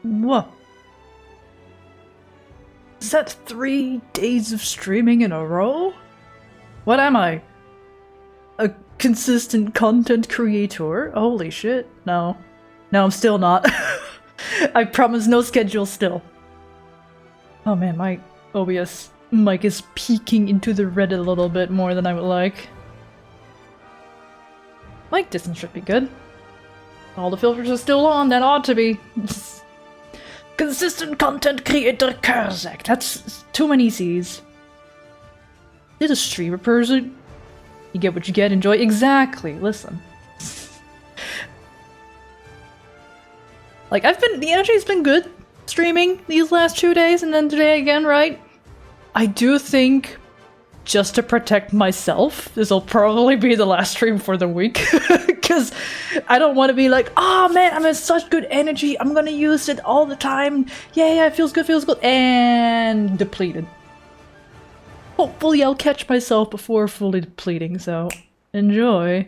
What? Is that 3 days of streaming in a row? What am I? A consistent content creator? Holy shit. No. No, I'm still not. I promise no schedule still. Oh man, my OBS mic is peeking into the red a little bit more than I would like. Mic distance should be good. All the filters are still on, that ought to be. Consistent content creator Curzec. That's too many C's. Did a streamer person? You get what you get, enjoy. Exactly, listen. Like, the energy's been good streaming these last 2 days and then today again, right? I do think, just to protect myself, this will probably be the last stream for the week. Because I don't want to be like, oh man, I'm in such good energy, I'm gonna use it all the time. Yeah, it feels good, and depleted. Hopefully I'll catch myself before fully depleting, so enjoy.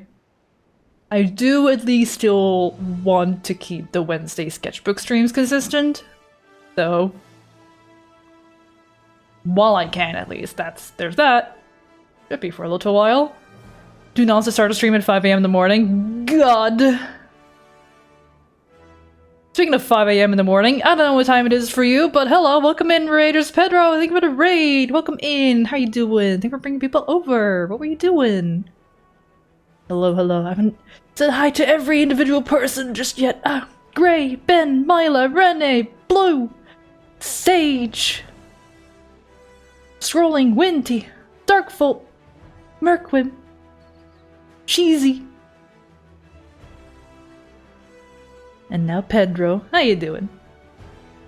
I do at least still want to keep the Wednesday sketchbook streams consistent, so while I can at least, there's that. Should be for a little while. Do not start a stream at 5 AM in the morning. God! Speaking of 5 AM in the morning, I don't know what time it is for you, but hello, welcome in, Raiders. Pedro, thank you for the raid. Welcome in. How you doing? Thank you for bringing people over. What were you doing? Hello, hello. I haven't said hi to every individual person just yet. Ah, Gray, Ben, Mila, Rene, Blue, Sage, Scrolling, Winty, Darkfolt, Merkwim, Cheesy. And now Pedro. How you doing?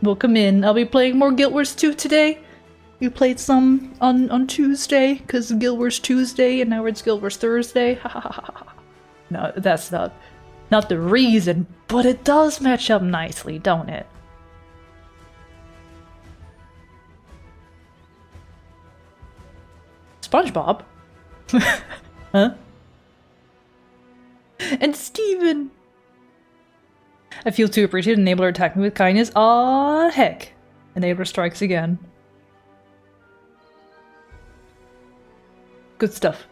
Welcome in. I'll be playing more Guild Wars 2 today. We played some on Tuesday, because Guild Wars Tuesday, and now it's Guild Wars Thursday. No, that's not the reason, but it does match up nicely, don't it? SpongeBob? Huh? And Steven! I feel too appreciated. Enabler attacked me with kindness. Aw, heck. Enabler strikes again. Good stuff.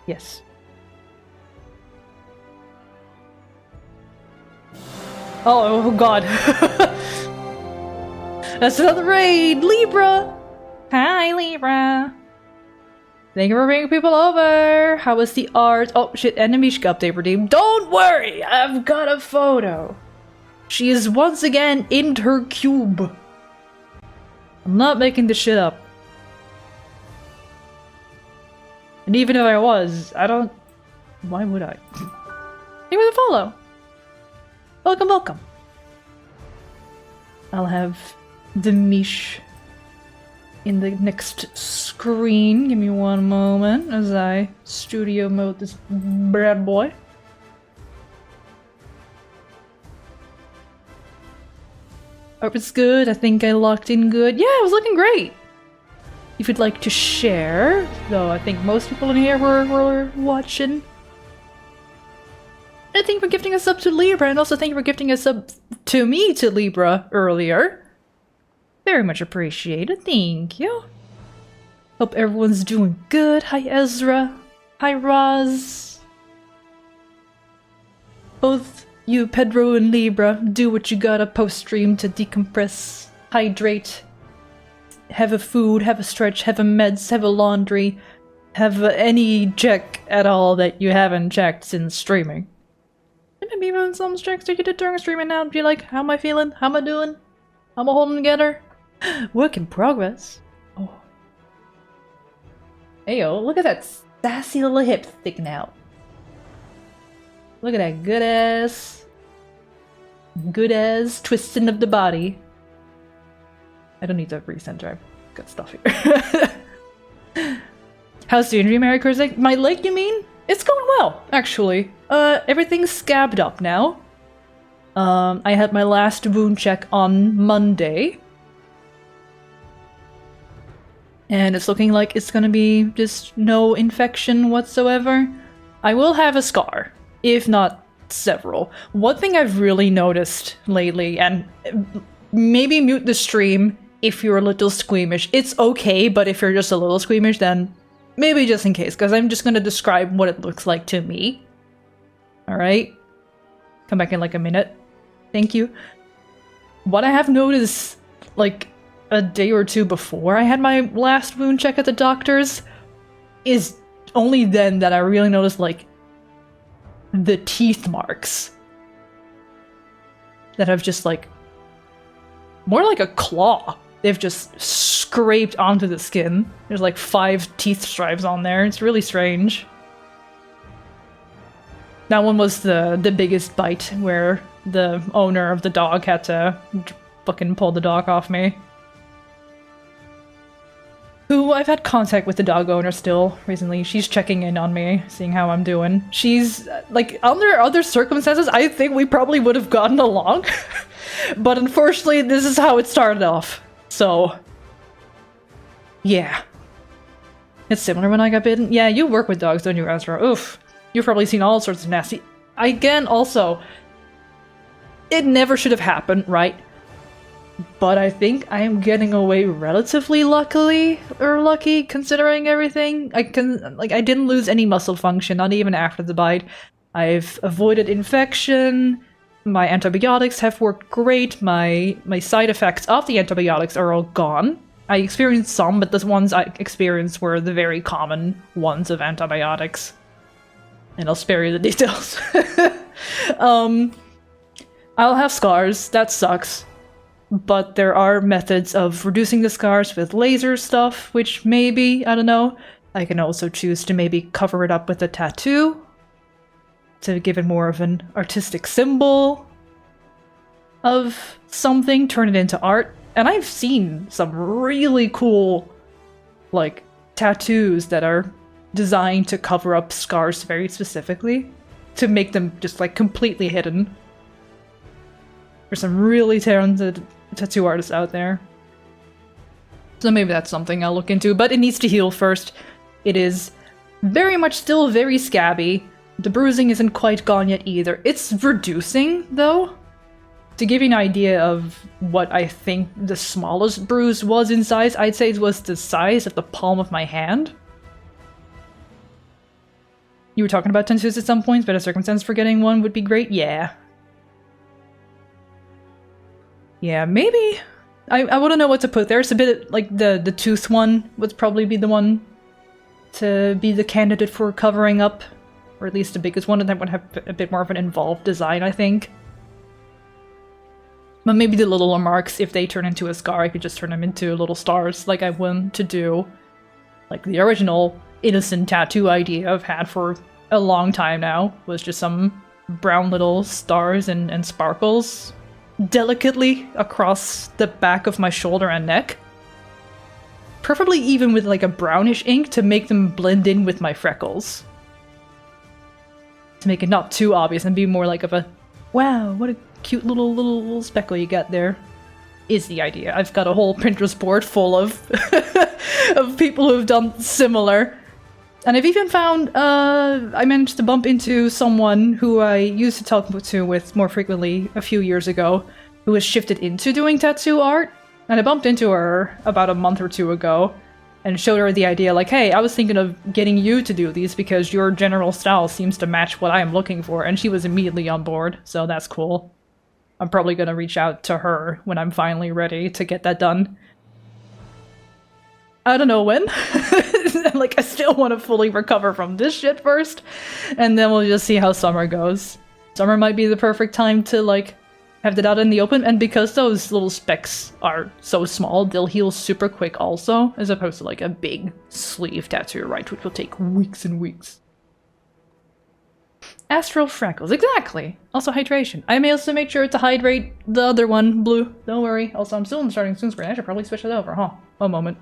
Yes. Oh god. That's another raid! Libra! Hi, Libra! Thank you for bringing people over! How was the art? Oh shit, Animishka update redeemed. Don't worry! I've got a photo! She is once again in her cube. I'm not making this shit up. And even if I was, I don't... Why would I? Thank you for the follow! Welcome, welcome! I'll have the Mish in the next screen. Give me one moment as I studio mode this bad boy. Art was good. I think I locked in good. Yeah, it was looking great! If you'd like to share, though I think most people in here were watching. And thank you for gifting a sub to Libra, and also thank you for gifting a sub to me to Libra earlier. Very much appreciated, thank you. Hope everyone's doing good. Hi Ezra. Hi Roz. Both you, Pedro and Libra, do what you gotta post-stream to decompress, hydrate, have a food, have a stretch, have a meds, have a laundry, have any check at all that you haven't checked since streaming. And maybe even some checks that you did during streaming now. Be like, how am I feeling? How am I doing? How am I holding together? Work in progress. Oh. Ayo, look at that sassy little hip sticking out. Look at that good ass twisting of the body. I don't need to recenter, I've got stuff here. How's the injury, Mary Curzec? My leg, you mean? It's going well, actually. Everything's scabbed up now. I had my last wound check on Monday. And it's looking like it's gonna be just no infection whatsoever. I will have a scar, if not several. One thing I've really noticed lately, and maybe mute the stream if you're a little squeamish. It's okay, but if you're just a little squeamish, then maybe just in case, because I'm just going to describe what it looks like to me. Alright? Come back in like a minute. Thank you. What I have noticed, like, a day or two before I had my last wound check at the doctor's, is only then that I really noticed, like, the teeth marks. That have just, like, more like a claw. They've just scraped onto the skin. There's like 5 teeth stripes on there. It's really strange. That one was the biggest bite, where the owner of the dog had to fucking pull the dog off me. Who I've had contact with the dog owner still recently. She's checking in on me, seeing how I'm doing. She's, like, under other circumstances, I think we probably would have gotten along. But unfortunately, this is how it started off. So, yeah. It's similar when I got bitten. Yeah, you work with dogs, don't you, Ezra? Oof. You've probably seen all sorts of nasty... Again, also, it never should have happened, right? But I think I am getting away relatively lucky, considering everything. I didn't lose any muscle function, not even after the bite. I've avoided infection. My antibiotics have worked great. My side effects of the antibiotics are all gone. I experienced some, but the ones I experienced were the very common ones of antibiotics. And I'll spare you the details. I'll have scars. That sucks. But there are methods of reducing the scars with laser stuff, which maybe, I don't know. I can also choose to maybe cover it up with a tattoo to give it more of an artistic symbol of something, turn it into art. And I've seen some really cool, like, tattoos that are designed to cover up scars very specifically, to make them just, like, completely hidden. There's some really talented tattoo artists out there. So maybe that's something I'll look into, but it needs to heal first. It is very much still very scabby. The bruising isn't quite gone yet either. It's reducing, though. To give you an idea of what I think the smallest bruise was in size, I'd say it was the size of the palm of my hand. You were talking about tattoos at some points, but a circumstance for getting one would be great? Yeah. Yeah, maybe. I wouldn't know what to put there. It's a bit like the tooth one would probably be the one to be the candidate for covering up. Or at least the biggest one, and that would have a bit more of an involved design, I think. But maybe the little marks, if they turn into a scar, I could just turn them into little stars, like I want to do. Like the original innocent tattoo idea I've had for a long time now was just some brown little stars and sparkles delicately across the back of my shoulder and neck. Preferably even with like a brownish ink to make them blend in with my freckles. To make it not too obvious and be more like of a, wow, what a cute little speckle you got there, is the idea. I've got a whole Pinterest board full of of people who have done similar. And I've even found, I managed to bump into someone who I used to talk to with more frequently a few years ago, who has shifted into doing tattoo art. And I bumped into her about a month or two ago, and showed her the idea, like, hey, I was thinking of getting you to do these because your general style seems to match what I am looking for, and she was immediately on board, so that's cool. I'm probably gonna reach out to her when I'm finally ready to get that done. I don't know when. Like, I still want to fully recover from this shit first, and then we'll just see how summer goes. Summer might be the perfect time to, like, have that out in the open, and because those little specks are so small, they'll heal super quick also, as opposed to like a big sleeve tattoo, right, which will take weeks and weeks. Astral freckles, exactly! Also hydration. I may also make sure to hydrate the other one, blue. Don't worry. Also, I'm still in the starting soon screen. I should probably switch it over, huh? One moment.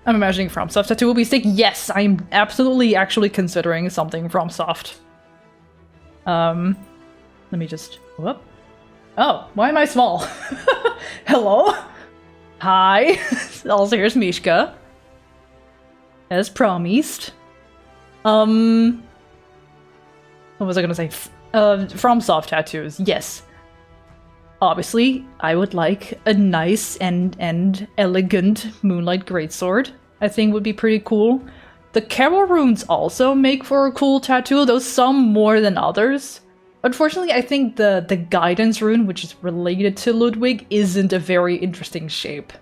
I'm imagining FromSoft tattoo will be sick. Yes, I'm absolutely actually considering something FromSoft. Let me just... Whoop. Oh, why am I small? Hello? Hi. Also, here's Mishka. As promised. What was I gonna say? FromSoft tattoos, yes. Obviously, I would like a nice and elegant Moonlight Greatsword. I think would be pretty cool. The Carol runes also make for a cool tattoo, though some more than others. Unfortunately, I think the Guidance rune, which is related to Ludwig, isn't a very interesting shape.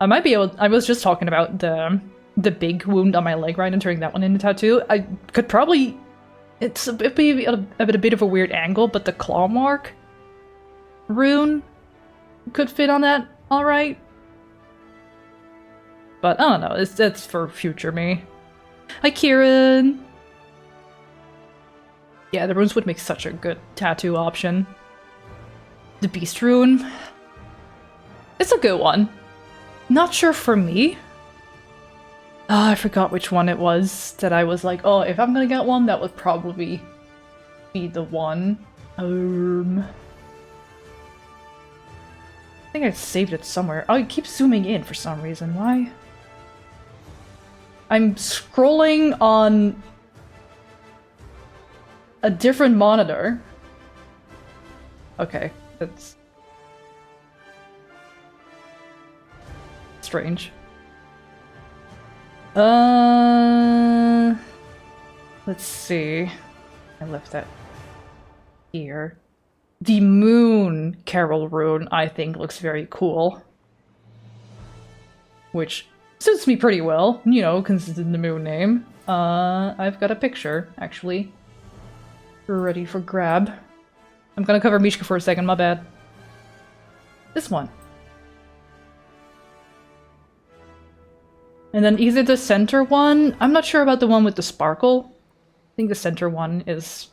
I might be able- I was just talking about the big wound on my leg, right, and turning that one into a tattoo. I could probably... it'd be a bit of a weird angle, but the claw mark rune could fit on that alright. But I don't know, that's for future me. Hi, Kieran! Yeah, the runes would make such a good tattoo option. The Beast rune. It's a good one. Not sure for me. Oh, I forgot which one it was that I was like, oh, if I'm gonna get one, that would probably be the one. I think I saved it somewhere. Oh, it keeps zooming in for some reason. Why? I'm scrolling on a different monitor. Okay, that's strange. Let's see. I left that here. The Moon Carol rune, I think, looks very cool. Which suits me pretty well, you know, considering the moon name. I've got a picture, actually. Ready for grab. I'm gonna cover Mishka for a second, my bad. This one. And then either the center one, I'm not sure about the one with the sparkle. I think the center one is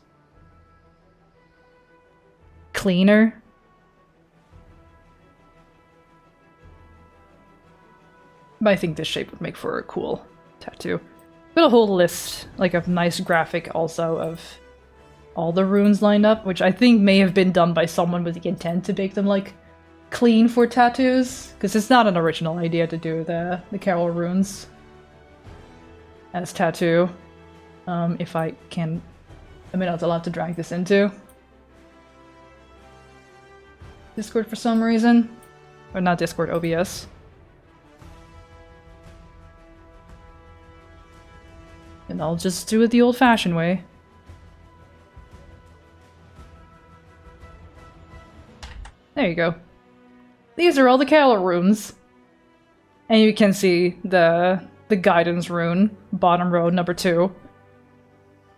cleaner. But I think this shape would make for a cool tattoo. Got a whole list, like a nice graphic also of all the runes lined up, which I think may have been done by someone with the intent to make them like clean for tattoos, because it's not an original idea to do the Carol runes as tattoo. If I can, I mean, I was allowed to drag this into Discord for some reason, or not Discord, OBS. And I'll just do it the old-fashioned way. There you go. These are all the Carol runes. And you can see the Guidance rune, bottom row, number 2.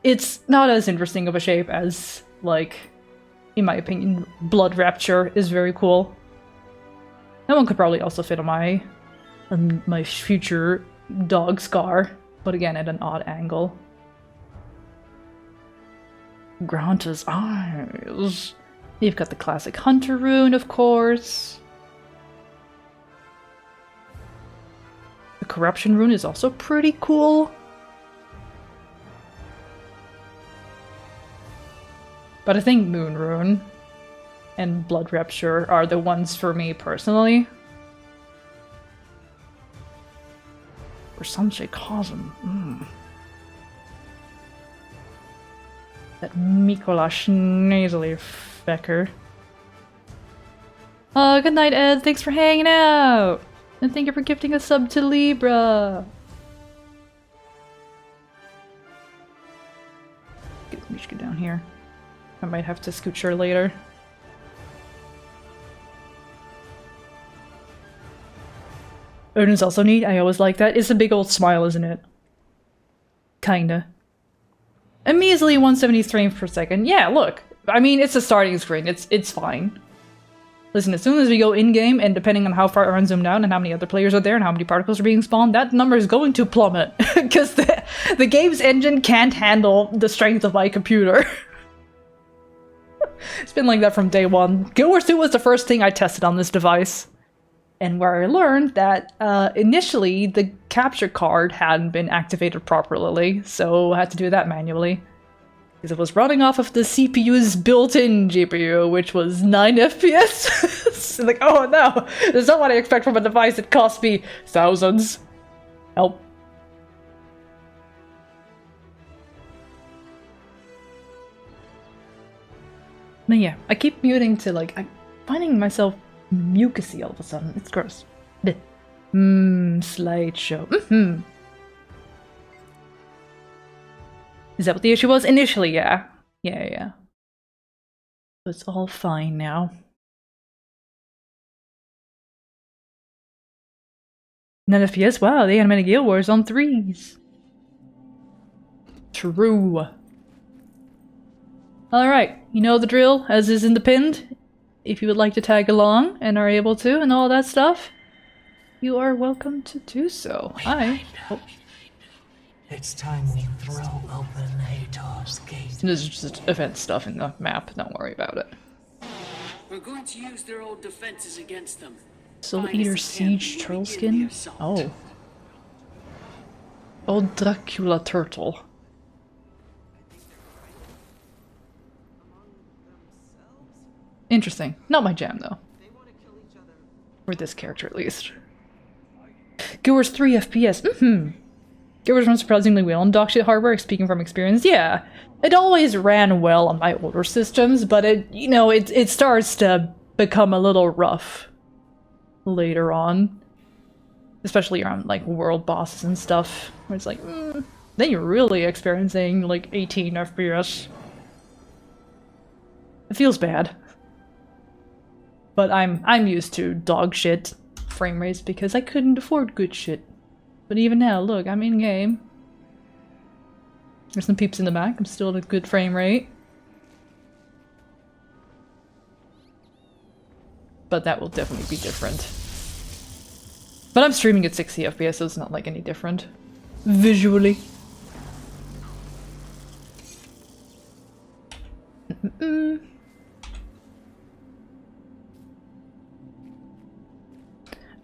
It's not as interesting of a shape as, like, in my opinion, Blood Rapture is very cool. That one could probably also fit on my future dog scar, but again at an odd angle. Granta's eyes. You've got the classic Hunter rune, of course. The Corruption rune is also pretty cool. But I think Moon rune and Blood Rapture are the ones for me personally. Or Sunshade Cosm. That Mikolash nasally fecker. Oh, good night, Ed. Thanks for hanging out. And thank you for gifting a sub to Libra. Get Mishka down here. I might have to scooch her later. Odin's also neat. I always like that. It's a big old smile, isn't it? Kinda. A measly 170 frames per second. Yeah, look. I mean, it's a starting screen. It's fine. Listen, as soon as we go in-game, and depending on how far I zoom down and how many other players are there and how many particles are being spawned, that number is going to plummet. Because the game's engine can't handle the strength of my computer. It's been like that from day one. Guild Wars 2 was the first thing I tested on this device. And where I learned that initially the capture card hadn't been activated properly, so I had to do that manually. Because it was running off of the CPU's built-in GPU, which was 9 FPS. Like, oh no, that's not what I expect from a device that cost me thousands. Help. No, yeah, I keep muting to like, I'm finding myself mucusy all of a sudden. It's gross. Slideshow. Is that what the issue was? Initially, yeah. Yeah. It's all fine now. None FPS? Wow, the animated Guild Wars on 3s. True. Alright, you know the drill, as is in the pinned. If you would like to tag along and are able to and all that stuff, you are welcome to do so. It's time we throw open Hator's gate. This is just event stuff in the map, don't worry about it. We're going to use their old defenses against them. Soul Eater Siege Turtle Skin? Oh. Old Dracula Turtle. Interesting. Not my jam, though. For this character, at least. Guild Wars 3 FPS. Guild Wars runs surprisingly well on dogshit hardware, speaking from experience. Yeah, it always ran well on my older systems, but it starts to become a little rough later on. Especially around, like, world bosses and stuff. Where it's like, then you're really experiencing, like, 18 FPS. It feels bad. But I'm used to dog shit frame rates because I couldn't afford good shit. But even now, look, I'm in game. There's some peeps in the back. I'm still at a good frame rate. But that will definitely be different. But I'm streaming at 60 FPS, so it's not like any different. Visually.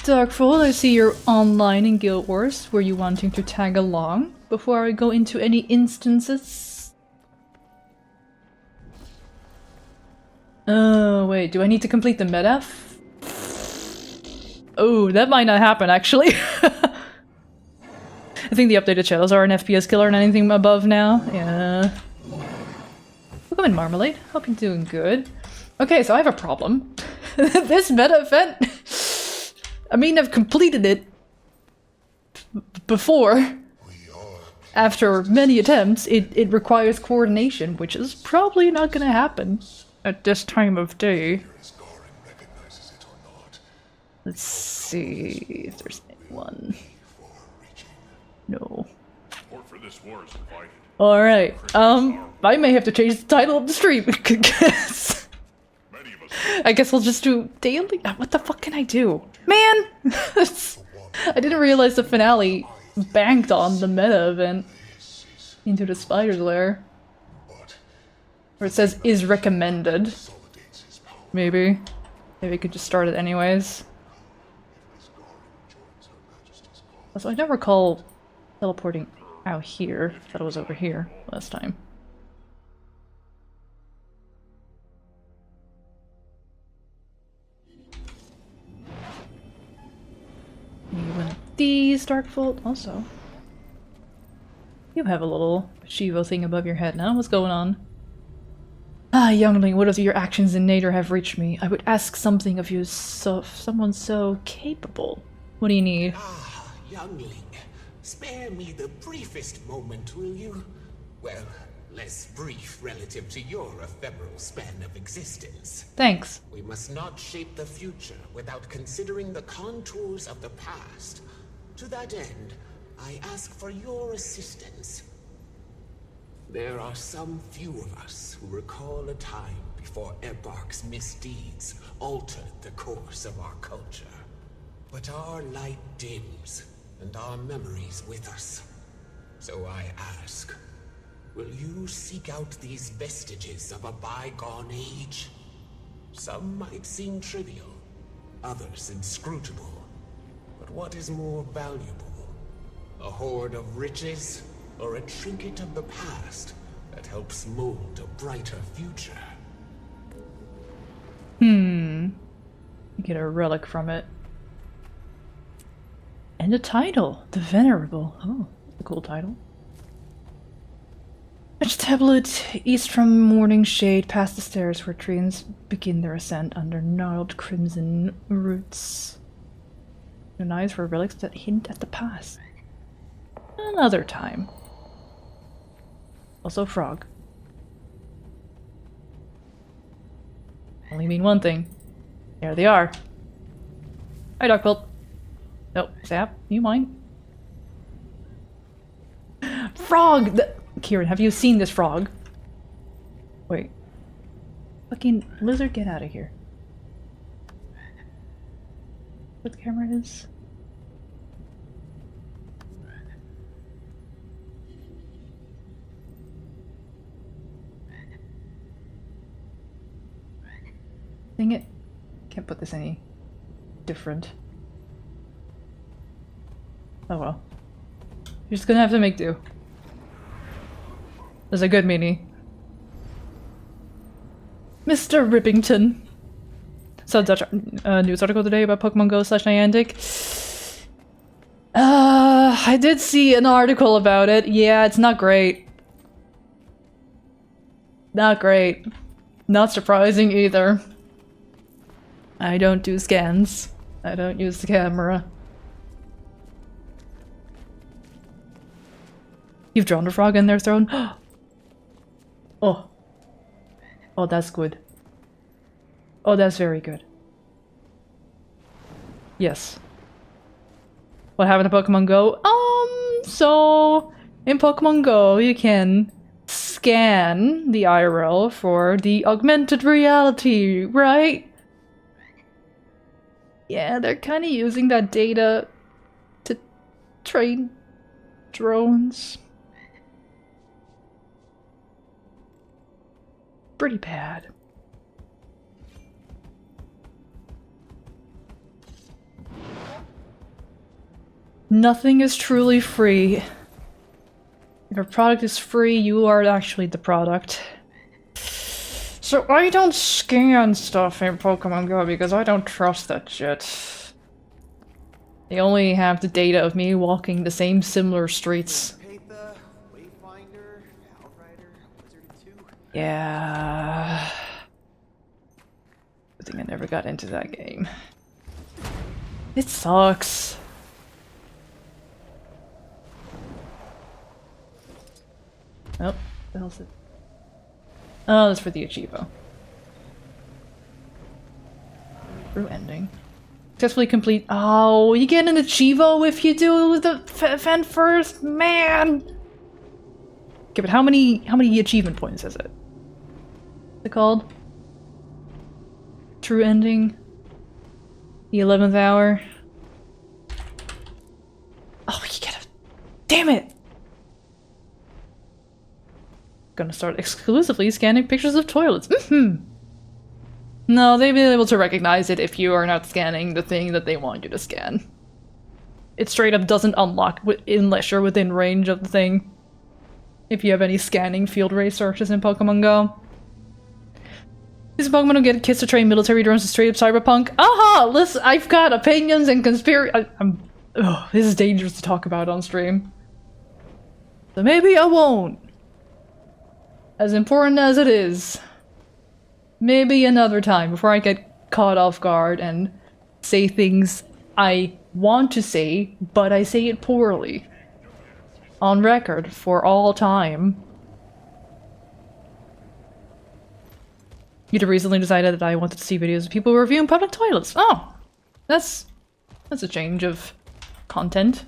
Darkfold, I see you're online in Guild Wars. Were you wanting to tag along before I go into any instances? Oh, wait, do I need to complete the medaf? Oh, that might not happen, actually. I think the updated shadows are an FPS killer and anything above now. Yeah. Welcome in, Marmalade. Hope you're doing good. Okay, so I have a problem. This meta event... I mean, I've completed it before. After many attempts, it requires coordination, which is probably not gonna happen at this time of day. Let's see if there's anyone. No. Alright, I may have to change the title of the stream, I guess I'll just do daily. What the fuck can I do? Man! I didn't realize the finale banked on the meta event Into the Spider's Lair. Where it says is recommended. Maybe. Maybe I could just start it anyways. Also, I don't recall teleporting out here. I thought it was over here last time. One of these, Darkfold. Also, you have a little Shivo thing above your head now. What's going on? Ah, youngling, what of your actions in Nader have reached me? I would ask something of you, someone so capable. What do you need? Ah, youngling, spare me the briefest moment, will you? Well, less brief relative to your ephemeral span of existence. Thanks. We must not shape the future without considering the contours of the past. To that end, I ask for your assistance. There are some few of us who recall a time before Ebark's misdeeds altered the course of our culture. But our light dims, and our memories with us. So I ask, will you seek out these vestiges of a bygone age? Some might seem trivial, others inscrutable. But what is more valuable? A hoard of riches, or a trinket of the past that helps mold a brighter future? You get a relic from it. And a title, The Venerable. Oh, that's a cool title. Which tablet east from morning shade past the stairs where trains begin their ascent under gnarled crimson roots. And eyes for relics that hint at the past. Another time. Also frog. Only mean one thing. There they are. Hi, Darkbolt. Oh, Zap, you mind? Frog! Kieran, have you seen this frog? Wait. Fucking lizard, get out of here. What the camera is? Dang it. Can't put this any different. Oh well. You're just gonna have to make do. There's a good mini. Mr. Rippington. Saw a Dutch news article today about Pokemon Go / Niantic. I did see an article about it. Yeah, it's not great. Not great. Not surprising either. I don't do scans. I don't use the camera. You've drawn a frog in their throne? Oh. Oh, that's good. Oh, that's very good. Yes. What happened to Pokemon Go? So in Pokemon Go, you can scan the IRL for the augmented reality, right? Yeah, they're kind of using that data to train drones. Pretty bad. Nothing is truly free. If a product is free, you are actually the product. So I don't scan stuff in Pokemon Go because I don't trust that shit. They only have the data of me walking the same similar streets. Yeah. Good thing I never got into that game. It sucks. Oh, the hell's it? Oh, that's for the Achievo. Through ending. Successfully complete. Oh, you get an Achievo if you do the event first, man. Okay, but how many achievement points is it? What's it called? True ending. The 11th hour. Oh, you get a. Damn it! Gonna start exclusively scanning pictures of toilets. No, they've been able to recognize it if you are not scanning the thing that they want you to scan. It straight up doesn't unlock unless you're within range of the thing. If you have any scanning field resources in Pokemon Go. These Pokemon will get kids to train military drones to straight up cyberpunk. Aha! Listen, I've got opinions and conspiracy. This is dangerous to talk about on stream. So maybe I won't. As important as it is. Maybe another time before I get caught off guard and say things I want to say, but I say it poorly. On record for all time. You'd recently decided that I wanted to see videos of people reviewing public toilets. Oh! That's a change of content.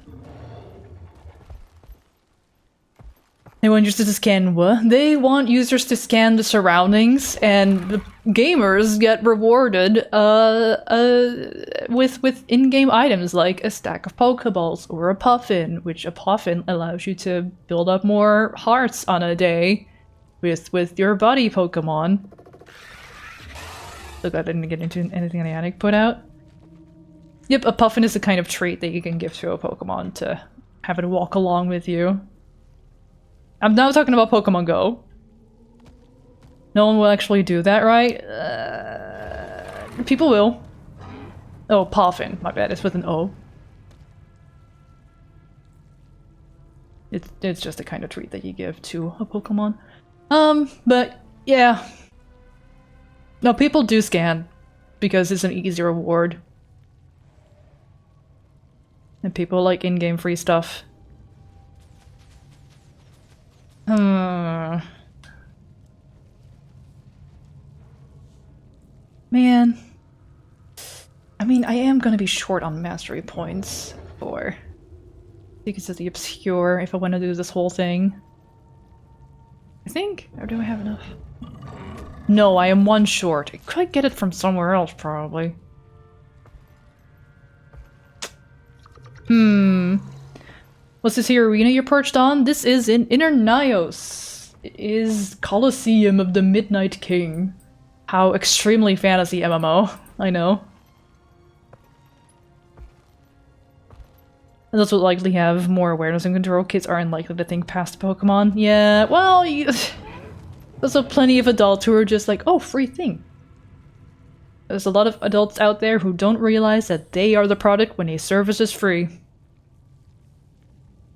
They want users to scan what? They want users to scan the surroundings, and the gamers get rewarded with in-game items like a stack of Pokeballs or a Puffin, which a Puffin allows you to build up more hearts on a day with your buddy Pokemon. Look, I didn't get into anything Niantic put out. Yep, a Puffin is the kind of trait that you can give to a Pokemon to have it walk along with you. I'm not talking about Pokemon Go. No one will actually do that, right? People will. Oh, Puffin. My bad, it's with an O. It's just the kind of treat that you give to a Pokemon. But yeah. No, people do scan because it's an easy reward. And people like in-game free stuff. Man. I mean, I am gonna be short on mastery points for Secrets of the Obscure if I want to do this whole thing. I think? Or do I have enough? No, I am one short. I could get it from somewhere else, probably. What's this here arena you're perched on? This is in Inner Nyos. It is Colosseum of the Midnight King. How extremely fantasy MMO. I know. And those would likely have more awareness and control. Kids are unlikely to think past Pokemon. Yeah, well, there's also plenty of adults who are just like, oh, free thing. There's a lot of adults out there who don't realize that they are the product when a service is free.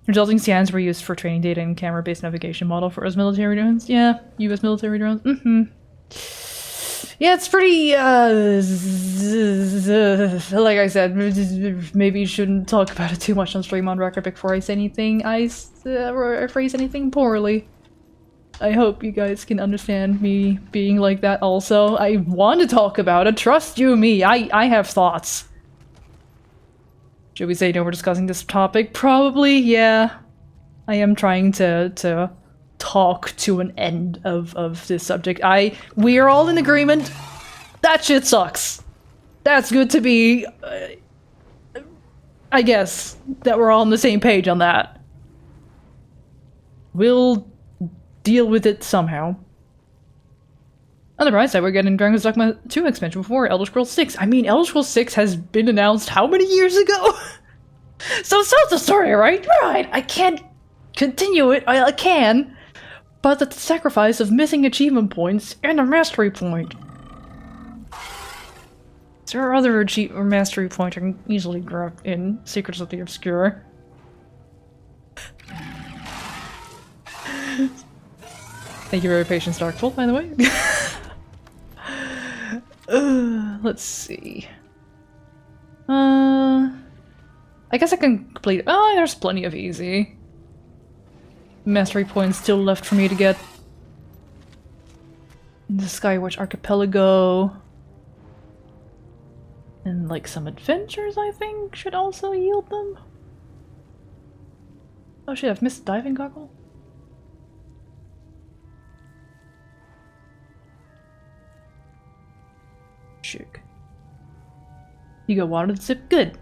Resulting scans were used for training data and camera-based navigation model for US military drones. Yeah, US military drones. Yeah, it's pretty, like I said, maybe you shouldn't talk about it too much on stream on record before I say anything. I phrase anything poorly. I hope you guys can understand me being like that also. I want to talk about it, trust you me, I have thoughts. Should we say no, we're discussing this topic? Probably, yeah. I am trying to talk to an end of this subject. We are all in agreement. That shit sucks. That's good to be, I guess, that we're all on the same page on that. We'll deal with it somehow. On the bright side, we're getting Dragon's Dogma 2 expansion before Elder Scrolls 6. I mean, Elder Scrolls 6 has been announced how many years ago? So it's the story, right? Right, I can't continue it. I can. But at the sacrifice of missing achievement points and a mastery point. There are other mastery points I can easily grab in Secrets of the Obscure. Thank you for your patience, Darkfold, by the way. Let's see. I guess I can complete. Oh, there's plenty of easy mastery points still left for me to get. In the Skywatch Archipelago. And like some adventures, I think, should also yield them. Oh shit, I've missed the diving goggle. Shook. You got water to sip? Good.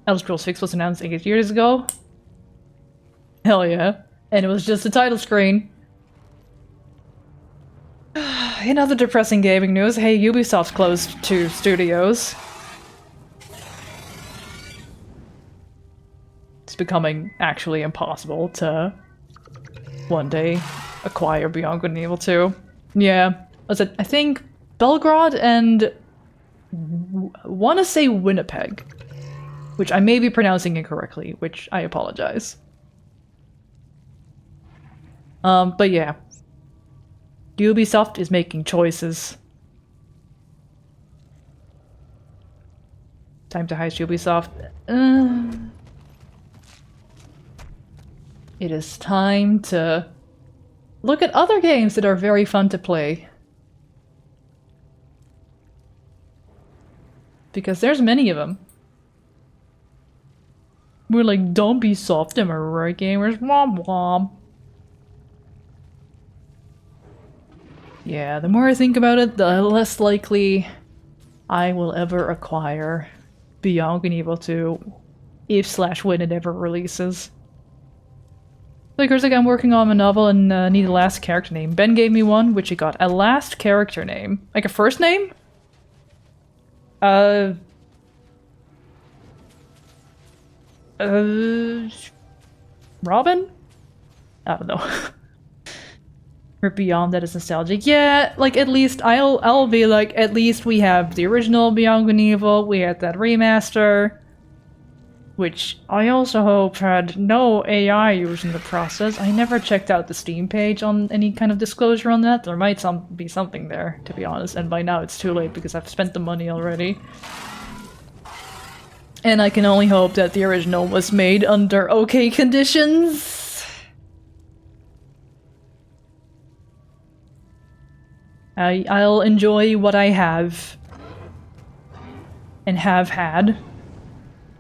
Elder Scrolls 6 was announced 8 years ago. Hell yeah. And it was just a title screen. In other depressing gaming news, hey, Ubisoft closed 2 studios. It's becoming actually impossible to one day acquire Beyond Good and Evil 2. Yeah. Was it, I think, Belgrade and want to say Winnipeg, which I may be pronouncing incorrectly, which I apologize. But yeah. Ubisoft is making choices. Time to heist Ubisoft. It is time to look at other games that are very fun to play. Because there's many of them. We're like, don't be soft, am I right, gamers? Womp womp. Yeah, the more I think about it, the less likely I will ever acquire Beyond Good and Evil 2 if/when it ever releases. Like, Curzec, I'm working on a novel and need a last character name. Ben gave me one, which he got. A last character name. Like a first name? Robin? I don't know. Or Beyond that is nostalgic. Yeah, like at least I'll be like, at least we have the original Beyond Good and Evil, we had that remaster. which I also hope had no AI used in the process. I never checked out the Steam page on any kind of disclosure on that. There might be something there, to be honest, and by now it's too late because I've spent the money already. And I can only hope that the original was made under okay conditions. I'll enjoy what I have. And have had.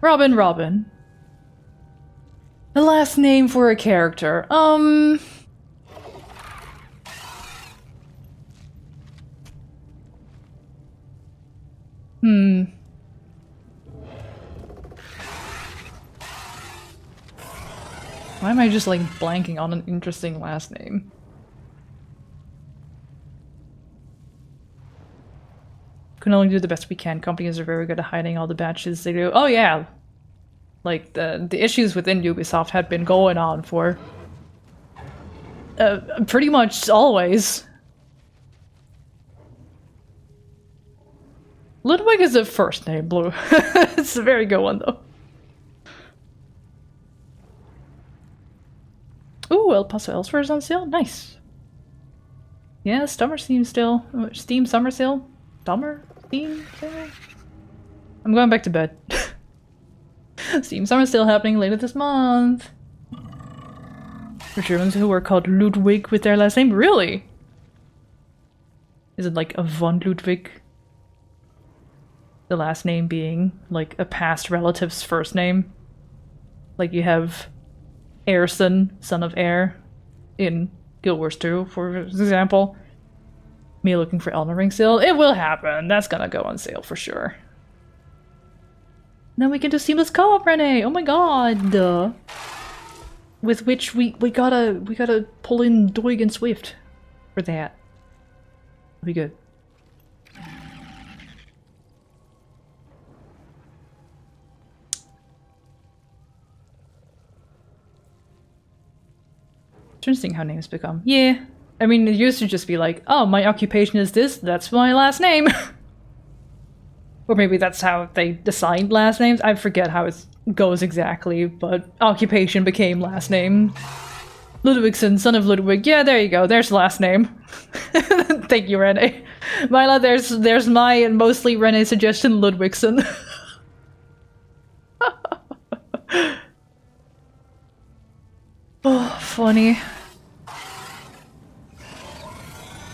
Robin. The last name for a character. Why am I just like blanking on an interesting last name? Can only do the best we can. Companies are very good at hiding all the bad shit they do. Oh yeah! Like, the issues within Ubisoft had been going on for... pretty much always. Ludwig is a first name, Blue. It's a very good one, though. Ooh, El Paso Elsewhere is on sale? Nice. Yeah, Summer Steam still. Steam Summer Sale? Summer? Steam Sale? I'm going back to bed. Steam Summer still happening later this month. For Germans who were called Ludwig with their last name? Really? Is it like a von Ludwig? The last name being like a past relative's first name? Like you have Airson, son of Air, in Guild Wars 2, for example. Me looking for Elden Ring sale? It will happen. That's gonna go on sale for sure. Now we can do seamless co-op, Renee. Oh my god. With which we gotta pull in Doig and Swift for that. It'll be good. It's interesting how names become. Yeah. I mean, it used to just be like, oh, my occupation is this, that's my last name. Or maybe that's how they assigned last names. I forget how it goes exactly, but occupation became last name. Ludwigson, son of Ludwig. Yeah, there you go. There's last name. Thank you, Renee. Myla, there's my and mostly Renee's suggestion, Ludwigson. Oh, funny.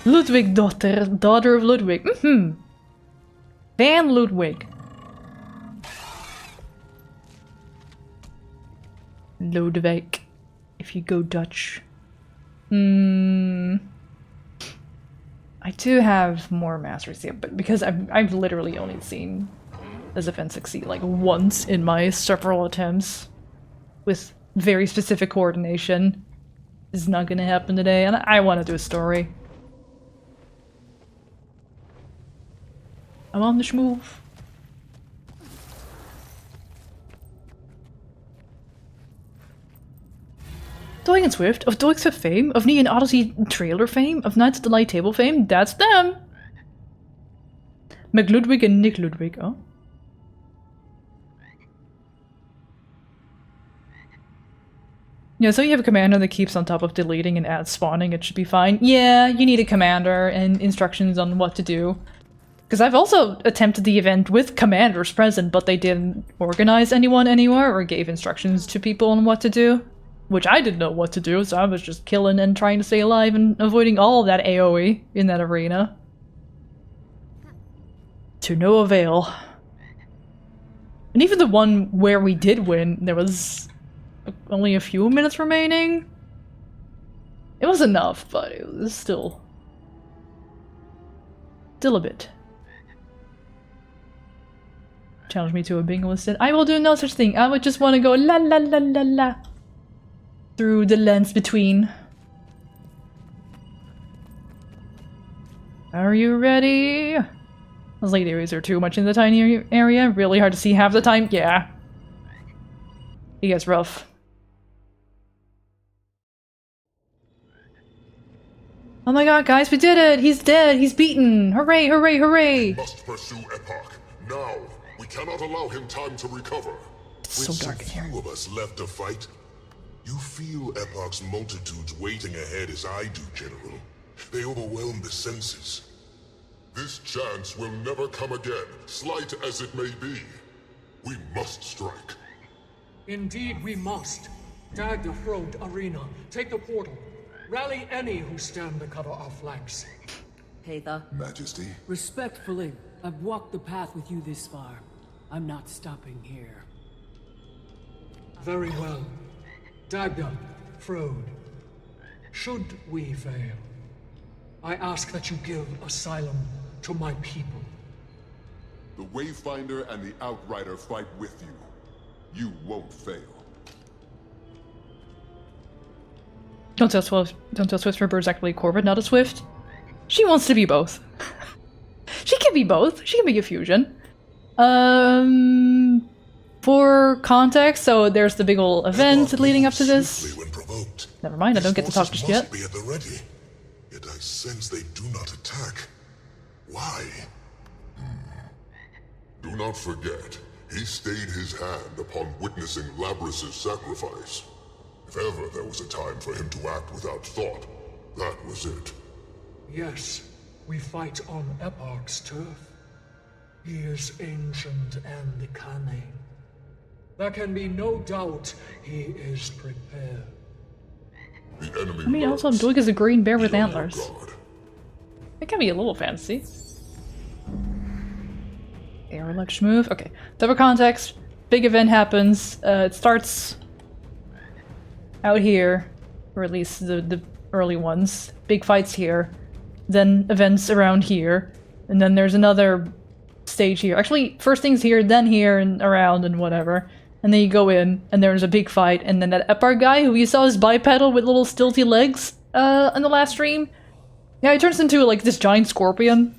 Ludwig daughter of Ludwig. Van Ludwig. Ludwig. If you go Dutch. I do have more masters here, but because I've literally only seen this event succeed like once in my several attempts with very specific coordination. This is not gonna happen today, and I want to do a story. I'm on the schmove. Doig and Swift, of Doig Swift fame, of Neon Odyssey trailer fame, of Knights of the Light Table fame, that's them! McLudwig and Nick Ludwig, oh. Yeah, so you have a commander that keeps on top of deleting and add spawning, it should be fine. Yeah, you need a commander and instructions on what to do. Because I've also attempted the event with commanders present, but they didn't organize anyone anywhere or gave instructions to people on what to do. Which I didn't know what to do, so I was just killing and trying to stay alive and avoiding all of that AoE in that arena. To no avail. And even the one where we did win, there was only a few minutes remaining. It was enough, but it was still a bit. Challenge me to a bingo instead. I will do no such thing. I would just want to go la la la la la through the lens between. Are you ready? Those late areas are too much in the tiny area. Really hard to see half the time. Yeah. It gets rough. Oh my god, guys, we did it! He's dead! He's beaten! Hooray, hooray, hooray! We must pursue Epoch. Now! We cannot allow him time to recover. It's so dark in here. Few of us left to fight. You feel Epoch's multitudes waiting ahead as I do, General. They overwhelm the senses. This chance will never come again, slight as it may be. We must strike. Indeed, we must. Dag the Frode Arena. Take the portal. Rally any who stand to cover our flanks. Heather. Majesty. Respectfully, I've walked the path with you this far. I'm not stopping here. Very well. Dagda, Frode. Should we fail, I ask that you give asylum to my people. The Wayfinder and the Outrider fight with you. You won't fail. Don't tell Swift for Bird's actually Corbett, not a Swift. She wants to be both. She can be both. She can be a fusion. For context, so there's the big old event leading up to this. When provoked. Never mind, I don't get to talk just yet. Be at the ready. Yet I sense they do not attack. Why? Do not forget, he stayed his hand upon witnessing Labrys's sacrifice. If ever there was a time for him to act without thought, that was it. Yes, we fight on Epoch's turf. He is ancient and cunning. There can be no doubt he is prepared. The enemy I mean, also, lurks. Doig is a green bear with Be on your antlers. guard. It can be a little fancy. Aerolux move. Okay. Double context. Big event happens. It starts out here, or at least the early ones. Big fights here. Then events around here. And then there's another stage here. Actually, first things here, then here, and around, and whatever. And then you go in, and there's a big fight, and then that Epar guy who you saw his bipedal with little stilty legs in the last stream. Yeah, he turns into like this giant scorpion.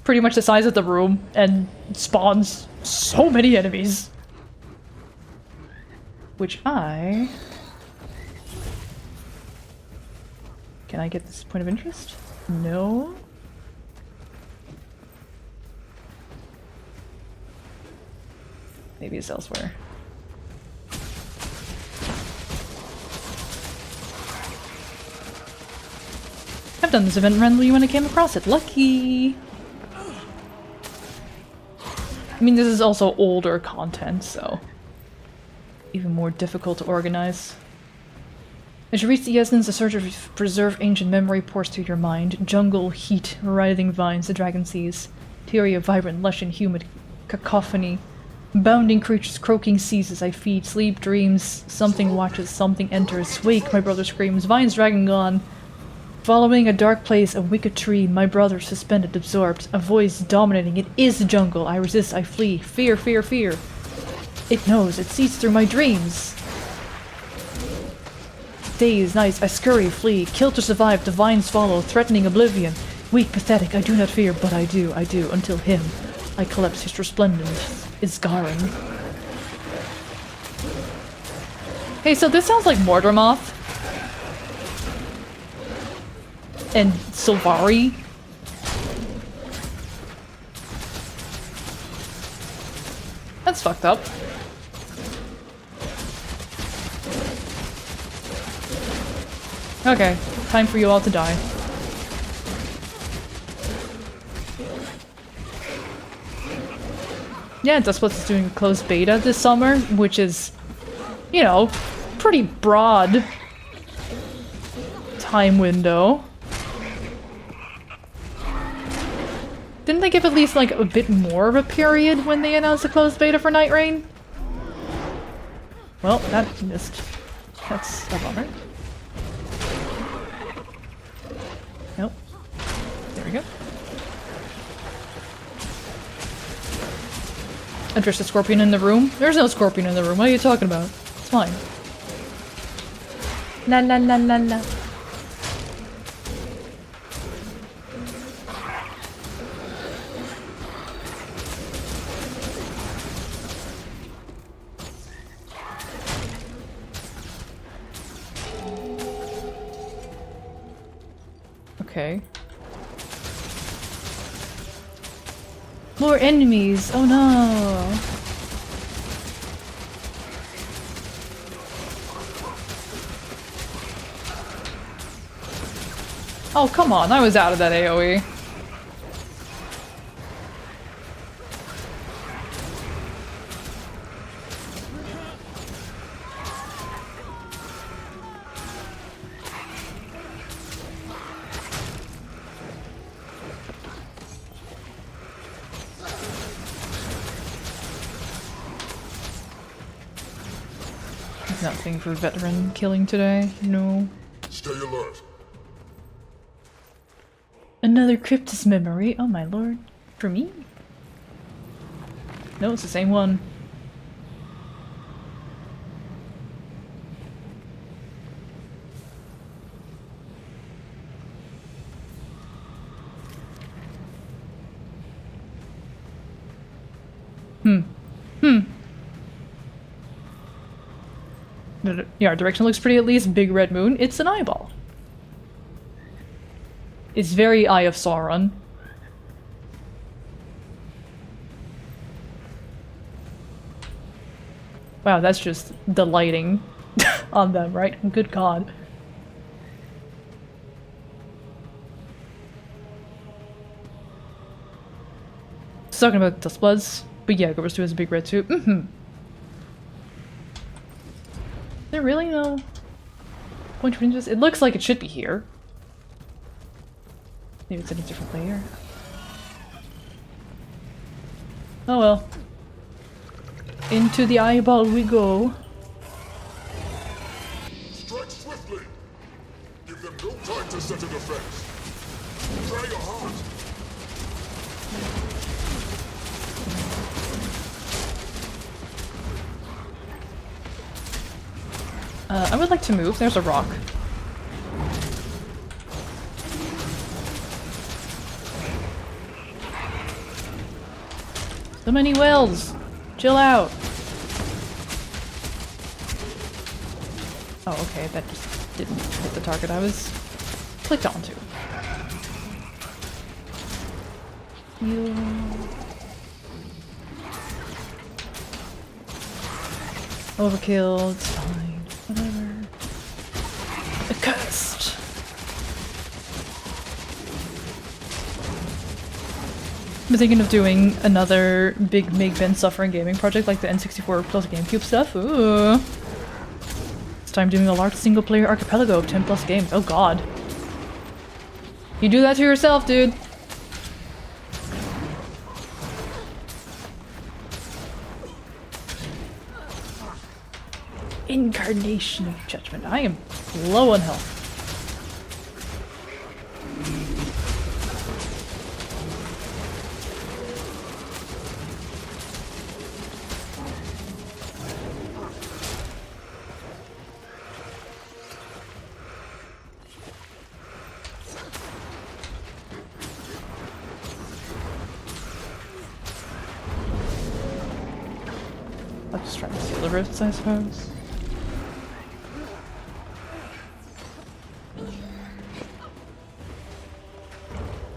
Pretty much the size of the room, and spawns so many enemies. Which I... Can I get this point of interest? No? Maybe it's elsewhere. I've done this event randomly when I came across it. Lucky! I mean, this is also older content, so even more difficult to organize. As you reach the essence, a surge of preserved ancient memory pours through your mind. Jungle, heat, writhing vines, the dragon seas. Teoria, vibrant, lush, and humid. Cacophony. Bounding creatures, croaking seas as I feed. Sleep, dreams. Something watches, something enters. Wake, my brother screams. Vines, dragon gone. Following a dark place, a wicked tree, my brother suspended, absorbed. A voice dominating. It is the jungle. I resist, I flee. Fear, fear, fear. It knows. It sees through my dreams. Days, nights, I scurry, flee. Kill to survive. The vines follow, threatening oblivion. Weak, pathetic. I do not fear, but I do, until him. I collapse, his resplendent. Is Garen. Hey, so this sounds like Mordramoth. And Sylvari. That's fucked up. Okay, time for you all to die. Yeah, Dustblitz is doing a closed beta this summer, which is, you know, pretty broad time window. Didn't they give at least, like, a bit more of a period when they announced a closed beta for Night Rain? Well, that missed. That's a bummer. Nope. There we go. Address the scorpion in the room? There's no scorpion in the room. What are you talking about? It's fine. La la la la la. Okay. More enemies! Oh no! Oh, come on, I was out of that AoE. Nothing for veteran killing today, no. Stay alert. Another Cryptus memory, oh my lord. For me? No, it's the same one. Yeah, our direction looks pretty at least. Big red moon. It's an eyeball. It's very Eye of Sauron. Wow, that's just the lighting on them, right? Good god. Talking about Dust Bloods, but yeah, Ghost 2 has a big red too. Is there really no point of interest? It looks like it should be here. Maybe it's in a different layer. Oh well. Into the eyeball we go. Strike swiftly. Give them no time to set a defense. Try your heart. I would like to move. There's a rock. So many wells. Chill out. Oh, okay. That just didn't hit the target I was clicked onto. You... Overkill. It's fine. Whatever. Accursed. I'm thinking of doing another big Make Ben Suffering gaming project like the N64 plus GameCube stuff. Ooh. This time doing a large single player archipelago of 10 plus games. Oh god. You do that to yourself, dude. Incarnation of Judgment. I am low on health. I'll just try to seal the rifts, I suppose.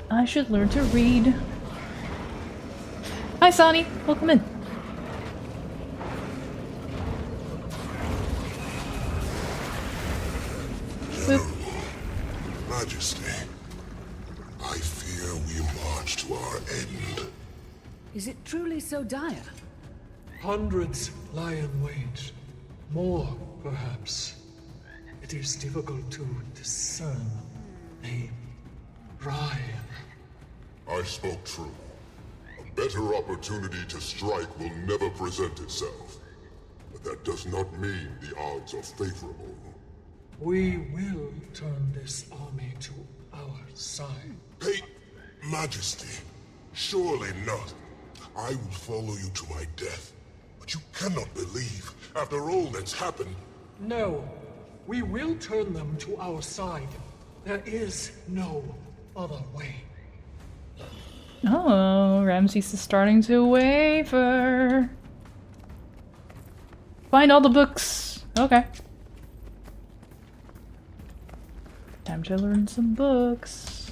I should learn to read. Hi, Sonny. Welcome in. Boop. Majesty, I fear we march to our end. Is it truly so dire? Hundreds lie in wait. More, perhaps. It is difficult to discern a Ryan. I spoke true. A better opportunity to strike will never present itself. But that does not mean the odds are favorable. We will turn this army to our side. Hey, Majesty, surely not. I will follow you to my death. But you cannot believe, after all that's happened... No, we will turn them to our side. There is no other way. Oh, Ramses is starting to waver. Find all the books. Okay. Time to learn some books.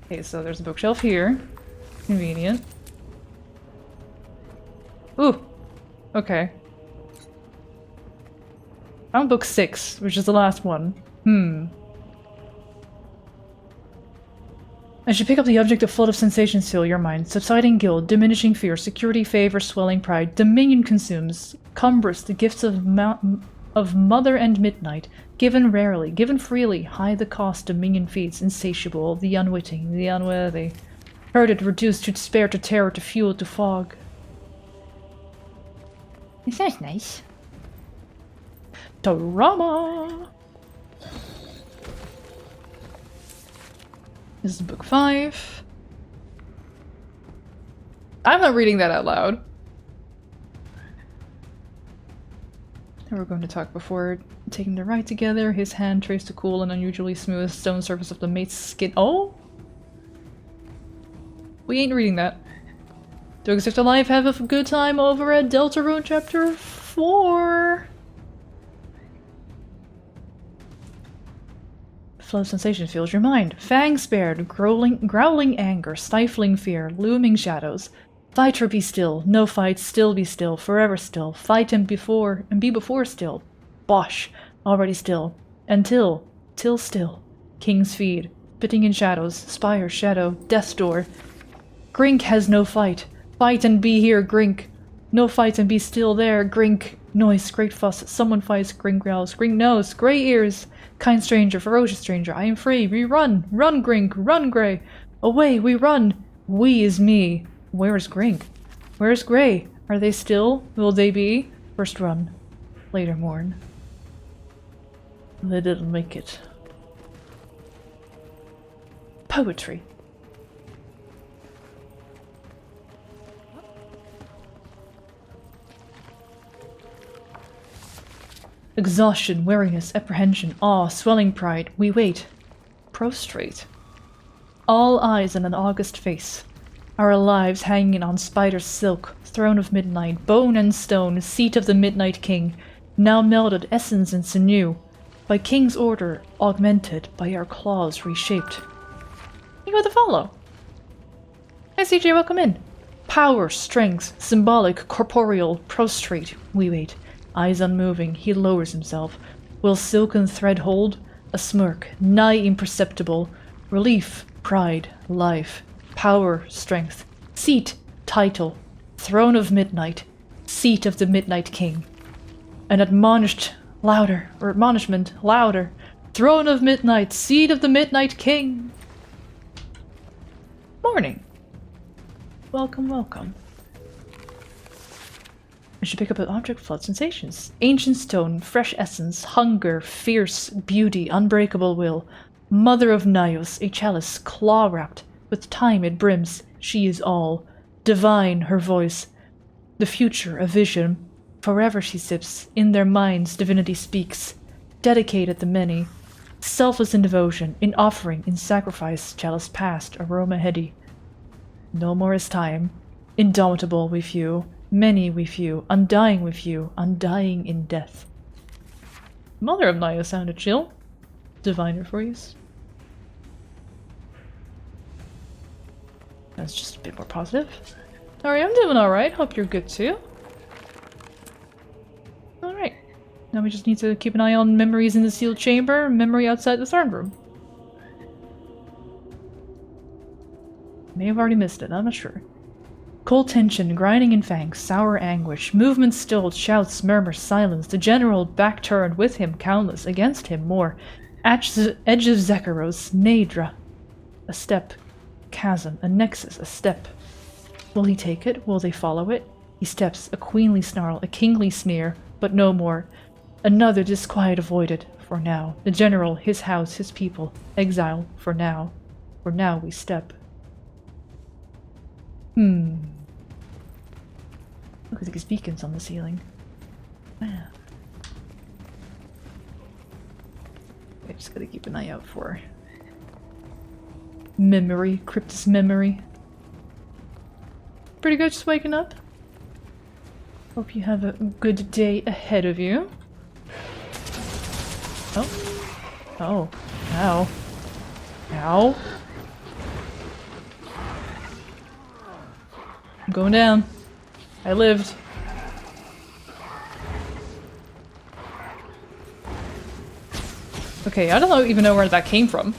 Okay, so there's a bookshelf here. Convenient. Ooh. Okay. Found book 6, which is the last one. As you pick up the object, a flood of sensations fill your mind. Subsiding guilt, diminishing fear, security, favor, swelling pride. Dominion consumes. Cumbrous, the gifts of mother and midnight. Given rarely, given freely. High the cost, dominion feeds. Insatiable, the unwitting, the unworthy. Herded, reduced to despair, to terror, to fuel, to fog. It sounds nice. Drama! This is book 5. I'm not reading that out loud. And we're going to talk before taking the ride together. His hand traced the cool and unusually smooth stone surface of the mate's skin. Oh? We ain't reading that. To exist alive, have a good time over at Deltarune chapter 4. Flow of sensation fills your mind. Fangs bared, growling anger, stifling fear, looming shadows. Fight or be still. No fight, still be still, forever still. Fight and be before still. Bosh, already still. Until, till still. King's feed, spitting in shadows, spire, shadow, death's door. Grink has no fight. Fight and be here, Grink. No fight and be still there, Grink. Noise, great fuss, someone fights, Grink growls. Grink knows, grey ears. Kind stranger, ferocious stranger, I am free, we run! Run, Grink, run, Grey! Away, we run! We is me. Where's Grink? Where's Grey? Are they still? Will they be? First run. Later mourn. They didn't make it. Poetry. Exhaustion, weariness, apprehension, awe, swelling pride. We wait. Prostrate. All eyes on an august face. Our lives hanging on spider's silk. Throne of midnight, bone and stone, seat of the midnight king. Now melded essence and sinew. By king's order, augmented, by our claws reshaped. You got to follow. Hi CJ, welcome in. Power, strength, symbolic, corporeal, prostrate. We wait. Eyes unmoving, he lowers himself. Will silken thread hold? A smirk, nigh imperceptible. Relief, pride, life, power, strength. Seat, title. Throne of midnight. Seat of the midnight king. An admonishment, louder. Throne of midnight, seat of the midnight king. Morning. Welcome, welcome. I should pick up an object, flood sensations. Ancient stone, fresh essence, hunger, fierce beauty, unbreakable will. Mother of Nios, a chalice, claw-wrapped. With time it brims, she is all. Divine, her voice. The future, a vision. Forever she sips, in their minds divinity speaks. Dedicated the many. Selfless in devotion, in offering, in sacrifice, chalice past, aroma heady. No more is time. Indomitable we few. Many we few, undying with you, undying in death. Mother of Naya sounded chill. Diviner voice. That's just a bit more positive. Alright, I'm doing alright. Hope you're good too. Alright. Now we just need to keep an eye on memories in the sealed chamber, memory outside the throne room. May have already missed it, I'm not sure. Cold tension, grinding in fangs, sour anguish, movement stilled, shouts, murmurs, silence, the general back turned, with him countless, against him more. Edge of Zekaros, Nadra. A step. Chasm, a nexus, a step. Will he take it? Will they follow it? He steps, a queenly snarl, a kingly sneer, but no more. Another disquiet avoided, for now. The general, his house, his people. Exile, for now. For now we step. Look at these beacons on the ceiling. Man. I just gotta keep an eye out for memory, Cryptus memory. Pretty good just waking up. Hope you have a good day ahead of you. Oh. Oh. Ow. Ow. I'm going down. I lived. Okay, I don't even know where that came from.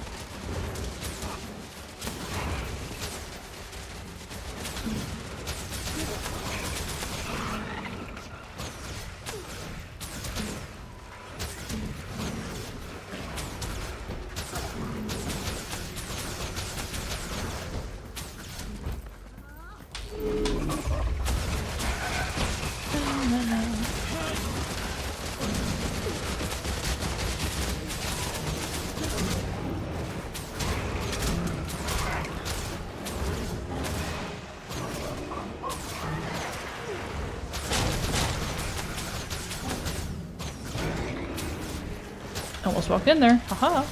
Almost walked in there. Haha.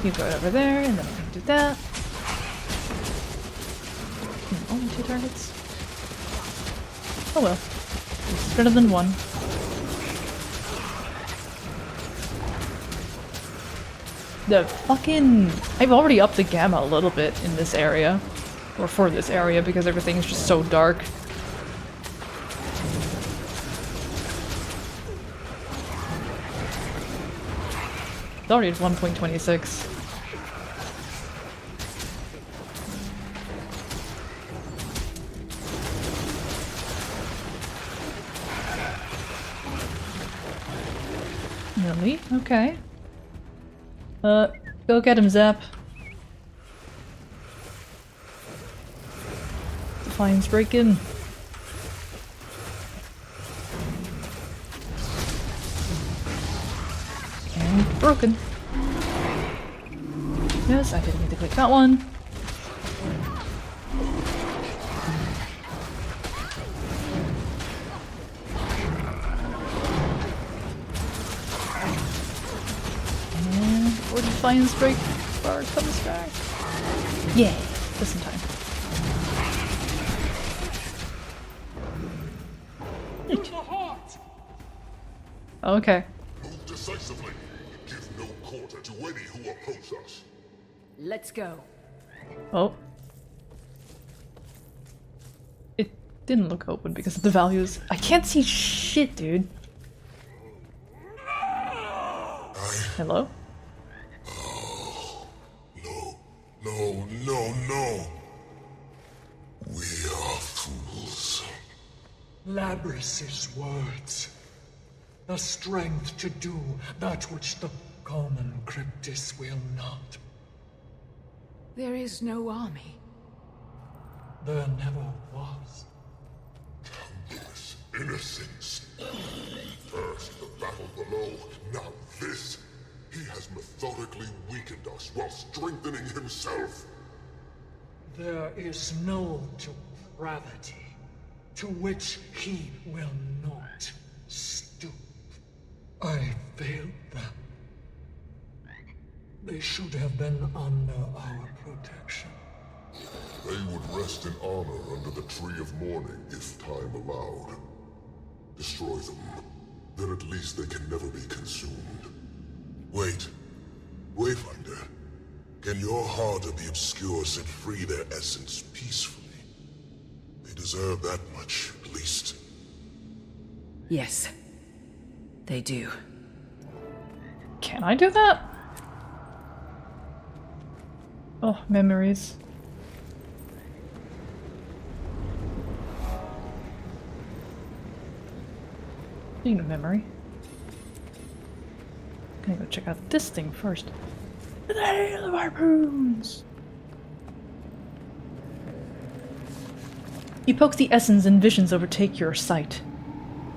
You go over there, and then I can do that. Only 2 targets. Oh well. It's better than 1. The fucking... I've already upped the gamma a little bit in this area. Or for this area, because everything is just so dark. It's already at 1.26. Really? Okay. Go get him, Zap. Defiance break in. And broken. Yes, I didn't need to click that one. Or Defiance break bar comes back. Yay! Just in time. Okay. Move decisively. Give no quarter to any who oppose us. Let's go. Oh. It didn't look open because of the values. I can't see shit, dude. Hello? No. We are fools. Labrys's words. The strength to do that which the common cryptis will not. There is no army. There never was. This innocence. First the battle below, now this. He has methodically weakened us while strengthening himself. There is no depravity to which he will not stoop. I failed them. They should have been under our protection. They would rest in honor under the Tree of Mourning if time allowed. Destroy them, then at least they can never be consumed. Wait. Wayfinder. Can your heart of the obscure set free their essence peacefully? They deserve that much, at least. Yes. They do. Can I do that? Oh, memories. Speaking of memory. Gonna go check out this thing first. The Hail of Harpoons! You poke the essence and visions overtake your sight.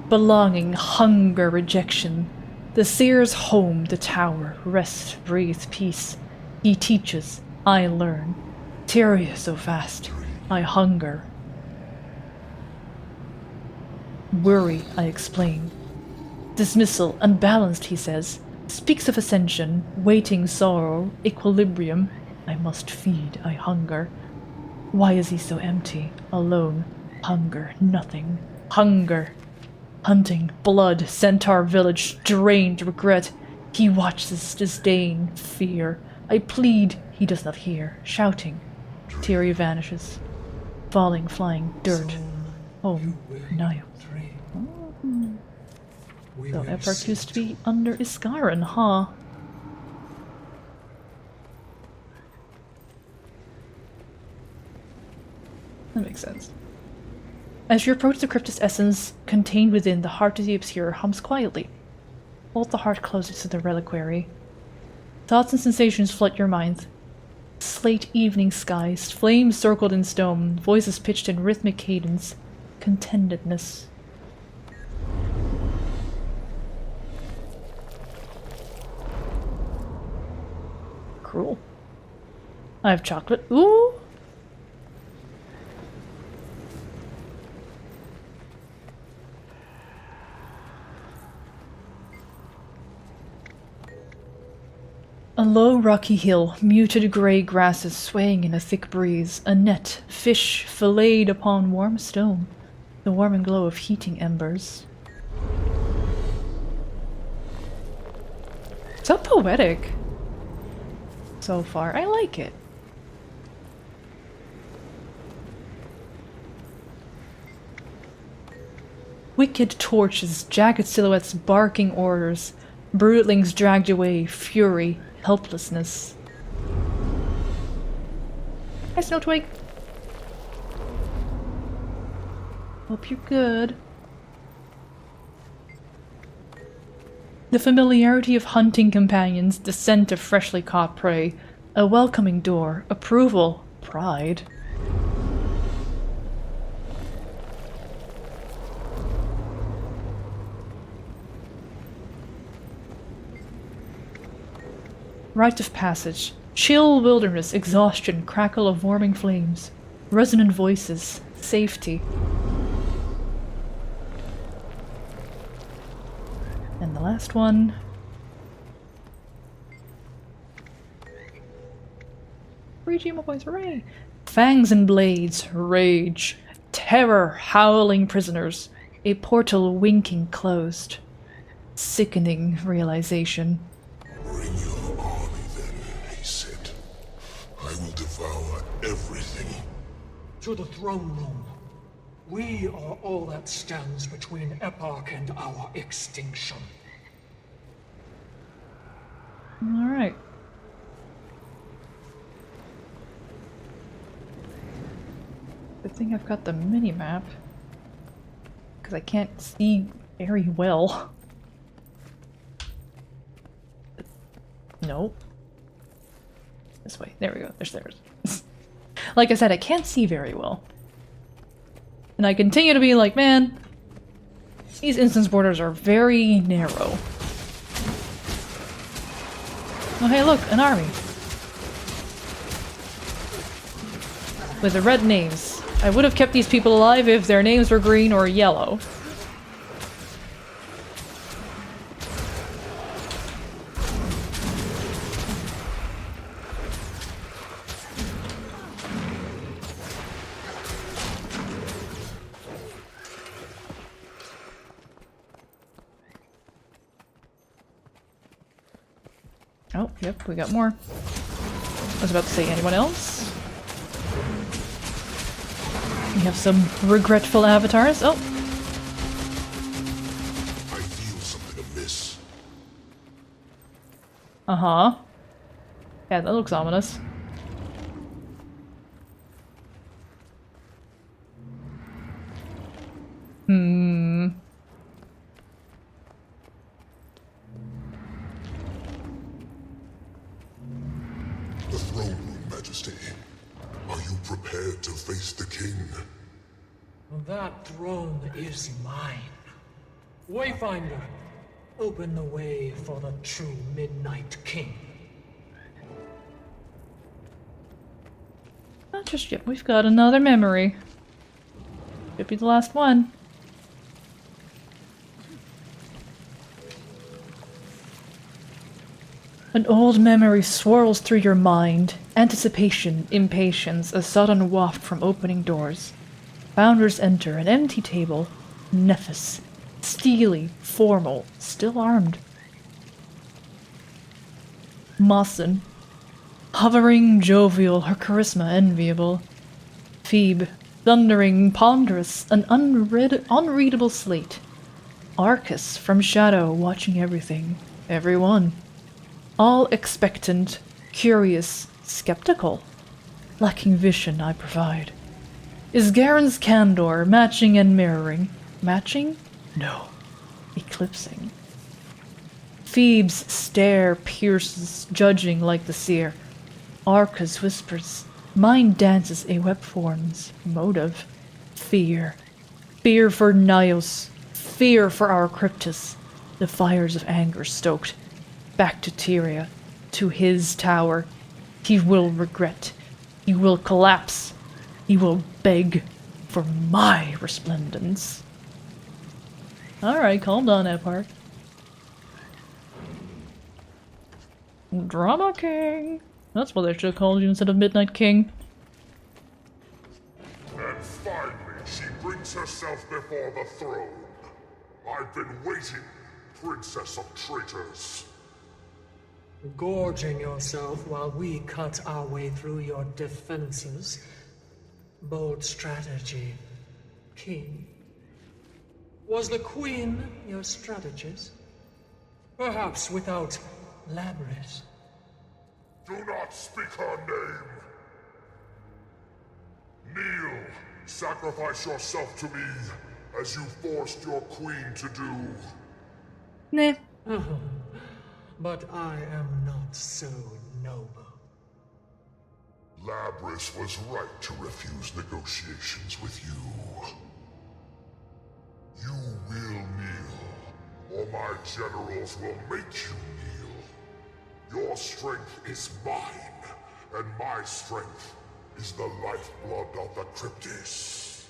Belonging, hunger, rejection. The seer's home, the tower, rest, breathe, peace. He teaches, I learn. Tyria so fast, I hunger. Worry, I explain. Dismissal, unbalanced, he says. Speaks of ascension, waiting sorrow, equilibrium. I must feed, I hunger. Why is he so empty, alone? Hunger, nothing. Hunger. Hunting, blood, centaur village, drained, regret. He watches, disdain, fear. I plead, he does not hear. Shouting. Tyria vanishes. Falling, flying, dirt. Home, Nile. So Epark used to be under Iskaran, huh? That makes sense. As you approach the crypt's essence contained within, the heart of the obscure hums quietly. Hold the heart closer to the reliquary. Thoughts and sensations flood your mind. Slate evening skies, flames circled in stone, voices pitched in rhythmic cadence, contentedness. Cruel. I have chocolate. Ooh! A low rocky hill, muted grey grasses swaying in a thick breeze, a net, fish filleted upon warm stone, the warming glow of heating embers. So poetic. So far, I like it. Wicked torches, jagged silhouettes barking orders, broodlings dragged away, fury, helplessness. Hi, Snowtwig. Hope you're good. The familiarity of hunting companions, the scent of freshly caught prey, a welcoming door, approval, pride. Rite of passage. Chill wilderness, exhaustion, crackle of warming flames. Resonant voices, safety. And the last one. Free GMO points, hooray! Fangs and blades, rage. Terror, howling prisoners. A portal winking closed. Sickening realization. Bring your army then, he said. I will devour everything. To the throne room. We are all that stands between Epoch and our extinction. Alright. Good thing I've got the mini-map. Because I can't see very well. Nope. This way. There we go. There's theirs. Like I said, I can't see very well. And I continue to be like, man, these instance borders are very narrow. Oh hey look, an army. With the red names. I would have kept these people alive if their names were green or yellow. Oh, yep, we got more. I was about to say, anyone else? We have some regretful avatars. Oh! I feel something amiss. Uh-huh. Yeah, that looks ominous. Hmm. The throne room, Majesty. Are you prepared to face the king? That throne is mine. Wayfinder, open the way for the true Midnight King. Not just yet. We've got another memory. Could be the last one. An old memory swirls through your mind. Anticipation, impatience, a sudden waft from opening doors. Founders enter, an empty table. Nephis. Steely, formal, still armed. Mawson. Hovering, jovial, her charisma enviable. Phoebe. Thundering, ponderous, an unreadable slate. Arcus, from shadow, watching everything. Everyone. All expectant, curious, skeptical. Lacking vision, I provide. Is Garen's candor matching and mirroring? Matching? No. Eclipsing. Phoebe's stare pierces, judging like the seer. Arcus whispers. Mind dances, a web forms. Motive. Fear. Fear for Nios. Fear for our Cryptus. The fires of anger stoked. Back to Tyria. To his tower. He will regret. He will collapse. He will beg for my resplendence. Alright, calm down, Eparch. Drama King. That's what they should have called you instead of Midnight King. And finally, she brings herself before the throne. I've been waiting, Princess of Traitors. Gorging yourself while we cut our way through your defenses. Bold strategy, King. Was the Queen your strategist? Perhaps without Labyrinth. Do not speak her name. Kneel, sacrifice yourself to me, as you forced your queen to do. Nah. But I am not so noble. Labrys was right to refuse negotiations with you. You will kneel, or my generals will make you kneel. Your strength is mine, and my strength is the lifeblood of the Cryptis.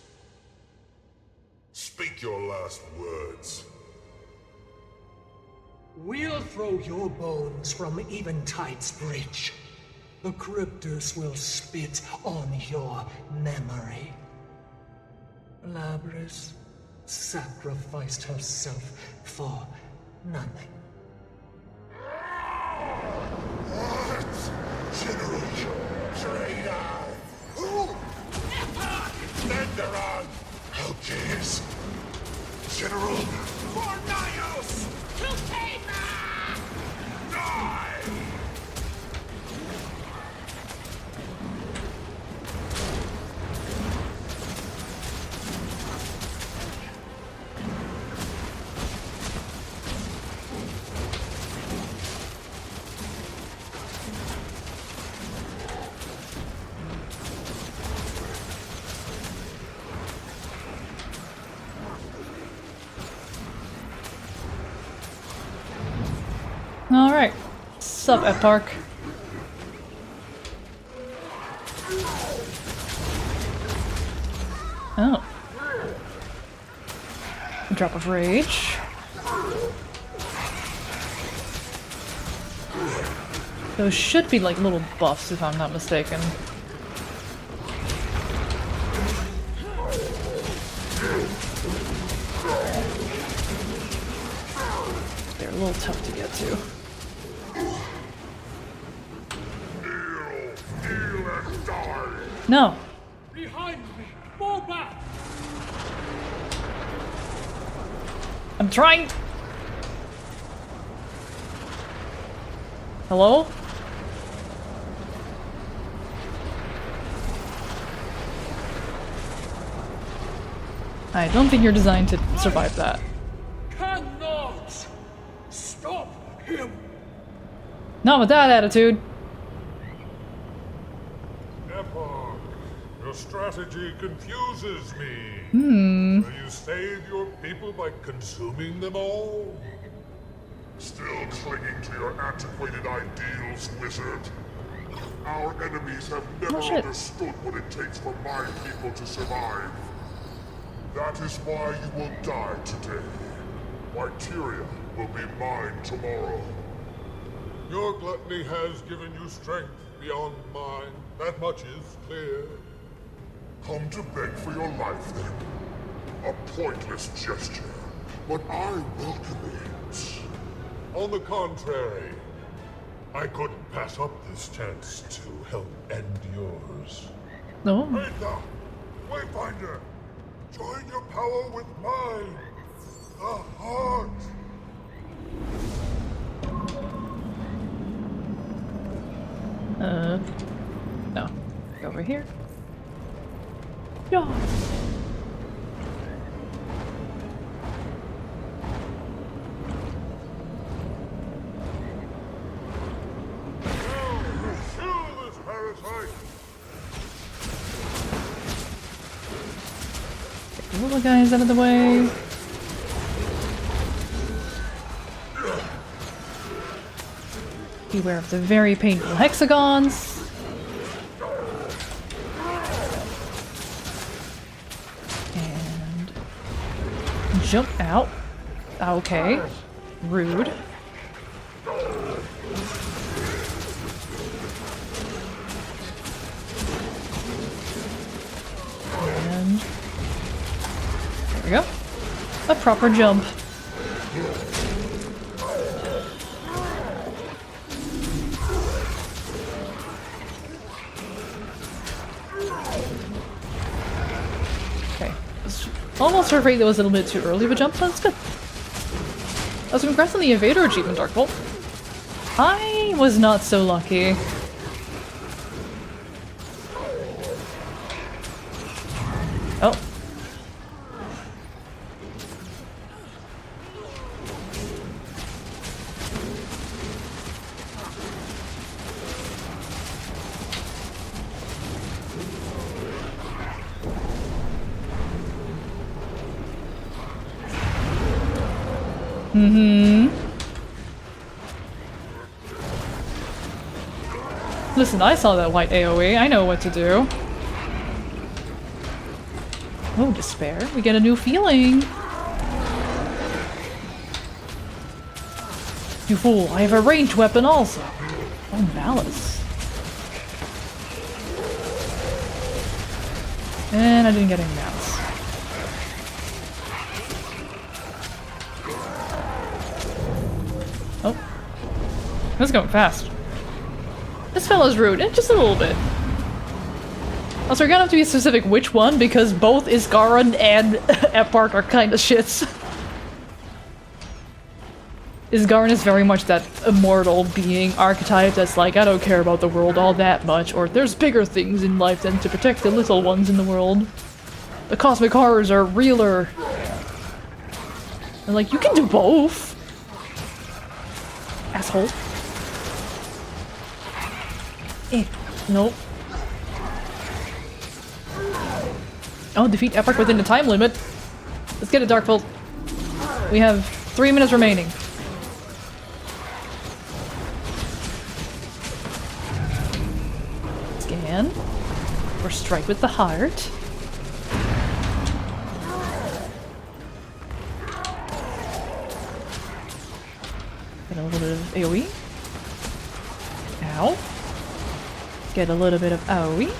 Speak your last words. We'll throw your bones from Eventide's bridge. The Cryptus will spit on your memory. Labrys sacrificed herself for nothing. What? General Traitor! Who? Thunderon! Hellcase! General Cornelius! Die! Alright. Sup, Epark? Oh. A drop of rage. Those should be like little buffs if I'm not mistaken. They're a little tough to get to. No. Behind me! Fall back! I'm trying. Hello? I don't think you're designed to survive that. Cannot stop him! Not with that attitude. Epoch, your strategy confuses me. Will you save your people by consuming them all? Still clinging to your antiquated ideals, wizard? Our enemies have never shit. understood what it takes for my people to survive. That is why you will die today. Wyteria will be mine tomorrow. Your gluttony has given you strength beyond mine. That much is clear. Come to beg for your life, then. A pointless gesture, but I welcome it. On the contrary, I couldn't pass up this chance to help end yours. No. Aetha, Wayfinder, join your power with mine. The heart. No. Go over here. Yeah. Kill this parasite. Get the little guys out of the way. Beware of the very painful hexagons. And jump out. Okay. Rude. go. A proper jump. Okay. Almost afraid that was a little bit too early of a jump, but that's good. I was congrats on the Invader achievement, Darkbolt. I was not so lucky. Oh. Listen, I saw that white AoE. I know what to do. Oh, despair. We get a new feeling. You fool, I have a ranged weapon also. Oh, malice. And I didn't get any malice. Oh. That's going fast. This fella's rude, just a little bit. Also, we're gonna have to be specific which one, because both Isgaran and Eparch are kinda shits. Isgaran is very much that immortal being archetype that's like, I don't care about the world all that much, or there's bigger things in life than to protect the little ones in the world. The cosmic horrors are realer. And like, you can do both. Asshole. Nope. Oh, defeat Eparch within the time limit. Let's get it, Darkbolt. We have 3 minutes remaining. Scan. Or strike with the heart. Get a little bit of AoE. Ow. Get a little bit of AoE.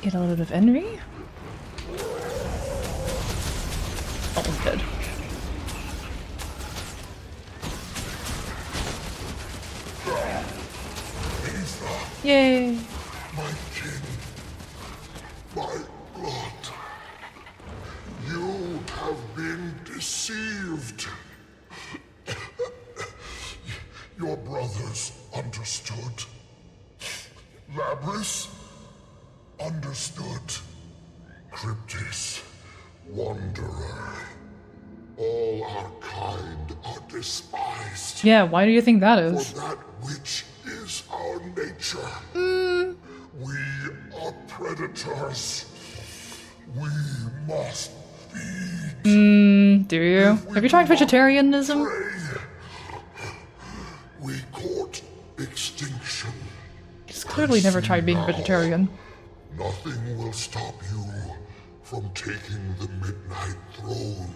Get a little bit of envy. Almost dead. Yay! My kin, my blood, you have been deceived. Your brothers understood. Labris understood. Cryptis, wanderer. All our kind are despised. Yeah, why do you think that is? For that which is our nature. We are predators. We must feed. Do you? Have you tried vegetarianism? Prey. We court extinction. He's clearly never tried being vegetarian. Nothing will stop you from taking the Midnight Throne.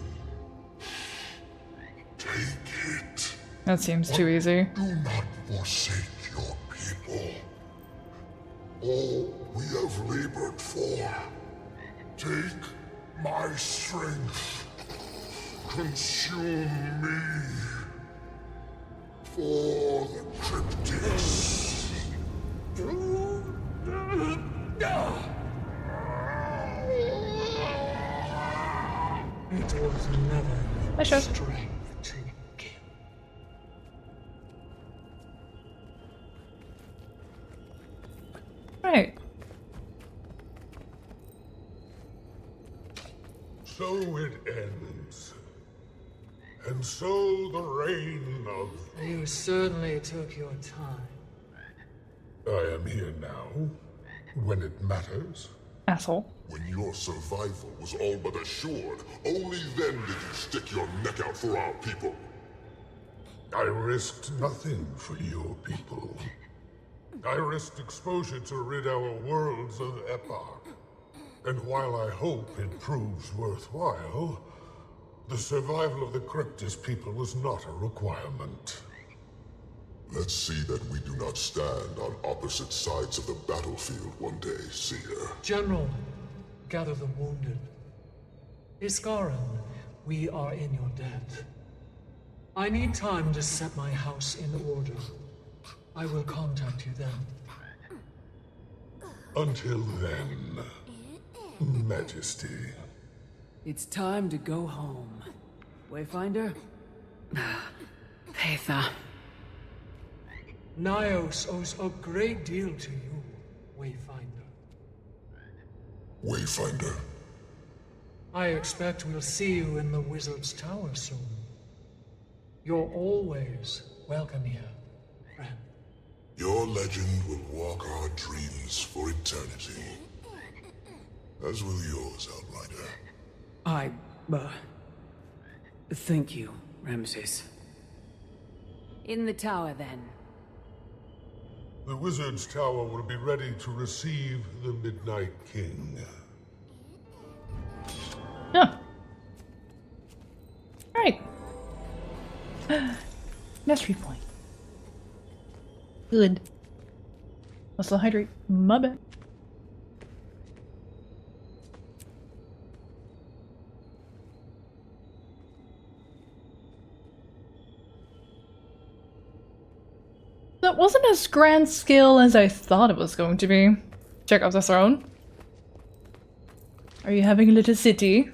Take it. That seems too easy. Do not forsake your people. All we have labored for. Take my strength. Consume me. For the cryptids. It was never Hi, Shaz. strength to kill. Right. So it ends. And so the reign of... You certainly took your time. I am here now, when it matters. Asshole. When your survival was all but assured, only then did you stick your neck out for our people. I risked nothing for your people. I risked exposure to rid our worlds of Eparch. And while I hope it proves worthwhile, the survival of the Cryptis people was not a requirement. Let's see that we do not stand on opposite sides of the battlefield one day, Seer. General, gather the wounded. Iskaran, we are in your debt. I need time to set my house in order. I will contact you then. Until then, Majesty. It's time to go home. Wayfinder? Peitha. Nyos owes a great deal to you, Wayfinder. Wayfinder. I expect we'll see you in the Wizard's Tower soon. You're always welcome here, friend. Your legend will walk our dreams for eternity. As will yours, Outrider. Thank you, Ramses. In the tower, then. The Wizard's Tower will be ready to receive the Midnight King. Huh. Alright. Mastery point. Good. Muscle hydrate. My bad. That wasn't as grand scale as I thought it was going to be. Check out the throne. Are you having a little city?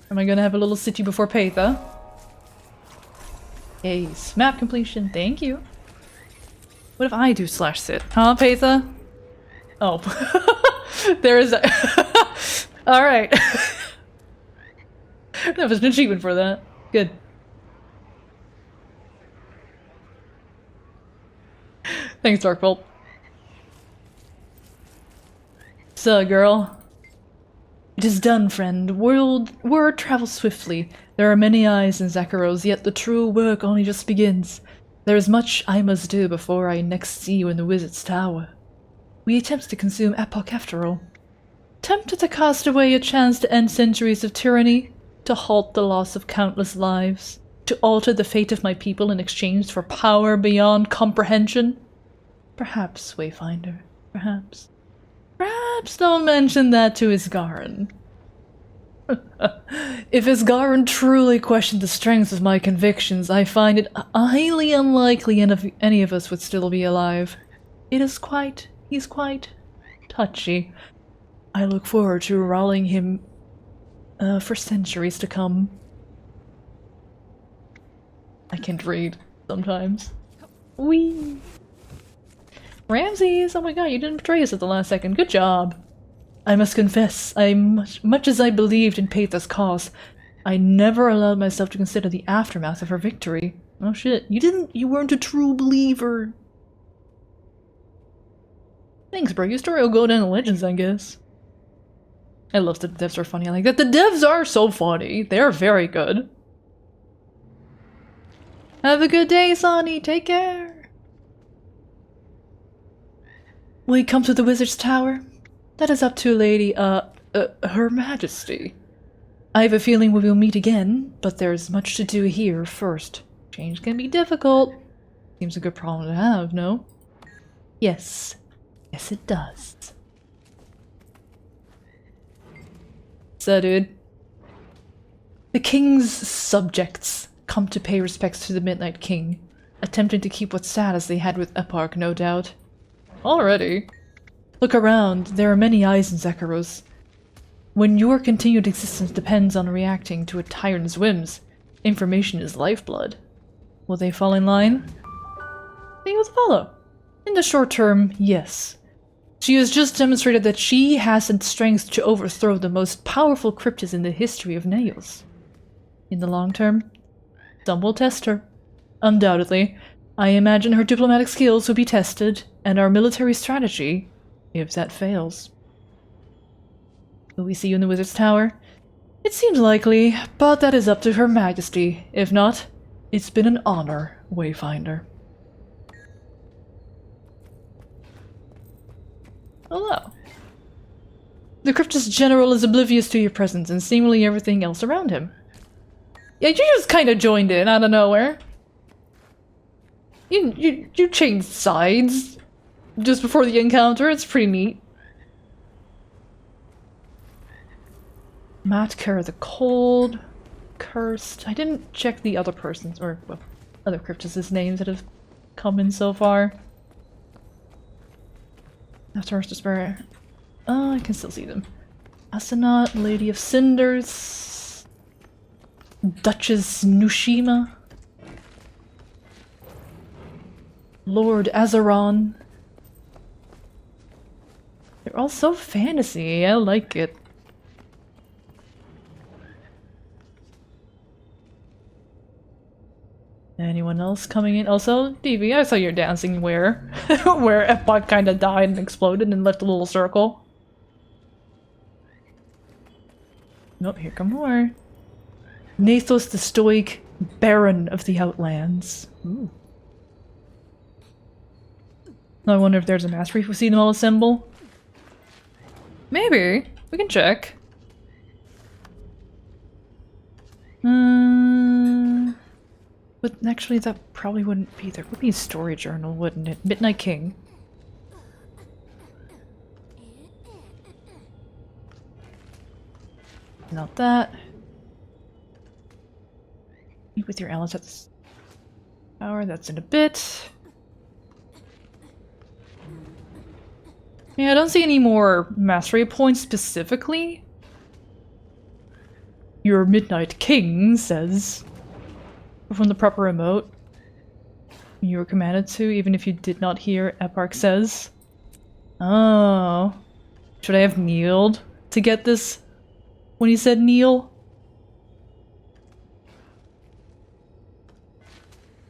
Am I gonna have a little city before Peitha? Ace. Map completion, thank you. What if I do /sit? Huh, Peitha? Oh. There is a... Alright. That was an achievement for that. Good. Thanks, Darkbolt. So, girl. It is done, friend. Word travels swiftly. There are many eyes in Zakharos, yet the true work only just begins. There is much I must do before I next see you in the Wizard's Tower. We attempt to consume Epoch after all. Tempted to cast away a chance to end centuries of tyranny, to halt the loss of countless lives, to alter the fate of my people in exchange for power beyond comprehension? Perhaps, Wayfinder, perhaps. Perhaps don't mention that to Isgaran. If Isgaran truly questioned the strength of my convictions, I find it highly unlikely any of us would still be alive. He's quite touchy. I look forward to rallying him for centuries to come. I can't read sometimes. Whee! Ramses! Oh my god, you didn't betray us at the last second. Good job. I must confess, much as I believed in Peitha's cause, I never allowed myself to consider the aftermath of her victory. Oh shit, you weren't a true believer. Thanks, bro. Your story will go down in legends, I guess. I love that the devs are funny like that. The devs are so funny. They're very good. Have a good day, Sonny. Take care. Will you come to the Wizard's Tower? That is up to Lady, Her Majesty. I have a feeling we will meet again, but there's much to do here first. Change can be difficult. Seems a good problem to have, no? Yes. Yes, it does. So, dude. The king's subjects come to pay respects to the Midnight King, attempting to keep what status they had with Epoch, no doubt. Already. Look around, there are many eyes in Zakharos. When your continued existence depends on reacting to a tyrant's whims, information is lifeblood. Will they fall in line? They will follow. In the short term, yes. She has just demonstrated that she has the strength to overthrow the most powerful cryptids in the history of Nails. In the long term, some will test her. Undoubtedly, I imagine her diplomatic skills will be tested, and our military strategy, if that fails. Will we see you in the Wizard's Tower? It seems likely, but that is up to Her Majesty. If not, it's been an honor, Wayfinder. Hello. The Cryptus General is oblivious to your presence and seemingly everything else around him. Yeah, you just kind of joined in out of nowhere. You changed sides just before the encounter. It's pretty neat. Matkar the Cold, Cursed. I didn't check the other persons, or well, other cryptists' names that have come in so far. After Despair. Oh, I can still see them. Asanat, Lady of Cinders, Duchess Nushima, Lord Azeron. They're all so fantasy, I like it. Anyone else coming in? Also, DV, I saw your dancing where? Where Epoch kinda died and exploded and left a little circle. Nope, here come more. Nathos the Stoic, Baron of the Outlands. Ooh. I wonder if there's a master if we see them all assemble. Maybe. We can check. But actually that probably wouldn't be there. Would be a story journal, wouldn't it? Midnight King. Not that. Meet with your allies at this hour. That's in a bit. Yeah, I don't see any more mastery points specifically. Your Midnight King says from the proper remote you were commanded to, even if you did not hear, Eparch says. Oh. Should I have kneeled to get this when he said kneel?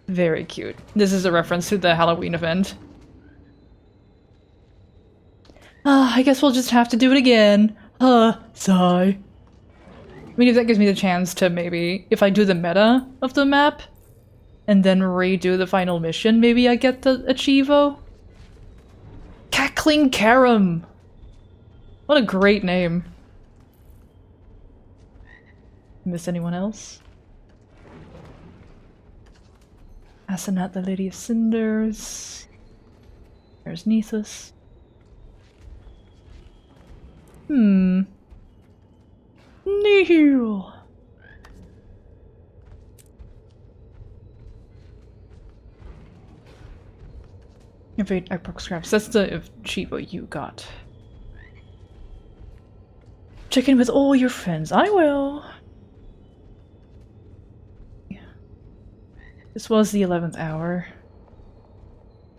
Very cute. This is a reference to the Halloween event. I guess we'll just have to do it again. Sigh. I mean, if that gives me the chance to maybe, if I do the meta of the map, and then redo the final mission, maybe I get the Achievo? Cackling Karam! What a great name. Miss anyone else? Asanat, the Lady of Cinders. There's Nethus. Nihil! Invade Epoch Scraps. That's the Chivo you got. Check in with all your friends. I will. This was the 11th hour.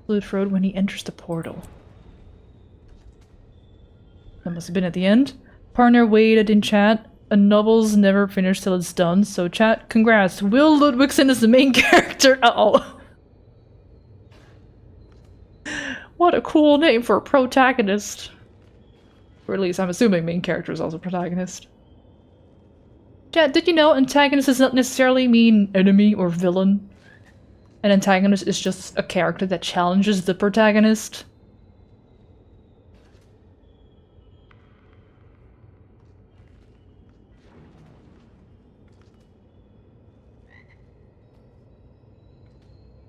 Fluid Road when he enters the portal. That must have been at the end. Partner waited in chat. A novel's never finished till it's done, so chat, congrats. Will Ludwigson is the main character. Uh-oh. What a cool name for a protagonist. Or at least I'm assuming main character is also protagonist. Chat, did you know antagonist does not necessarily mean enemy or villain? An antagonist is just a character that challenges the protagonist.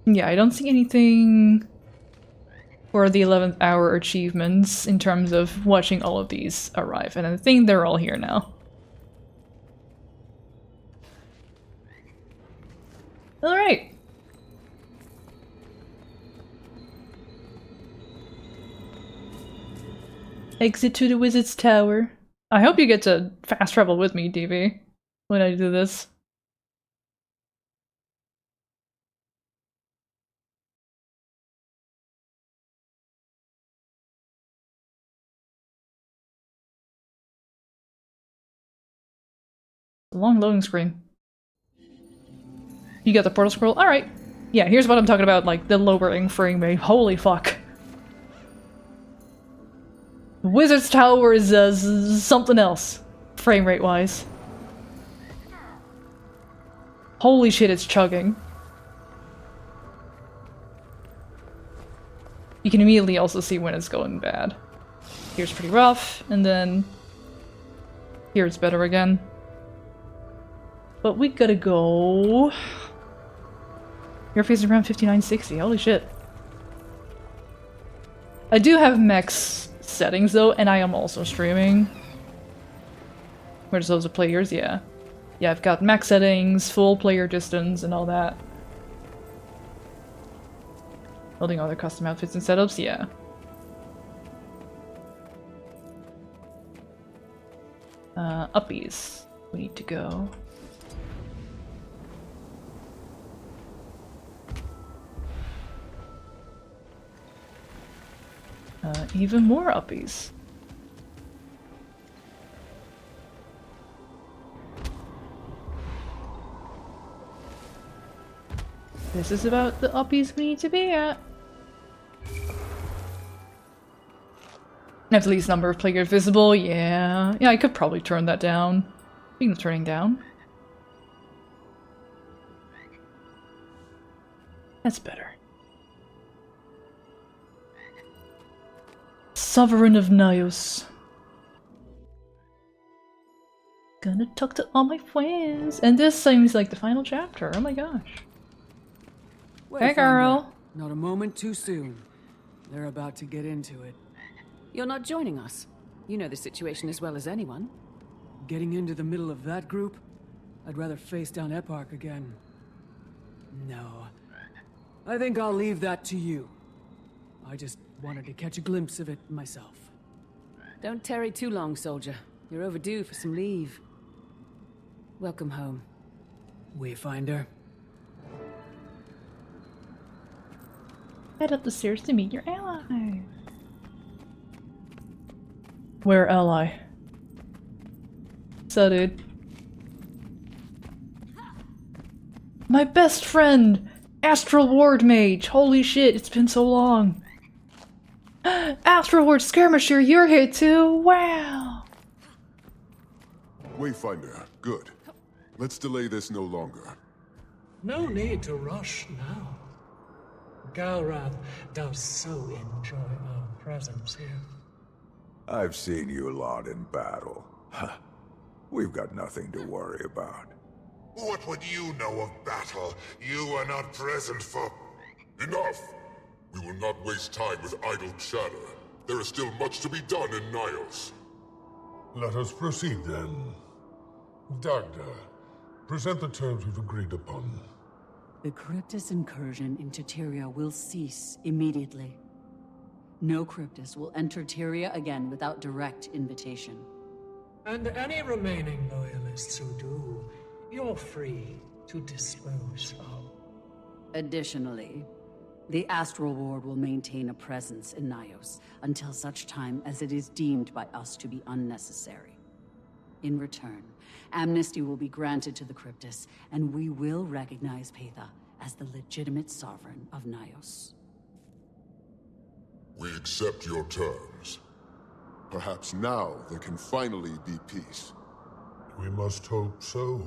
Yeah, I don't see anything for the 11th hour achievements in terms of watching all of these arrive, and I think they're all here now. Alright. Exit to the Wizard's Tower. I hope you get to fast travel with me, DV, when I do this. Long loading screen. You got the portal scroll? Alright. Yeah, here's what I'm talking about, like, the lowering frame rate. Holy fuck. Wizard's Tower is something else, frame rate wise. Holy shit, it's chugging. You can immediately also see when it's going bad. Here's pretty rough, and then here it's better again. But we gotta go. Your face is around 5960. Holy shit. I do have max settings though, and I am also streaming. Where's those of players? Yeah. Yeah, I've got max settings, full player distance, and all that. Building other custom outfits and setups? Yeah. Uppies. We need to go. Even more uppies. This is about the uppies we need to be at. Have the least number of players visible, yeah. Yeah, I could probably turn that down. Speaking of turning down. That's better. Sovereign of Nios. Gonna talk to all my friends. And this seems like the final chapter. Oh my gosh. Hey girl. Not a moment too soon. They're about to get into it. You're not joining us. You know the situation as well as anyone. Getting into the middle of that group? I'd rather face down Eparch again. No. I think I'll leave that to you. I just wanted to catch a glimpse of it myself. Don't tarry too long, soldier. You're overdue for some leave. Welcome home. Wayfinder. Head up the stairs to meet your ally. Where ally? So dude. My best friend! Astral Ward Mage! Holy shit, it's been so long. Astral Ward Skirmisher, you're here too! Wow! Wayfinder, good. Let's delay this no longer. No need to rush now. Galrath does so enjoy our presence here. I've seen you a lot in battle. Huh. We've got nothing to worry about. What would you know of battle? You were not present for... Enough! We will not waste time with idle chatter. There is still much to be done in Nios. Let us proceed then. Dagda, present the terms we've agreed upon. The Cryptus incursion into Tyria will cease immediately. No Cryptus will enter Tyria again without direct invitation. And any remaining loyalists who do, you're free to dispose of. Additionally, the Astral Ward will maintain a presence in Nios until such time as it is deemed by us to be unnecessary. In return, amnesty will be granted to the Cryptus, and we will recognize Paitha as the legitimate sovereign of Nios. We accept your terms. Perhaps now there can finally be peace. We must hope so.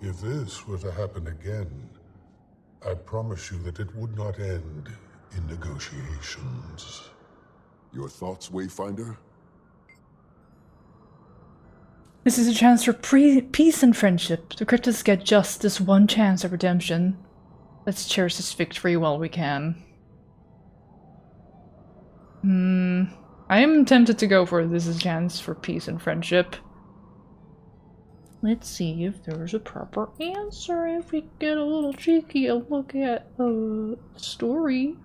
If this were to happen again, I promise you that it would not end in negotiations. Your thoughts, Wayfinder? This is a chance for peace and friendship. The Cryptus get just this one chance of redemption. Let's cherish this victory while we can. I am tempted to go for this is a chance for peace and friendship. Let's see if there's a proper answer. If we get a little cheeky and look at a story.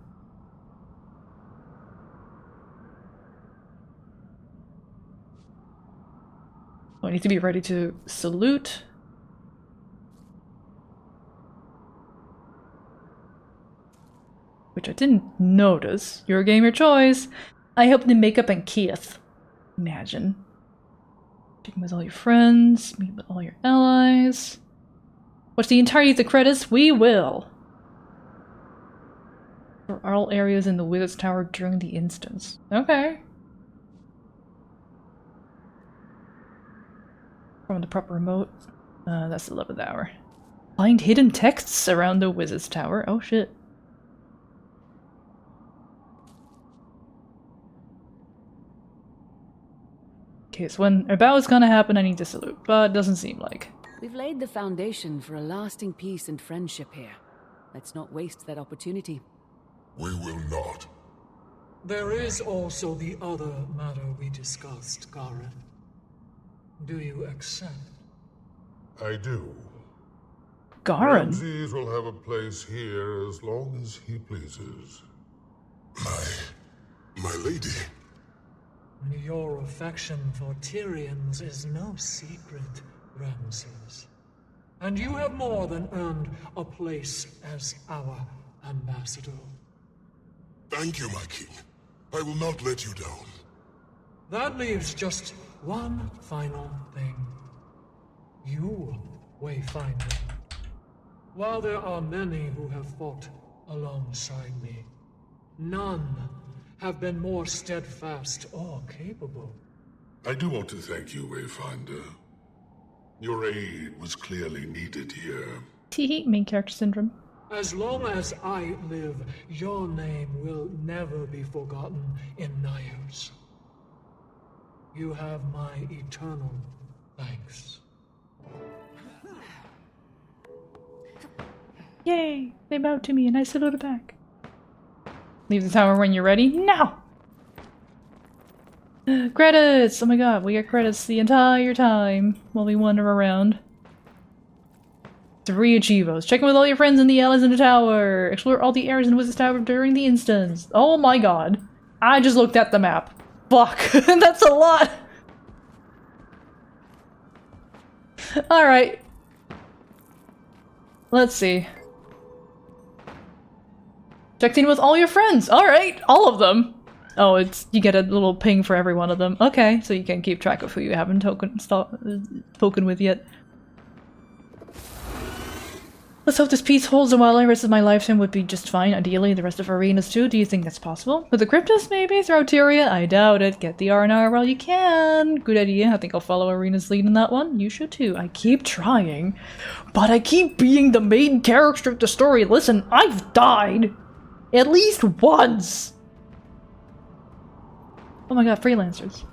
I need to be ready to salute. Which I didn't notice. Your game, your choice. I hope to make up in Kiev. Imagine. Speaking with all your friends, meet with all your allies. Watch the entirety of the credits? We will! For all areas in the Wizard's Tower during the instance. Okay. From the proper remote. That's the 11th hour. Find hidden texts around the Wizard's Tower. Oh shit. Okay, so when a battle is gonna happen, I need to salute, but it doesn't seem like. We've laid the foundation for a lasting peace and friendship here. Let's not waste that opportunity. We will not. There is also the other matter we discussed, Gareth. Do you accept? I do. Garin. Ramses will have a place here as long as he pleases. My lady. Your affection for Tyrians is no secret, Ramses. And you have more than earned a place as our ambassador. Thank you, my king. I will not let you down. That leaves just one final thing. You, Wayfinder. While there are many who have fought alongside me, none have been more steadfast or capable. I do want to thank you, Wayfinder. Your aid was clearly needed here. Teehee, main character syndrome. As long as I live, your name will never be forgotten in Nyos. You have my eternal thanks. Yay! They bowed to me and I saluted back. Leave the tower when you're ready. Now! Credits! Oh my god, we get credits the entire time while we wander around. 3 Achievos. Check in with all your friends and the allies in the tower. Explore all the areas in Wizard's Tower during the instance. Oh my god. I just looked at the map. Fuck. That's a lot! Alright. Let's see. Checked in with all your friends! Alright! All of them! Oh, you get a little ping for every one of them. Okay, so you can keep track of who you haven't spoken with yet. Let's hope this peace holds a while the rest of my lifetime would be just fine. Ideally, the rest of arenas too. Do you think that's possible? With the Cryptus, maybe? Throughout Tyria? I doubt it. Get the R&R while you can. Good idea. I think I'll follow Arena's lead in that one. You should too. I keep trying. But I keep being the main character of the story. Listen, I've died. At least once. Oh my god, freelancers.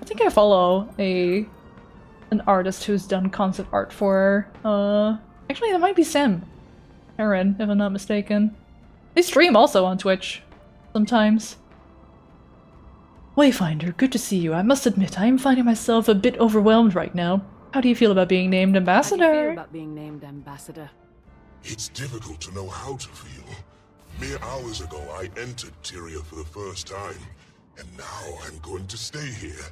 I think I follow an artist who's done concept art for, actually that might be Sam Aaron, if I'm not mistaken. They stream also on Twitch, sometimes. Wayfinder, good to see you. I must admit, I am finding myself a bit overwhelmed right now. How do you feel about being named ambassador? How do you feel about being named ambassador? It's difficult to know how to feel. Mere hours ago, I entered Tyria for the first time, and now I'm going to stay here.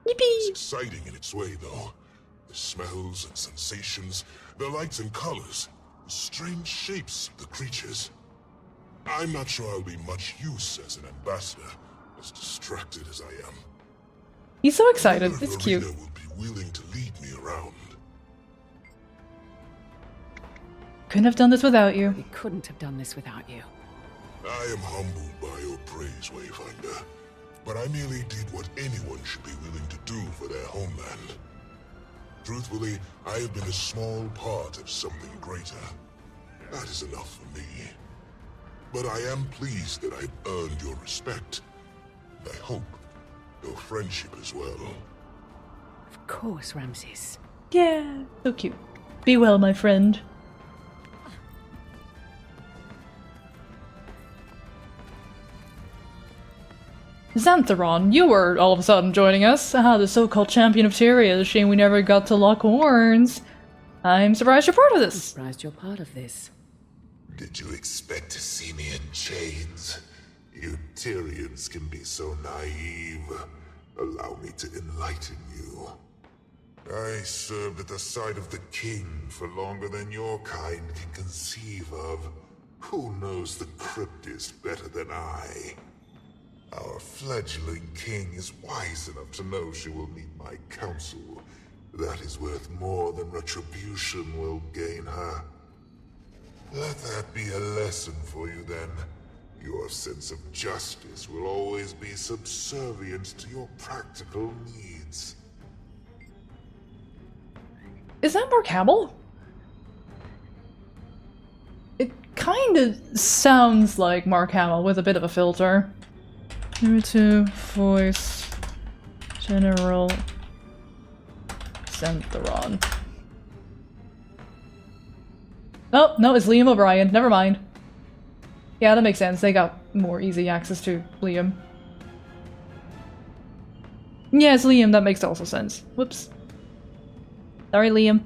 Yippee! It's exciting in its way, though. The smells and sensations, the lights and colors, the strange shapes of the creatures. I'm not sure I'll be much use as an ambassador, as distracted as I am. He's so excited. I wonder if It's cute. Arena will be willing to lead me around. Couldn't have done this without you. We couldn't have done this without you. I am humbled by your praise, Wayfinder. But I merely did what anyone should be willing to do for their homeland. Truthfully, I have been a small part of something greater. That is enough for me. But I am pleased that I've earned your respect. And I hope your friendship as well. Of course, Ramses. Yeah, so cute. Be well, my friend. Xantheron, you were all of a sudden joining us. Ah, the so-called champion of Tyria. Shame we never got to lock horns. I'm surprised you're part of I'm this. surprised you're part of this. Did you expect to see me in chains? You Tyrians can be so naive. Allow me to enlighten you. I served at the side of the king for longer than your kind can conceive of. Who knows the Cryptus better than I? Our fledgling king is wise enough to know she will need my counsel. That is worth more than retribution will gain her. Let that be a lesson for you then. Your sense of justice will always be subservient to your practical needs. Is that Mark Hamill? It kind of sounds like Mark Hamill with a bit of a filter. Number 2, voice, General Xantheron. Oh, no, it's Liam O'Brien. Never mind. Yeah, that makes sense. They got more easy access to Liam. Yes, Liam, that makes also sense. Whoops. Sorry, Liam.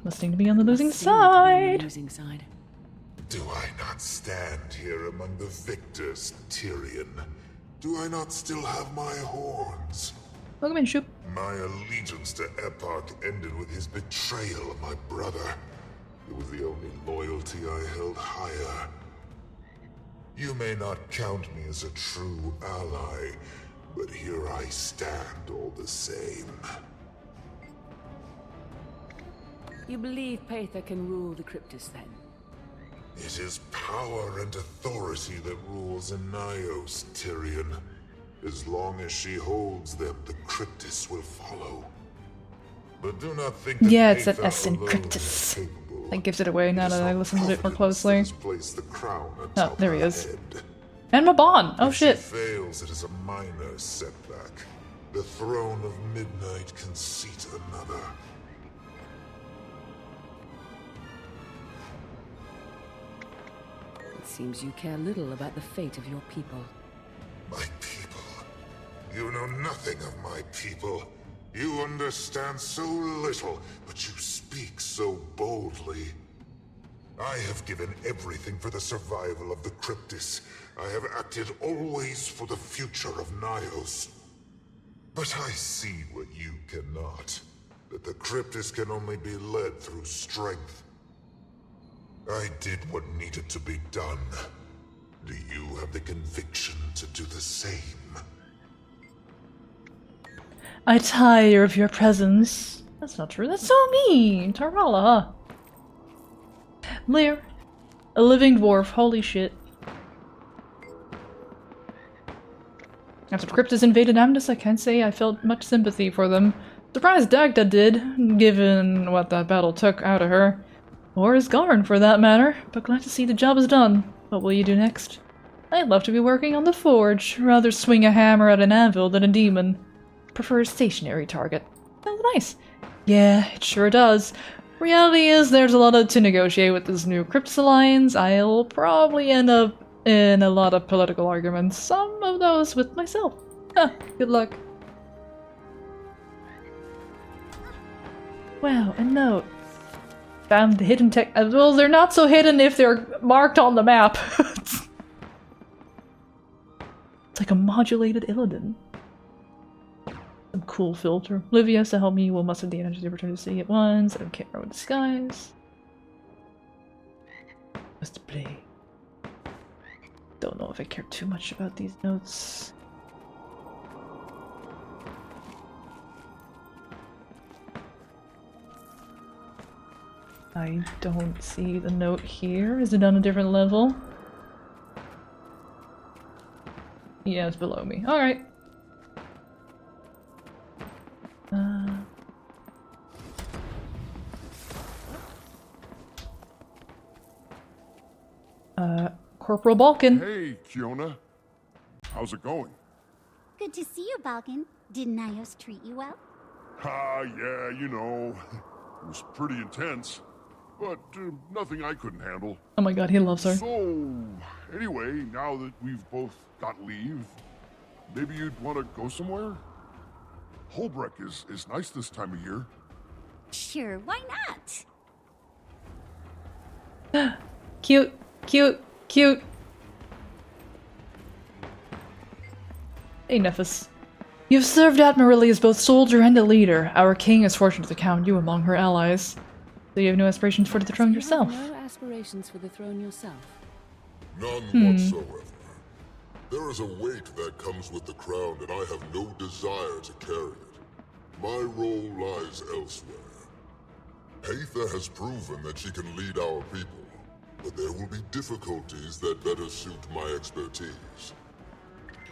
Listening to be on the losing side. Do I not stand here among the victors, Tyrion? Do I not still have my horns? Welcome in, Shoop. My allegiance to Epoch ended with his betrayal of my brother. It was the only loyalty I held higher. You may not count me as a true ally, but here I stand all the same. You believe Paitha can rule the Cryptus, then? It is power and authority that rules in Nyos, Tyrion. As long as she holds them, the Cryptus will follow. But do not think that yeah, it's that Paitha S in alone Cryptus. is capable. That gives it away now that I listen to it more Confidence closely. that has placed the crown Oh, atop there he her is. head. And Mabon! Oh If shit. she fails, it is a minor setback. The throne of midnight can seat another. It seems you care little about the fate of your people. My people. You know nothing of my people. You understand so little, but you speak so boldly. I have given everything for the survival of the Cryptus. I have acted always for the future of Nyos. But I see what you cannot. That the Cryptus can only be led through strength. I did what needed to be done. Do you have the conviction to do the same? I tire of your presence. That's not true. That's so mean. Tarala. Lear. A living dwarf. Holy shit. After Cryptus invaded Amdus, I can't say I felt much sympathy for them. Surprised Dagda did, given what that battle took out of her. Or Asgarn, for that matter. But glad to see the job is done. What will you do next? I'd love to be working on the forge. Rather swing a hammer at an anvil than a demon. Prefer a stationary target. Sounds nice. Yeah, it sure does. Reality is there's a lot to negotiate with this new Cryptus alliance. I'll probably end up in a lot of political arguments. Some of those with myself. Huh, good luck. Wow, a note. Found the hidden tech. Well, they're not so hidden if they're marked on the map. It's like a modulated Illidan. Some cool filter. Livia, so help me, will muster the energy to return to see at once. I don't care about disguise. What's to play? Don't know if I care too much about these notes. I don't see the note here. Is it on a different level? Yeah, it's below me. Alright. Corporal Balkan. Hey, Kiona. How's it going? Good to see you, Balkan. Did Nyos treat you well? Yeah, you know. It was pretty intense. But nothing I couldn't handle. Oh my god, he loves her. So, anyway, now that we've both got leave, maybe you'd want to go somewhere? Holbrook is nice this time of year. Sure, why not? Cute, cute, cute. Hey, Nephis. You've served Admiralty as both soldier and a leader. Our king is fortunate to count you among her allies. So you have no aspirations for the throne yourself? No aspirations for the throne yourself? None whatsoever. There is a weight that comes with the crown, and I have no desire to carry it. My role lies elsewhere. Paitha has proven that she can lead our people, but there will be difficulties that better suit my expertise.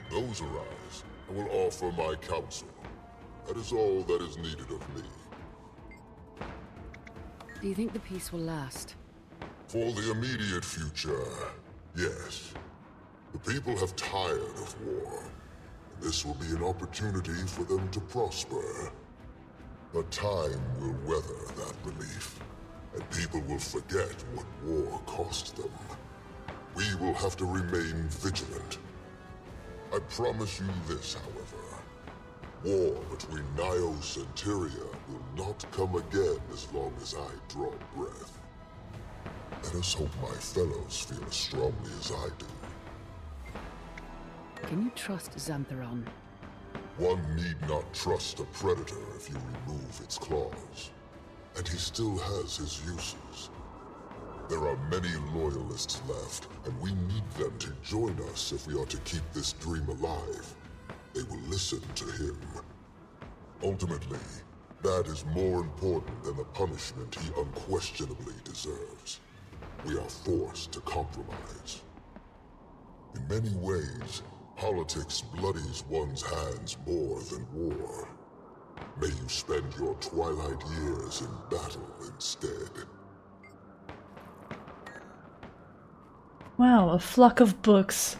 When those arise, I will offer my counsel. That is all that is needed of me. Do you think the peace will last? For the immediate future, yes. The people have tired of war. This will be an opportunity for them to prosper. But time will weather that relief, and people will forget what war cost them. We will have to remain vigilant. I promise you this, however. war between Nios and Tyria will not come again as long as I draw breath. Let us hope my fellows feel as strongly as I do. Can you trust Xantheron? One need not trust a predator if you remove its claws. And he still has his uses. There are many loyalists left, and we need them to join us if we are to keep this dream alive. They will listen to him. Ultimately, that is more important than the punishment he unquestionably deserves. We are forced to compromise. In many ways, politics bloodies one's hands more than war. May you spend your twilight years in battle instead. Wow, a flock of books.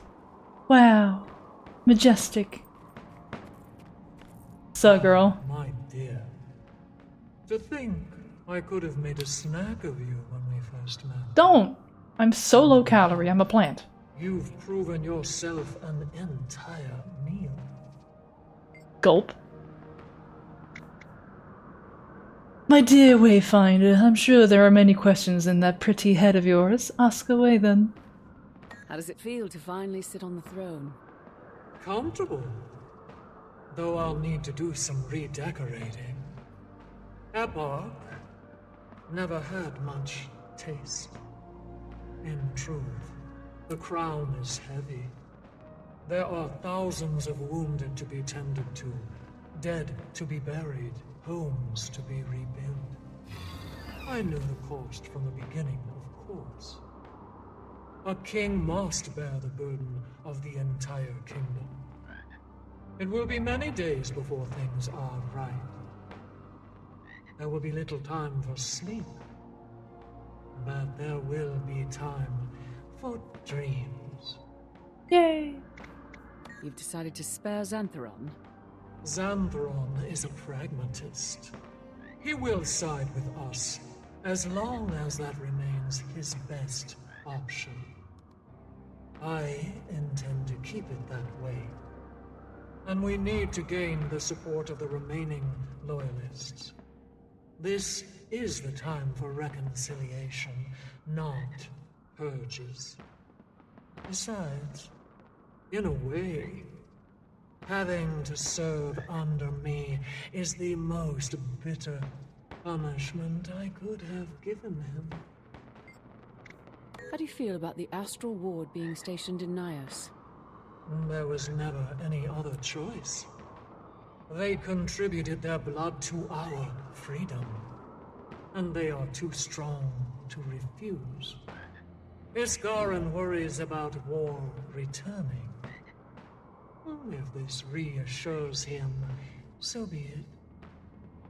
Wow. Majestic. So, girl. My dear. To think I could have made a snack of you when we first met. Don't! I'm so low calorie, I'm a plant. You've proven yourself an entire meal. Gulp. My dear Wayfinder, I'm sure there are many questions in that pretty head of yours. Ask away then. How does it feel to finally sit on the throne? Comfortable. Though I'll need to do some redecorating. Epoch never had much taste. In truth, the crown is heavy. There are thousands of wounded to be tended to, dead to be buried, homes to be rebuilt. I knew the cost from the beginning, of course. A king must bear the burden of the entire kingdom. It will be many days before things are right. There will be little time for sleep. But there will be time for dreams. Yay! You've decided to spare Xantheron? Xantheron is a pragmatist. He will side with us, as long as that remains his best option. I intend to keep it that way. And we need to gain the support of the remaining loyalists. This is the time for reconciliation, not purges. Besides, in a way, having to serve under me is the most bitter punishment I could have given him. How do you feel about the Astral Ward being stationed in Nios? There was never any other choice. They contributed their blood to our freedom, and they are too strong to refuse. Iskaran worries about war returning. If this reassures him, so be it.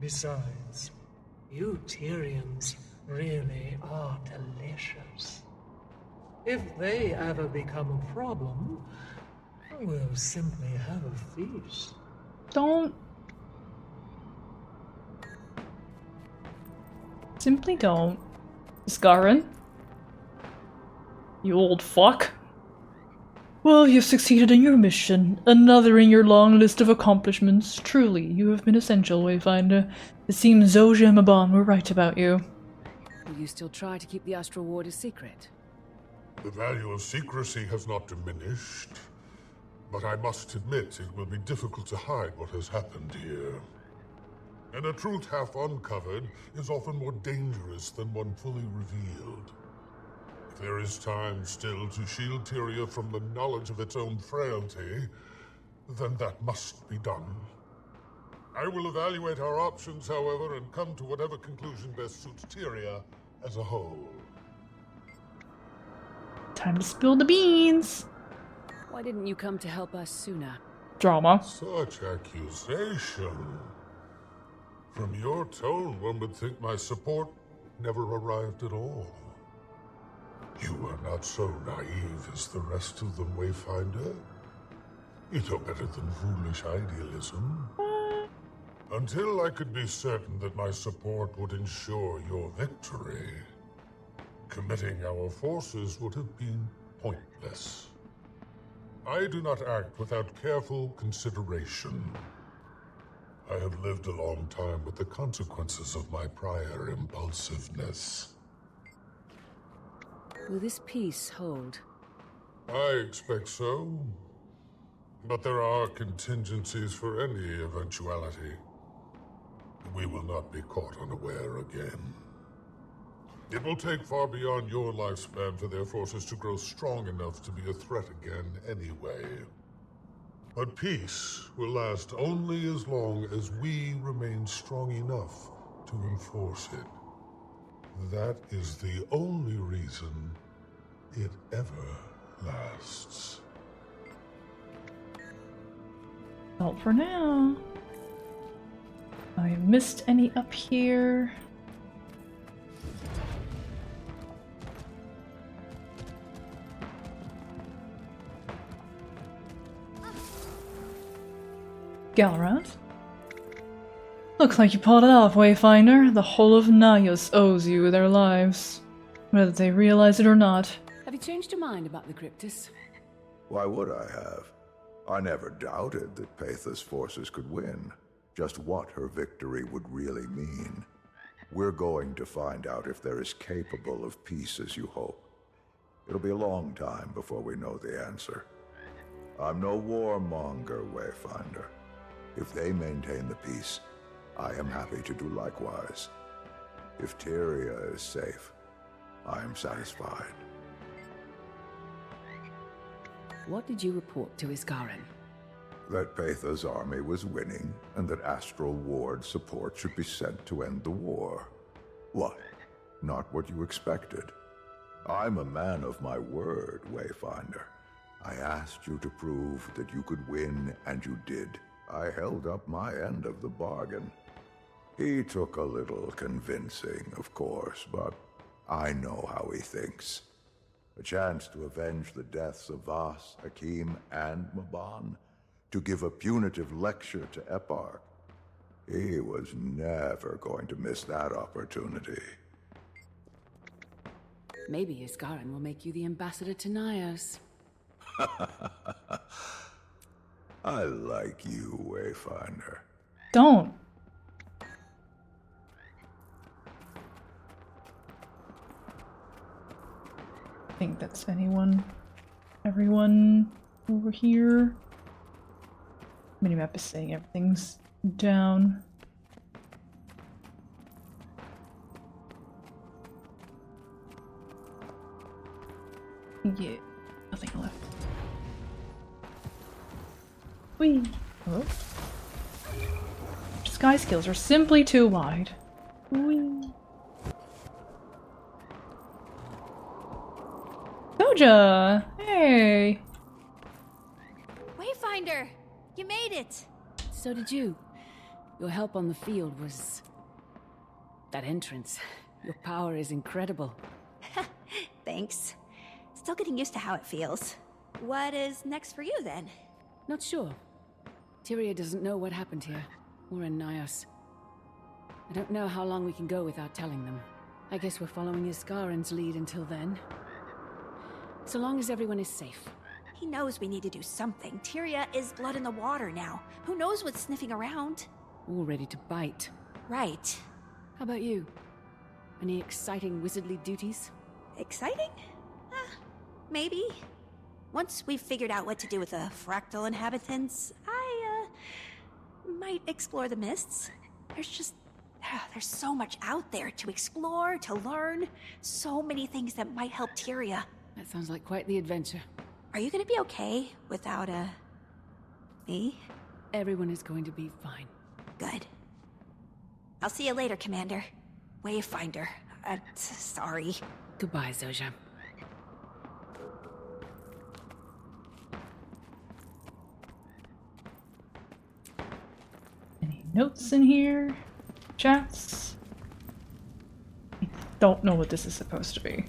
Besides, you Tyrians really are delicious. If they ever become a problem, we'll simply have a feast. Don't. Simply don't. Scarran? You old fuck. Well, you've succeeded in your mission. Another in your long list of accomplishments. Truly, you have been essential, Wayfinder. It seems Zojja and Maban were right about you. Will you still try to keep the Astral Ward a secret? The value of secrecy has not diminished, but I must admit it will be difficult to hide what has happened here. And a truth half uncovered is often more dangerous than one fully revealed. If there is time still to shield Tyria from the knowledge of its own frailty, then that must be done. I will evaluate our options, however, and come to whatever conclusion best suits Tyria as a whole. Time to spill the beans. Why didn't you come to help us sooner? Drama. Such accusation. From your tone, one would think my support never arrived at all. You are not so naive as the rest of them, Wayfinder. You know better than foolish idealism. Until I could be certain that my support would ensure your victory, committing our forces would have been pointless. I do not act without careful consideration. I have lived a long time with the consequences of my prior impulsiveness. Will this peace hold? I expect so. But there are contingencies for any eventuality. We will not be caught unaware again. It will take far beyond your lifespan for their forces to grow strong enough to be a threat again anyway. But peace will last only as long as we remain strong enough to enforce it. That is the only reason it ever lasts. All for now. I missed any up here. Galrad? Looks like you pulled it off, Wayfinder. The whole of Nyos owes you their lives, whether they realize it or not. Have you changed your mind about the Cryptus? Why would I have? I never doubted that Pathos forces could win. Just what her victory would really mean. We're going to find out if they're as capable of peace as you hope. It'll be a long time before we know the answer. I'm no warmonger, Wayfinder. If they maintain the peace, I am happy to do likewise. If Tyria is safe, I am satisfied. What did you report to Iskarin? That Pathos army was winning, and that Astral Ward support should be sent to end the war. What? Not what you expected. I'm a man of my word, Wayfinder. I asked you to prove that you could win, and you did. I held up my end of the bargain. He took a little convincing, of course, but I know how he thinks. A chance to avenge the deaths of Vas, Hakim, and Maban, to give a punitive lecture to Eparch. He was never going to miss that opportunity. Maybe Iskarin will make you the ambassador to Nyos. I like you, Wayfinder. Don't. I think that's everyone over here. Minimap is saying everything's down. Yeah, nothing left. Whee! Oh. Sky skills are simply too wide. Whee! Doja! Hey! Wayfinder! You made it! So did you. Your help on the field was... that entrance. Your power is incredible. Thanks. Still getting used to how it feels. What is next for you, then? Not sure. Tyria doesn't know what happened here, or in Nyos. I don't know how long we can go without telling them. I guess we're following Iskarin's lead until then. So long as everyone is safe. He knows we need to do something. Tyria is blood in the water now. Who knows what's sniffing around? All ready to bite. Right. How about you? Any exciting wizardly duties? Exciting? Maybe. Once we've figured out what to do with the fractal inhabitants, I, might explore the mists. There's so much out there to explore, to learn. So many things that might help Tyria. That sounds like quite the adventure. Are you gonna be okay without, me? Everyone is going to be fine. Good. I'll see you later, Commander. Wayfinder. Sorry. Goodbye, Zoja. Any notes in here? Chats? I don't know what this is supposed to be.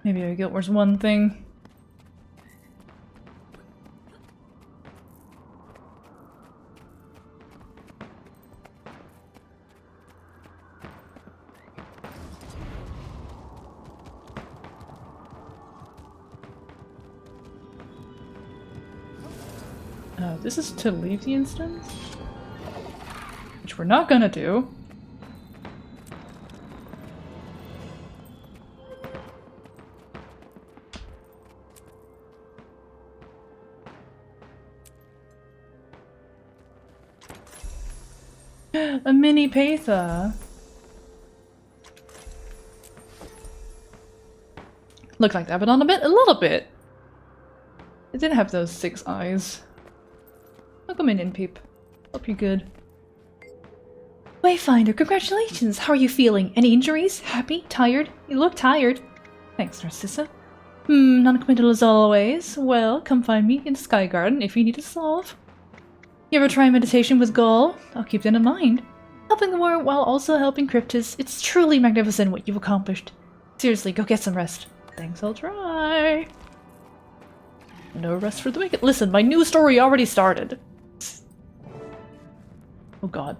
Maybe I get where's one thing. This is to leave the instance? Which we're not gonna do. A mini Patha. Look like that, but on a little bit. It didn't have those 6 eyes. Welcome in, Peep. Hope you're good. Wayfinder, congratulations! How are you feeling? Any injuries? Happy? Tired? You look tired. Thanks, Narcissa. Non-committal as always. Well, come find me in the Sky Garden if you need a solve. You ever try meditation with Gaul? I'll keep that in mind. Helping the world while also helping Cryptus. It's truly magnificent what you've accomplished. Seriously, go get some rest. Thanks, I'll try. No rest for the wicked. Listen, my new story already started. Oh god.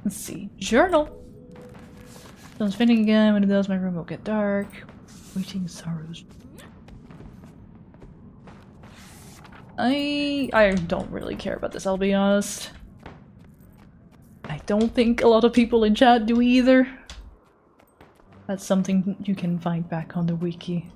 Let's see. Journal. Sun's spinning again. When it does, my room will get dark. Waiting sorrows. I don't really care about this, I'll be honest. I don't think a lot of people in chat do either. That's something you can find back on the wiki.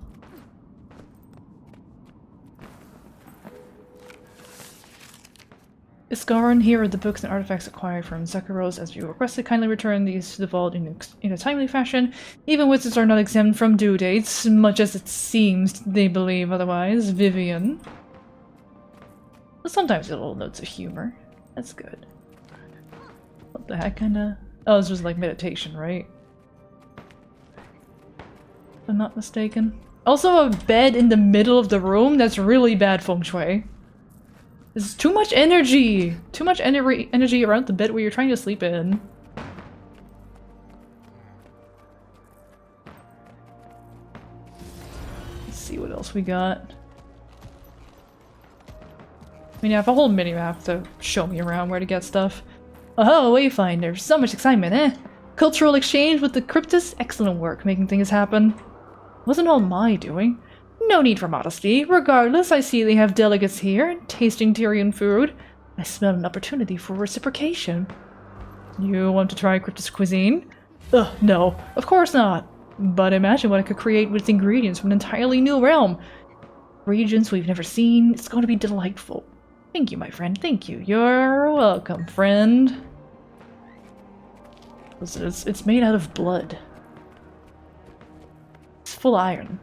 Iskaran, here are the books and artifacts acquired from Zakaros as you requested. Kindly return these to the vault in a timely fashion. Even wizards are not exempt from due dates, much as it seems they believe otherwise. Vivian. But sometimes little notes of humor. That's good. What the heck, kinda? Oh, this was like meditation, right? If I'm not mistaken. Also a bed in the middle of the room? That's really bad feng shui. There's too much energy! Too much energy around the bed where you're trying to sleep in. Let's see what else we got. I mean, you have a whole mini-map to show me around where to get stuff. Oh, Wayfinder, so much excitement, eh? Cultural exchange with the Cryptus? Excellent work making things happen. Wasn't all my doing. No need for modesty. Regardless, I see they have delegates here, tasting Tyrian food. I smell an opportunity for reciprocation. You want to try Cryptus cuisine? Ugh, no, of course not. But imagine what I could create with ingredients from an entirely new realm. Regions we've never seen. It's going to be delightful. Thank you, my friend. Thank you. You're welcome, friend. It's made out of blood. It's full iron.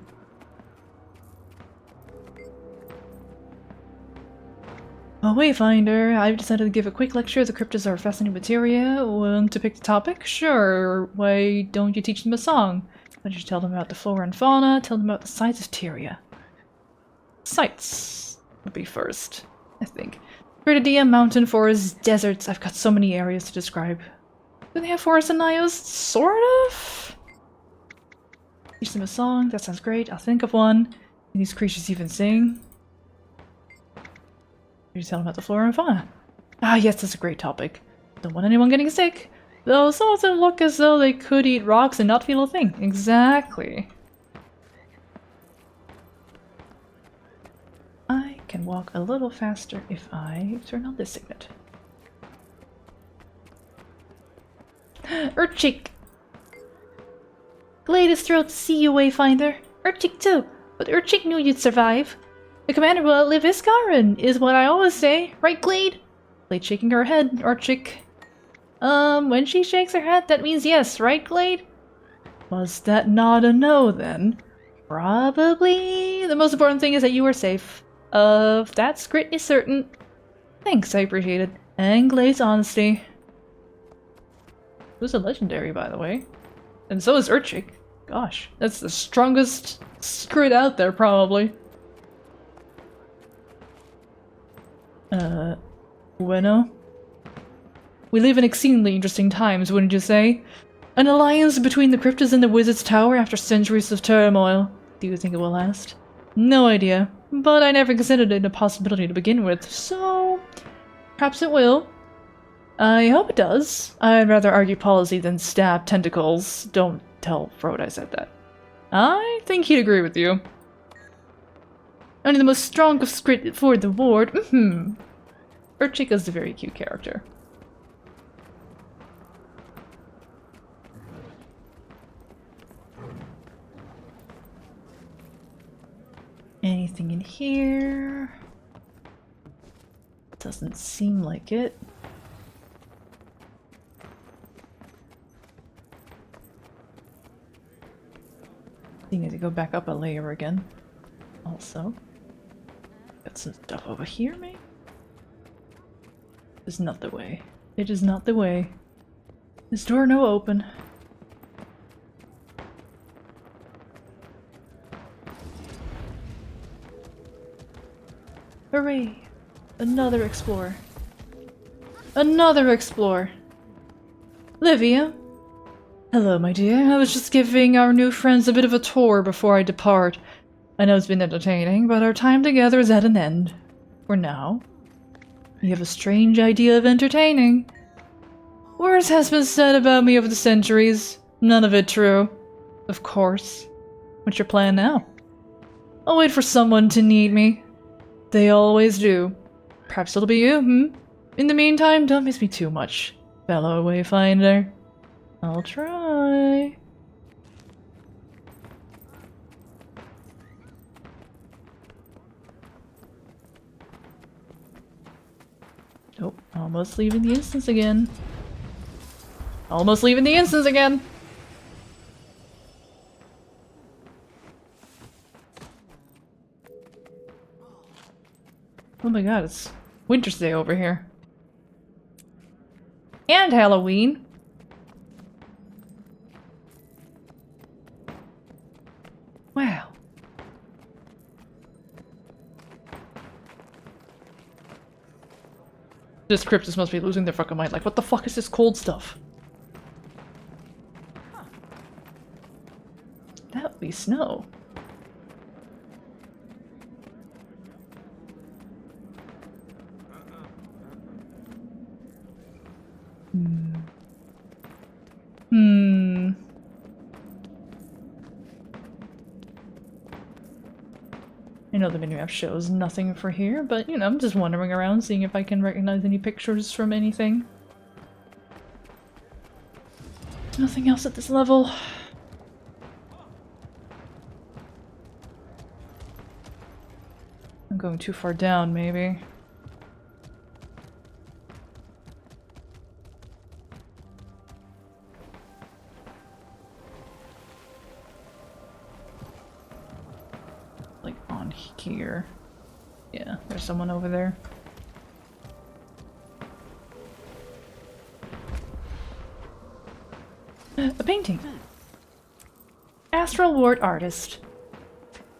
Oh, Wayfinder, I've decided to give a quick lecture. The cryptids are fascinating materia. Want to pick the topic? Sure. Why don't you teach them a song? Why don't you tell them about the flora and fauna? Tell them about the sights of Tyria. Sights would be first, I think. Viridia, mountain, forests, deserts. I've got so many areas to describe. Do they have forests in Nios? Sort of? Teach them a song. That sounds great. I'll think of one. Can these creatures even sing? You tell them about the flora and fauna. Ah, yes, that's a great topic. Don't want anyone getting sick. Though some of them look as though they could eat rocks and not feel a thing. Exactly. I can walk a little faster if I turn on this segment. Urchik! Glade is thrilled to see you, Wayfinder. Urchik too, but Urchik knew you'd survive. The commander will outlive Iskaran, is what I always say. Right, Glade? Glade shaking her head, Urchik. When she shakes her head, that means yes, right, Glade? Was that not a no, then? Probably. The most important thing is that you are safe. That Grit is certain. Thanks, I appreciate it. And Glade's honesty. Who's a legendary, by the way? And so is Urchik. Gosh, that's the strongest Grit out there, probably. Bueno? We live in exceedingly interesting times, wouldn't you say? An alliance between the Cryptids and the Wizard's Tower after centuries of turmoil. Do you think it will last? No idea, but I never considered it a possibility to begin with, so perhaps it will. I hope it does. I'd rather argue policy than stab tentacles. Don't tell Frode I said that. I think he'd agree with you. Only the most strong of script for the ward. Urchika's a very cute character. Anything in here? Doesn't seem like it. I need to go back up a layer again. Also. Got some stuff over here, maybe? It's not the way. It is not the way. This door no open. Hooray! Another explorer. Another explorer! Livia? Hello, my dear. I was just giving our new friends a bit of a tour before I depart. I know it's been entertaining, but our time together is at an end. For now. You have a strange idea of entertaining. Worse has been said about me over the centuries. None of it true. Of course. What's your plan now? I'll wait for someone to need me. They always do. Perhaps it'll be you, In the meantime, don't miss me too much, fellow Wayfinder. I'll try. Oh, almost leaving the instance again. Almost leaving the instance again! Oh my god, it's Winter's Day over here. And Halloween! Wow. This cryptid must be losing their fucking mind. Like, what the fuck is this cold stuff? Huh. That would be snow. I know the minimap shows nothing for here, but, you know, I'm just wandering around seeing if I can recognize any pictures from anything. Nothing else at this level. I'm going too far down, maybe. Here. Yeah, there's someone over there. A painting. Astral Ward artist.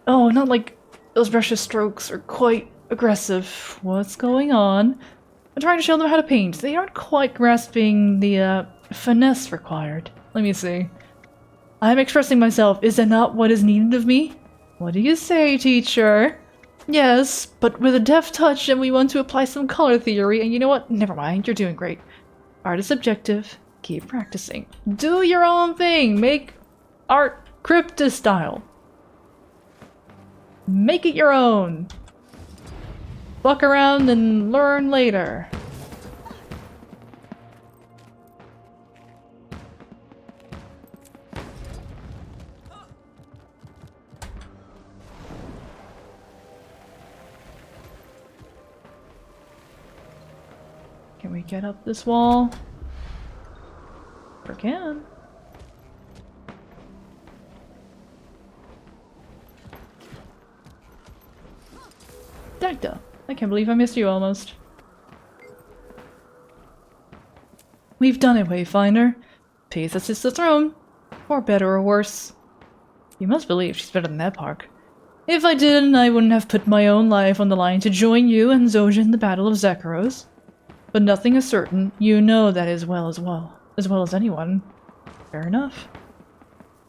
Oh, not like those brushes strokes are quite aggressive. What's going on? I'm trying to show them how to paint. They aren't quite grasping the finesse required. Let me see. I'm expressing myself. Is that not what is needed of me? What do you say, teacher? Yes, but with a deft touch and we want to apply some color theory, and you know what? Never mind, you're doing great. Art is subjective. Keep practicing. Do your own thing! Make art crypto style. Make it your own. Fuck around and learn later. Can we get up this wall? Sure can. Dagda, I can't believe I missed you almost. We've done it, Wayfinder. Peace assists the throne. For better or worse. You must believe she's better than that park. If I didn't, I wouldn't have put my own life on the line to join you and Zojin in the Battle of Zekaros. But nothing is certain. You know that as well as anyone. Fair enough.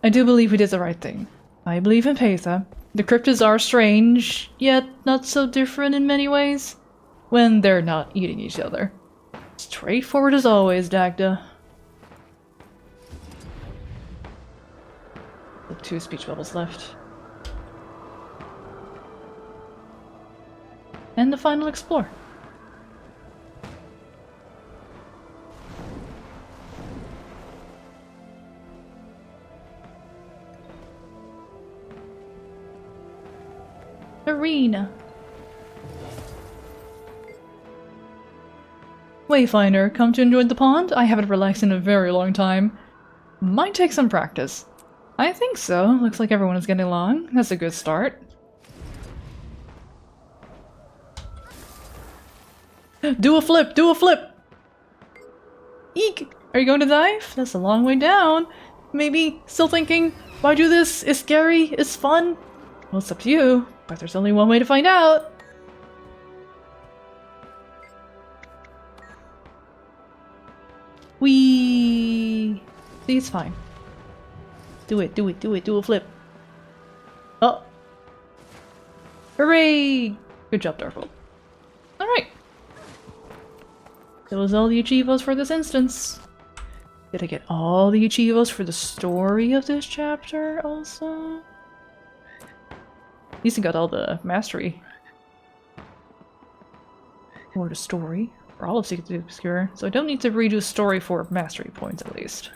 I do believe we did the right thing. I believe in Patha. The cryptids are strange, yet not so different in many ways. When they're not eating each other. Straightforward as always, Dagda. The 2 speech bubbles left. And the final explore. Arena. Wayfinder, come to enjoy the pond? I haven't relaxed in a very long time. Might take some practice. I think so. Looks like everyone is getting along. That's a good start. Do a flip! Do a flip! Eek! Are you going to dive? That's a long way down. Maybe still thinking, why do this? It's scary, it's fun. Well, it's up to you, but there's only one way to find out. Whee! See, it's fine. Do it, do it, do it, do a flip. Oh! Hooray! Good job, Darful. Alright. That was all the achievos for this instance. Did I get all the achievos for the story of this chapter also? At least I got all the mastery. Or the story. For all of Secret Obscure. So I don't need to redo story for mastery points at least.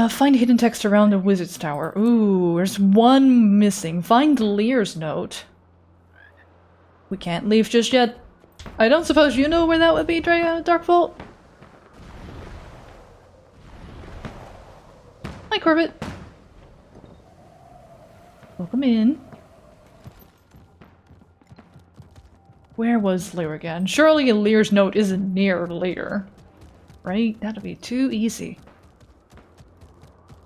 Find hidden text around the wizard's tower. Ooh, there's one missing. Find Lear's note. We can't leave just yet. I don't suppose you know where that would be, Darkvolt? Hi, Corbett. Welcome in. Where was Lear again? Surely Lear's note isn't near Lear. Right? That'd be too easy.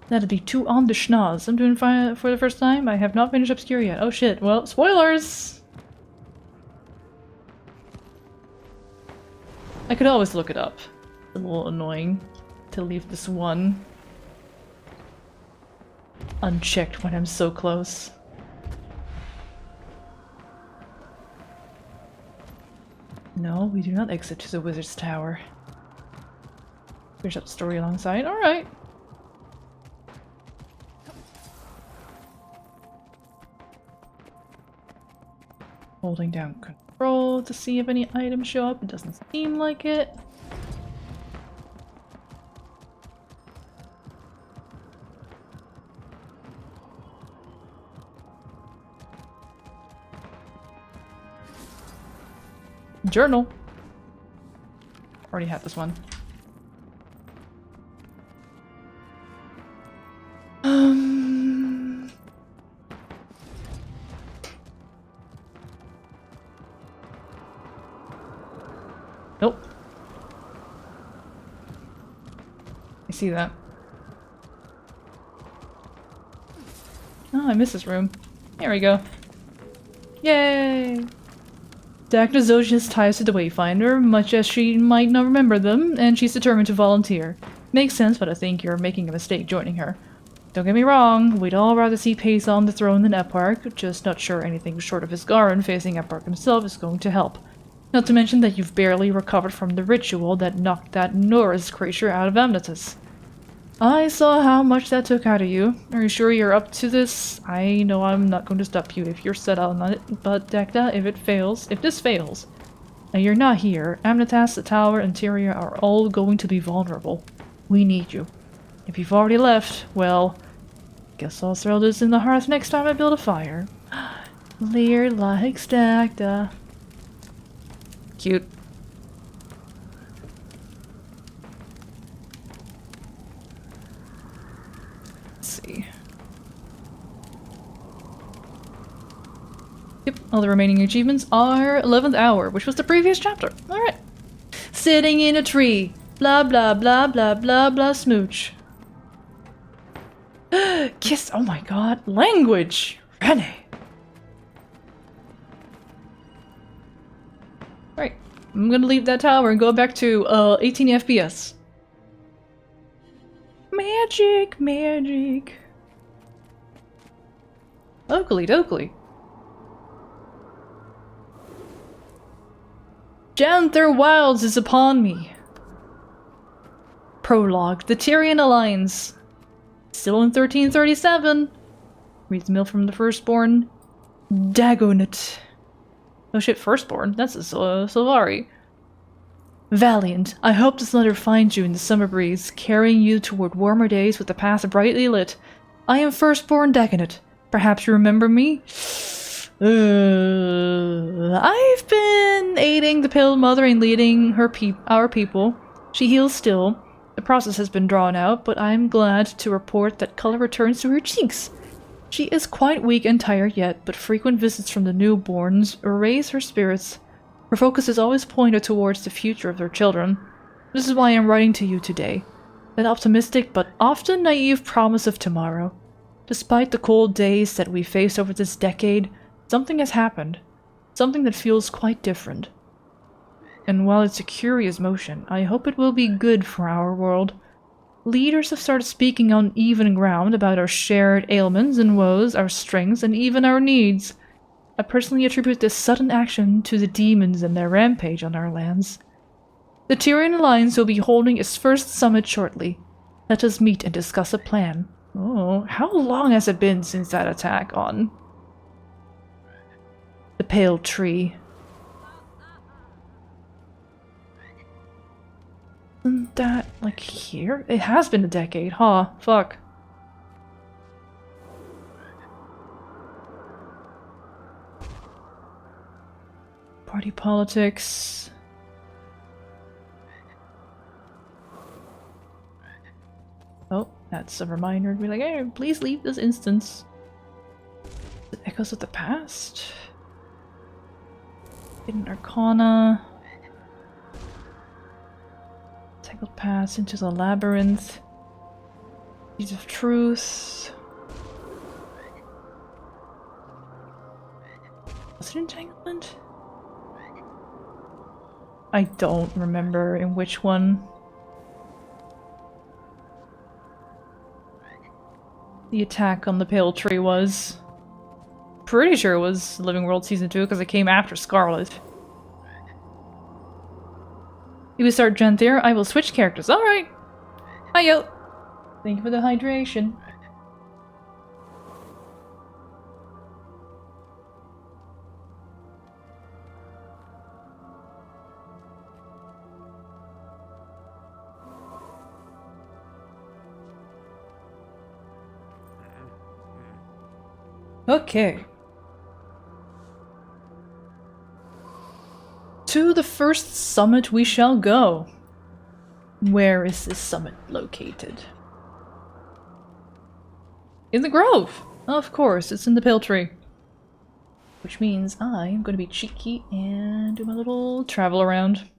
That'd be too on the schnoz. I'm doing fine for the first time. I have not finished Obscure yet. Oh shit. Well, spoilers! I could always look it up. It's a little annoying to leave this one unchecked when I'm so close. No, we do not exit to the wizard's tower. Finish up the story alongside. Alright. Holding down control to see if any items show up. It doesn't seem like it. Journal. Already had this one. Nope. I see that. Oh, I missed this room. There we go. Yay! Dagna Zosia's ties to the Wayfinder, much as she might not remember them, and she's determined to volunteer. Makes sense, but I think you're making a mistake joining her. Don't get me wrong, we'd all rather see Pace on the throne than Eparch, just not sure anything short of Isgarin facing Eparch himself is going to help. Not to mention that you've barely recovered from the ritual that knocked that Norris creature out of Amnetus. I saw how much that took out of you. Are you sure you're up to this? I know I'm not going to stop you if you're set on it, but Dagda, if this fails, and you're not here, Amnetas, the tower, and Tyria are all going to be vulnerable. We need you. If you've already left, well, guess I'll throw this in the hearth next time I build a fire. Lear likes Dagda. Cute. Let's see. Yep, all the remaining achievements are 11th hour, which was the previous chapter. Alright. Sitting in a tree. Blah blah blah blah blah blah smooch. Kiss. Oh my god. Language. Renee. Alright. I'm gonna leave that tower and go back to 18 FPS. Magic, magic. Oakley dokley. Janther Wilds is upon me. Prologue. The Tyrian Alliance. Still in 1337. Reads the Mill from the Firstborn. Dagonit. Oh shit, firstborn. That's a Solari. Valiant, I hope this letter finds you in the summer breeze, carrying you toward warmer days with the path brightly lit. I am firstborn Dagonet. Perhaps you remember me? I've been aiding the Pale Mother and leading our people. She heals still. The process has been drawn out, but I am glad to report that color returns to her cheeks. She is quite weak and tired yet, but frequent visits from the newborns raise her spirits. Her focus is always pointed towards the future of their children. This is why I am writing to you today. That optimistic but often naive promise of tomorrow. Despite the cold days that we faced over this decade, something has happened. Something that feels quite different. And while it's a curious motion, I hope it will be good for our world. Leaders have started speaking on even ground about our shared ailments and woes, our strengths, and even our needs. I personally attribute this sudden action to the demons and their rampage on our lands. The Tyrian Alliance will be holding its first summit shortly. Let us meet and discuss a plan. Oh, how long has it been since that attack on the Pale Tree? Isn't that, like, here? It has been a decade, huh? Fuck. Party politics. Oh, that's a reminder to be like, hey, please leave this instance. The echoes of the past? Hidden Arcana. Tangled paths into the labyrinth. Seeds of truth. Was it entanglement? I don't remember in which one. The attack on the Pale Tree was. Pretty sure it was Living World Season 2 because it came after Scarlet. You will start Genthier, I will switch characters. Alright! Hiyo! Thank you for the hydration. Okay. To the first summit we shall go. Where is this summit located? In the Grove! Of course, it's in the Pale Tree. Which means I am going to be cheeky and do my little travel around.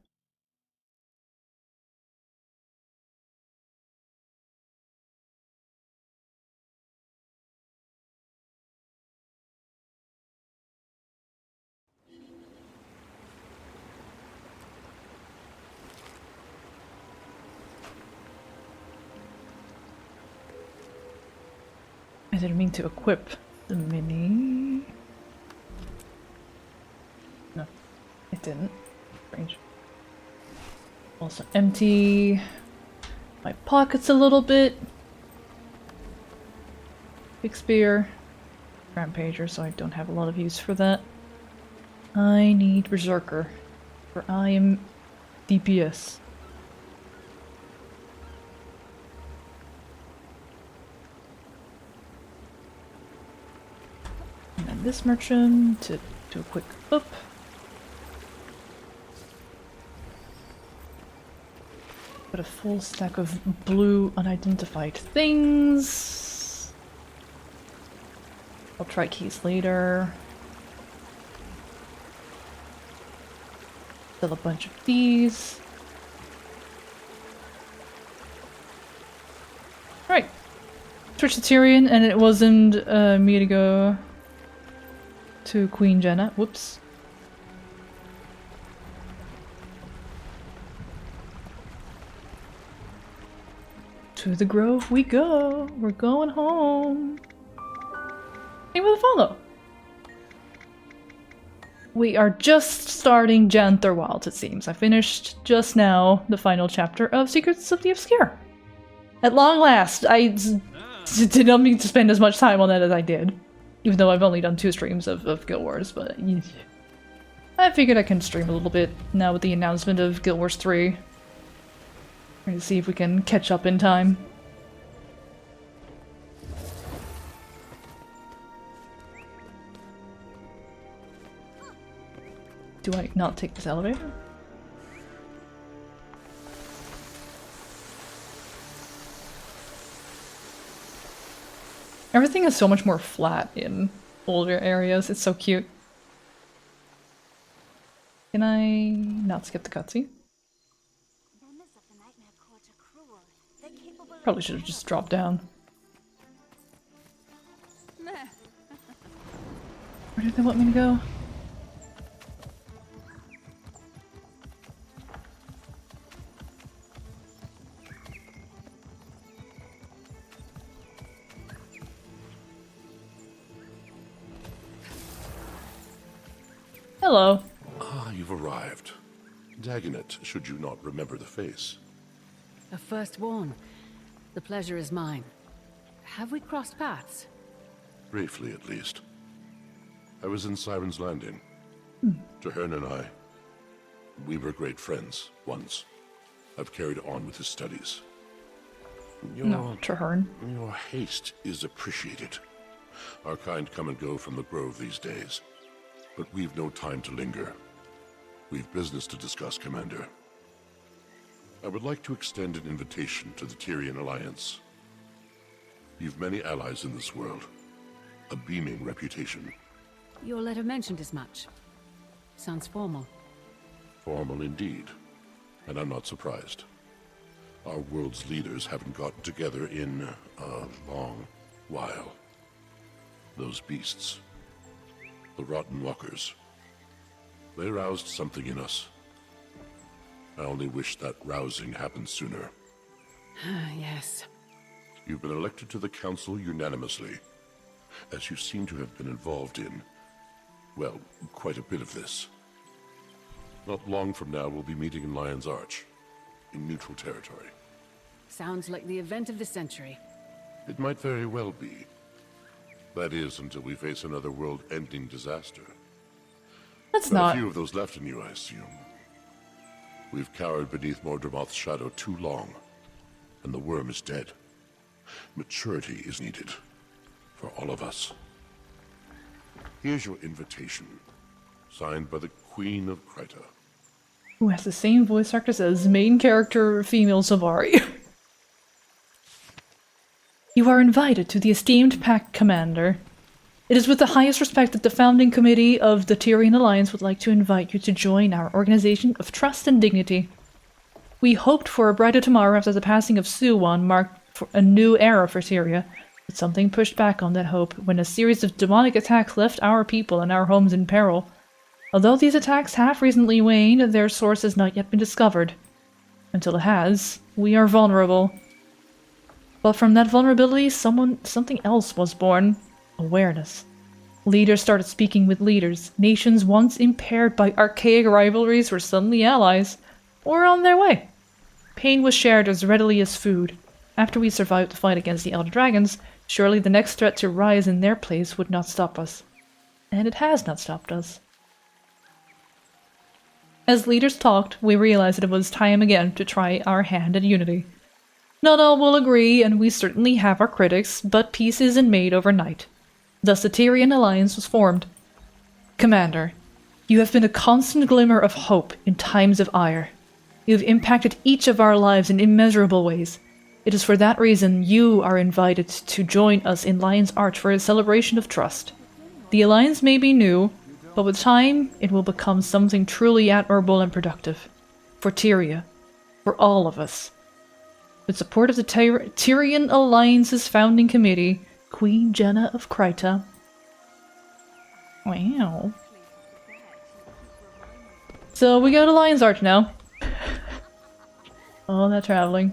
I didn't mean to equip the mini. No, it didn't. Strange. Also empty my pockets a little bit. Big spear. Rampager, so I don't have a lot of use for that. I need Berserker, for I am DPS. And then this merchant to do a quick up. Put a full stack of blue unidentified things. I'll try keys later. Still a bunch of these. Right. Switch to Tyrion, and it wasn't me to go to Queen Jenna. Whoops. To the Grove we go. We're going home. Hey, with a follow. We are just starting Janther Wild, it seems. I finished just now the final chapter of Secrets of the Obscure. At long last, I did not mean to spend as much time on that as I did. Even though I've only done 2 streams of Guild Wars, but I figured I can stream a little bit now with the announcement of Guild Wars 3. Trying to see if we can catch up in time. Do I not take this elevator? Everything is so much more flat in older areas. It's so cute. Can I not skip the cutscene? Probably should have just dropped down. Where did they want me to go? Hello. Ah, you've arrived. Dagonet, should you not remember the face. A firstborn. The pleasure is mine. Have we crossed paths? Briefly, at least. I was in Siren's Landing. Traherne and I, we were great friends once. I've carried on with his studies. No, Traherne. Your haste is appreciated. Our kind come and go from the grove these days. But we've no time to linger. We've business to discuss, Commander. I would like to extend an invitation to the Tyrian Alliance. You've many allies in this world. A beaming reputation. Your letter mentioned as much. Sounds formal. Formal indeed. And I'm not surprised. Our world's leaders haven't gotten together in a long while. Those beasts. The Rotten Walkers. They roused something in us. I only wish that rousing happened sooner. Yes. You've been elected to the Council unanimously, as you seem to have been involved in, well, quite a bit of this. Not long from now, we'll be meeting in Lion's Arch, in neutral territory. Sounds like the event of the century. It might very well be. That is, until we face another world-ending disaster. That's Not not. a few of those left in you, I assume. We've cowered beneath Mordremoth's shadow too long, and the worm is dead. Maturity is needed, for all of us. Here's your invitation, signed by the Queen of Kryta. Who has the same voice actress as main character female Savari. You are invited to the esteemed Pact Commander. It is with the highest respect that the founding committee of the Tyrian Alliance would like to invite you to join our organization of trust and dignity. We hoped for a brighter tomorrow after the passing of Suwon marked for a new era for Tyria, but something pushed back on that hope when a series of demonic attacks left our people and our homes in peril. Although these attacks have recently waned, their source has not yet been discovered. Until it has, we are vulnerable. But from that vulnerability, something else was born. Awareness. Leaders started speaking with leaders. Nations once impaired by archaic rivalries were suddenly allies, or on their way. Pain was shared as readily as food. After we survived the fight against the Elder Dragons, surely the next threat to rise in their place would not stop us. And it has not stopped us. As leaders talked, we realized that it was time again to try our hand at unity. Not all will agree, and we certainly have our critics, but peace isn't made overnight. Thus the Tyrian Alliance was formed. Commander, you have been a constant glimmer of hope in times of ire. You have impacted each of our lives in immeasurable ways. It is for that reason you are invited to join us in Lion's Arch for a celebration of trust. The Alliance may be new, but with time it will become something truly admirable and productive. For Tyria. For all of us. With support of the Tyrian Alliance's founding committee, Queen Jenna of Kryta. Wow. So we go to Lion's Arch now. All that traveling.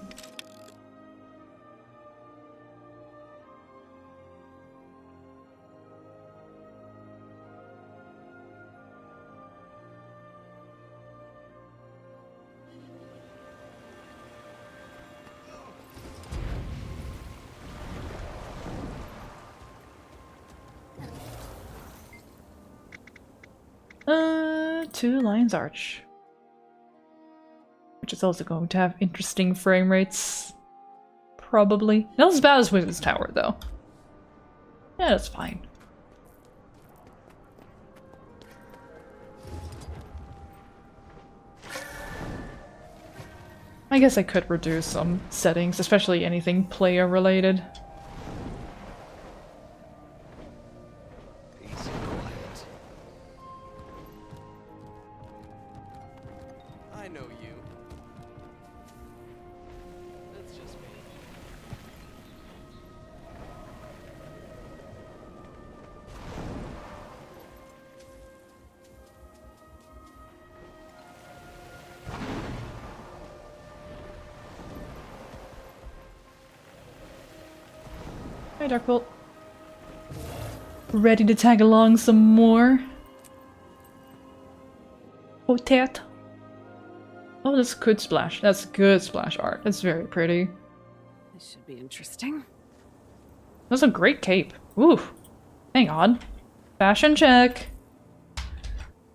to Lion's Arch. Which is also going to have interesting frame rates. Probably. Not as bad as Wizard's Tower, though. Yeah, that's fine. I guess I could reduce some settings, especially anything player related. Peace and quiet. I know you. That's just me. Hi, Darkbolt. Ready to tag along some more? Potat. Oh, that's good splash. That's good splash art. That's very pretty. This should be interesting. That's a great cape. Ooh. Hang on. Fashion check.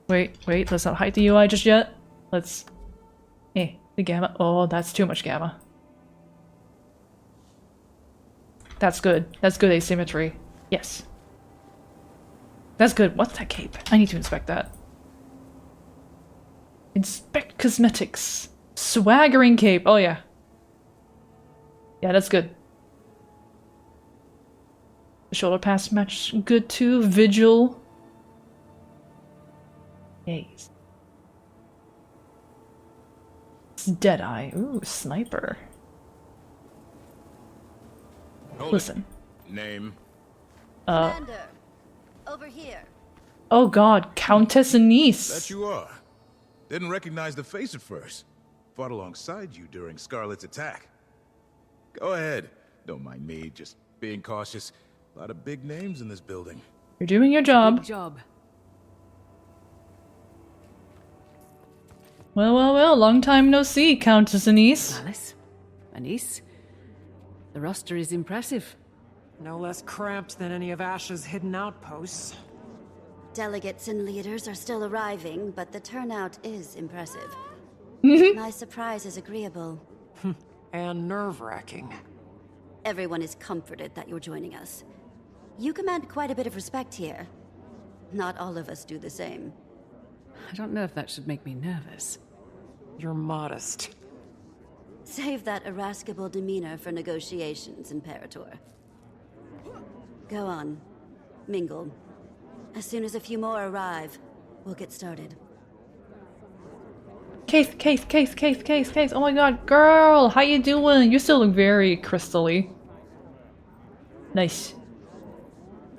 Wait, let's not hide the UI just yet. Let's... the gamma. Oh, that's too much gamma. That's good. That's good asymmetry. Yes. That's good. What's that cape? I need to inspect that. Inspect cosmetics. Swaggering cape. Oh, yeah. Yeah, that's good. The shoulder pads match good too. Vigil. Yes. It's Deadeye. Ooh, sniper. Listen. Name? Commander, over here. Oh god, Countess Anise. That you are. Didn't recognize the face at first. Fought alongside you during Scarlet's attack. Go ahead. Don't mind me, just being cautious. A lot of big names in this building. You're doing your job. Good job. Well, long time no see, Countess Anise. Alice? Anise? The roster is impressive. No less cramped than any of Ash's hidden outposts. Delegates and leaders are still arriving, but the turnout is impressive. My surprise is agreeable. And nerve-wracking. Everyone is comforted that you're joining us. You command quite a bit of respect here. Not all of us do the same. I don't know if that should make me nervous. You're modest. Save that irascible demeanor for negotiations, Imperator. Go on. Mingle. As soon as a few more arrive, we'll get started. Case. Oh my god, girl, how you doing? You still look very crystally. Nice.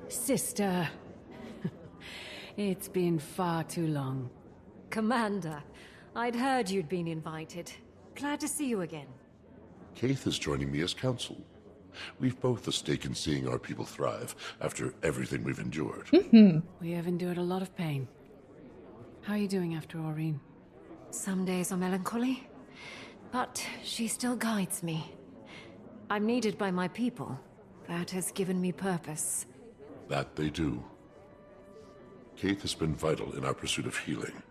Sister. It's been far too long. Commander, I'd heard you'd been invited. Glad to see you again. Kaith is joining me as counsel. We've both a stake in seeing our people thrive after everything we've endured. We have endured a lot of pain. How are you doing after Aureen? Some days are melancholy, but she still guides me. I'm needed by my people. That has given me purpose. That they do. Kaith has been vital in our pursuit of healing.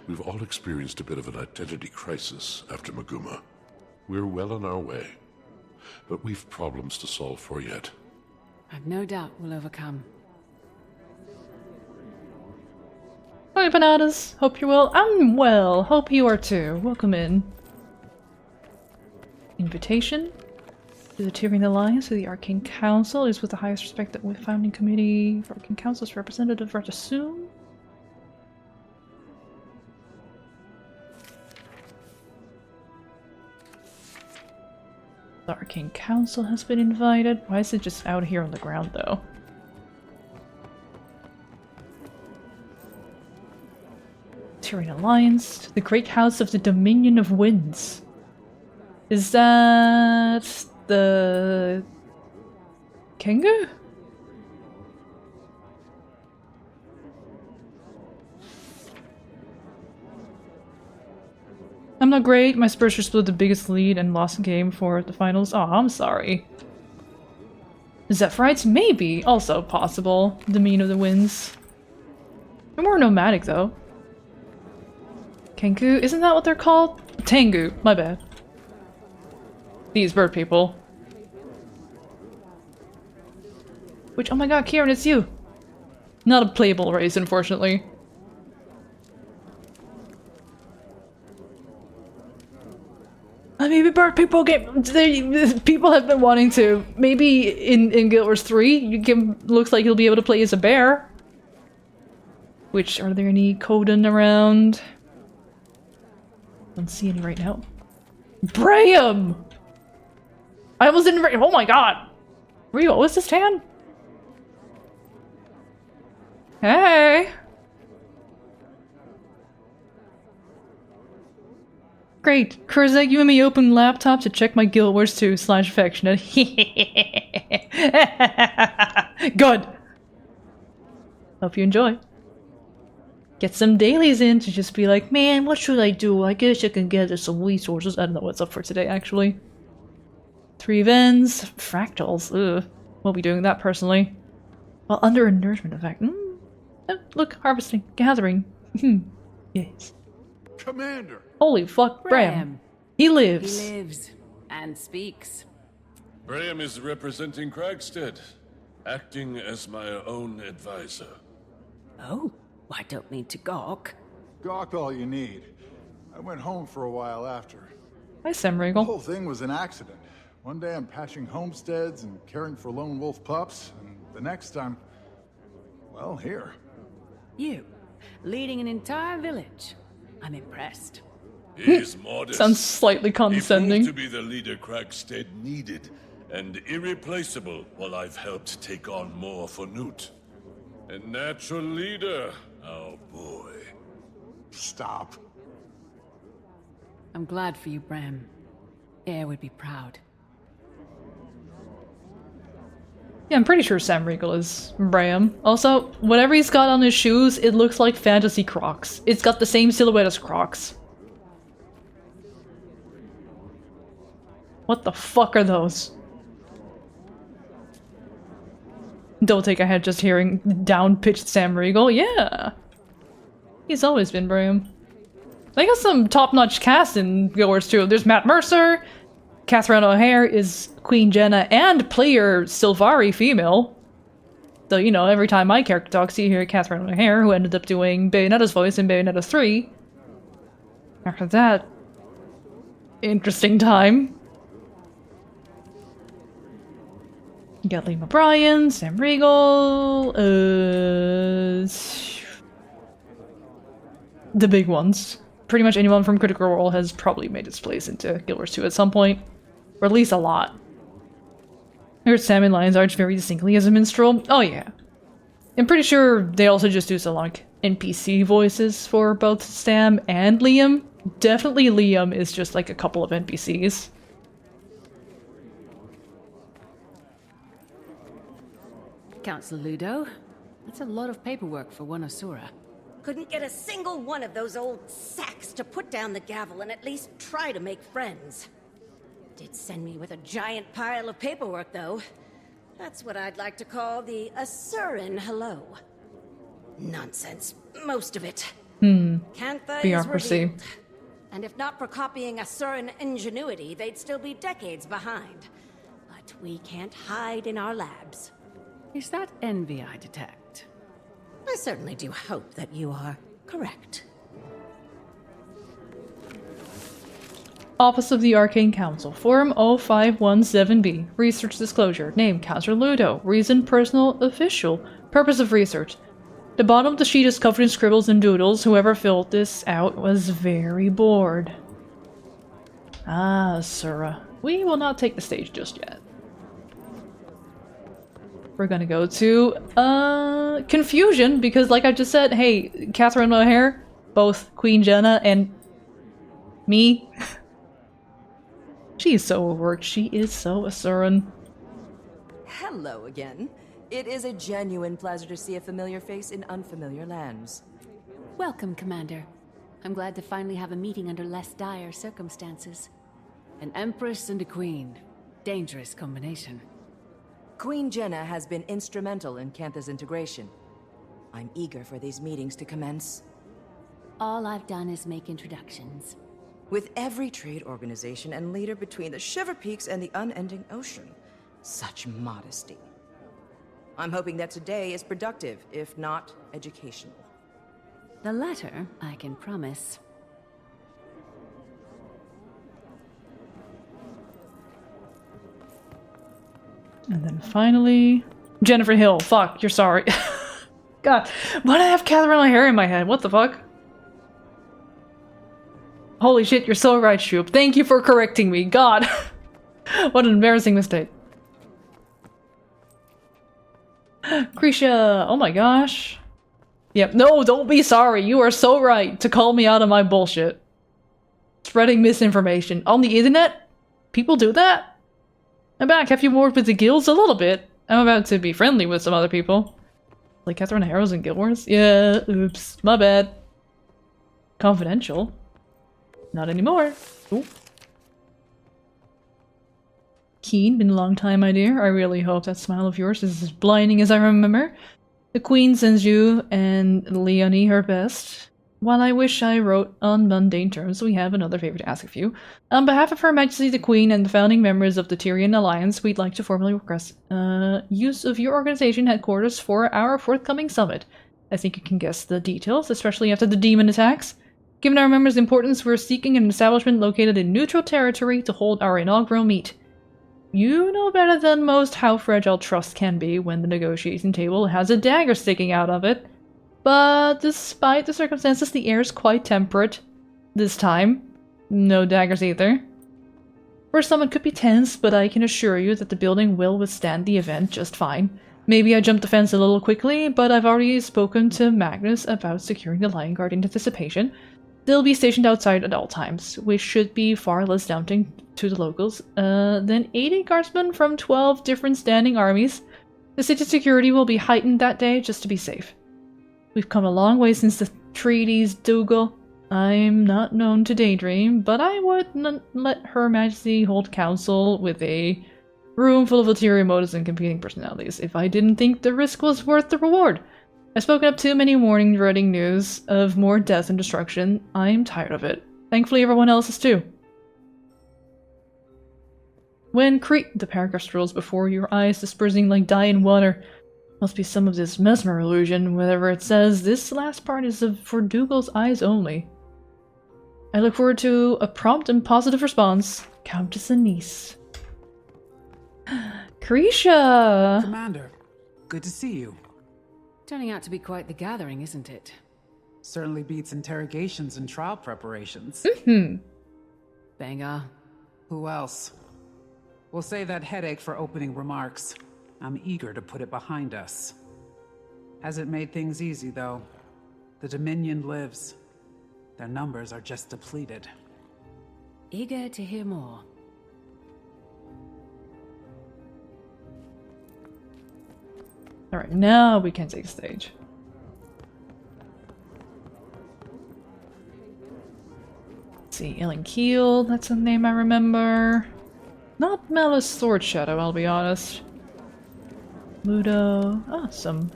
We've all experienced a bit of an identity crisis after Maguma. We're well on our way, but we've problems to solve for yet. I've no doubt we'll overcome. Hi, Bananas. Hope you're well. I'm well. Hope you are too. Welcome in. Invitation to the Tyrian Alliance to the Arcane Council is with the highest respect that the founding committee for Arcane Council's representative are to assume. The Arcane Council has been invited. Why is it just out here on the ground, though? Tyrian Alliance, the Great House of the Dominion of Winds. Is that the Kengu? I'm not great. My Spurs just blew the biggest lead and lost the game for the finals. Oh, I'm sorry. Zephyrites? Maybe. Also possible. Dominion of the Winds. They're more nomadic, though. Kenku? Isn't that what they're called? Tengu, my bad. These bird people. Which, oh my god, Kieran, it's you! Not a playable race, unfortunately. I mean, bird people people have been wanting to. Maybe in Guild Wars 3, looks like you'll be able to play as a bear. Which, are there any Kodan around? Don't see any right now. Braham! I almost didn't. Oh my god! Rio, what's this tan? Hey! Great. Curzec, you and me open laptop to check my Guild Wars 2 /affectionate. Good. Hope you enjoy. Get some dailies in to just be like, man, what should I do? I guess I can gather some resources. I don't know what's up for today, actually. 3 events. Fractals. Ugh. Won't be doing that personally. Well, under a nourishment effect. Oh, look, harvesting. Gathering. Yes. Commander! Holy fuck, Bram. He lives. He lives. And speaks. Braham is representing Kragstead, acting as my own advisor. Oh, I don't mean to gawk. Gawk all you need. I went home for a while after. Hi, Sam The Regal. whole thing was an accident. One day I'm patching homesteads and caring for lone wolf pups, and the next I'm, well, here. You, leading an entire village. I'm impressed. He is modest. Sounds slightly condescending. He proved to be the leader Kragstead needed, and irreplaceable while I've helped take on more for Newt. A natural leader, oh boy. Stop. I'm glad for you, Bram. Air would be proud. Yeah, I'm pretty sure Sam Regal is Bram. Also, whatever he's got on his shoes, it looks like fantasy Crocs. It's got the same silhouette as Crocs. What the fuck are those? Don't take a head just hearing down-pitched Sam Regal. Yeah! He's always been Bram. They got some top-notch cast in Guild Wars 2. There's Matt Mercer, Catherine O'Hare is Queen Jenna, and player Sylvari female. So, you know, every time my character talks, you hear Catherine O'Hare, who ended up doing Bayonetta's voice in Bayonetta 3. After that, interesting time. You got Liam O'Brien, Sam Regal, the big ones. Pretty much anyone from Critical Role has probably made its place into Guild Wars 2 at some point. Or at least a lot. I heard Sam and Lion's Arch very distinctly as a minstrel. Oh yeah. I'm pretty sure they also just do some like NPC voices for both Sam and Liam. Definitely Liam is just like a couple of NPCs. Council Ludo, that's a lot of paperwork for one Asura. Couldn't get a single one of those old sacks to put down the gavel and at least try to make friends. Did send me with a giant pile of paperwork, though. That's what I'd like to call the Asuran hello. Nonsense, most of it. Cantha is Bureaucracy. revealed. And if not for copying Asuran ingenuity, they'd still be decades behind. But we can't hide in our labs. Is that envy I detect? I certainly do hope that you are correct. Office of the Arcane Council. Form 0517B. Research disclosure. Name, Counselor Ludo. Reason, personal, official. Purpose of research. The bottom of the sheet is covered in scribbles and doodles. Whoever filled this out was very bored. Ah, Sura. We will not take the stage just yet. We're gonna go to, confusion, because like I just said, hey, Catherine O'Hare, both Queen Jenna and me. She is so overworked. She is so Asuran. Hello again. It is a genuine pleasure to see a familiar face in unfamiliar lands. Welcome, Commander. I'm glad to finally have a meeting under less dire circumstances. An empress and a queen. Dangerous combination. Queen Jenna has been instrumental in Cantha's integration. I'm eager for these meetings to commence. All I've done is make introductions. With every trade organization and leader between the Shiver Peaks and the unending ocean. Such modesty. I'm hoping that today is productive, if not educational. The latter, I can promise. And then finally... Jennifer Hill. Fuck, you're sorry. God, why do I have Catherine O'Hara in my head? What the fuck? Holy shit, you're so right, Shoop. Thank you for correcting me. God. What an embarrassing mistake. Krisha. Oh my gosh. Yep. No, don't be sorry. You are so right to call me out on my bullshit. Spreading misinformation on the internet? People do that? I'm back. Have you worked with the guilds? A little bit. I'm about to be friendly with some other people. Like Catherine O'Hara's in Guild Wars? Yeah, oops. My bad. Confidential. Not anymore. Ooh. Keen, been a long time, my dear. I really hope that smile of yours is as blinding as I remember. The Queen sends you and Leonie her best. While I wish I wrote on mundane terms, we have another favor to ask of you. On behalf of Her Majesty the Queen and the founding members of the Tyrian Alliance, we'd like to formally request use of your organization headquarters for our forthcoming summit. I think you can guess the details, especially after the demon attacks. Given our members' importance, we're seeking an establishment located in neutral territory to hold our inaugural meet. You know better than most how fragile trust can be when the negotiating table has a dagger sticking out of it. But despite the circumstances, the air is quite temperate. This time. No daggers either. First summit could be tense, but I can assure you that the building will withstand the event just fine. Maybe I jumped the fence a little quickly, but I've already spoken to Magnus about securing the Lion Guard in anticipation. They'll be stationed outside at all times, which should be far less daunting to the locals than 80 guardsmen from 12 different standing armies. The city's security will be heightened that day just to be safe. We've come a long way since the treaties, Dougal. I'm not known to daydream, but I wouldn't let Her Majesty hold council with a room full of ulterior motives and competing personalities if I didn't think the risk was worth the reward. I've spoken up too many morning dreading news of more death and destruction. I'm tired of it. Thankfully everyone else is too. When the paragraph strolls before your eyes, dispersing like dye in water. Must be some of this mesmer illusion, whatever it says. This last part is for Dougal's eyes only. I look forward to a prompt and positive response. Countess Anise. Krisha! Commander, good to see you. Turning out to be quite the gathering, isn't it? Certainly beats interrogations and trial preparations. Banger. Who else? We'll save that headache for opening remarks. I'm eager to put it behind us. Hasn't made things easy, though. The Dominion lives. Their numbers are just depleted. Eager to hear more. Alright, now we can take stage. Let's see, Ellen Keel, that's a name I remember. Not Malice Sword Shadow, I'll be honest. Ludo. Ah, some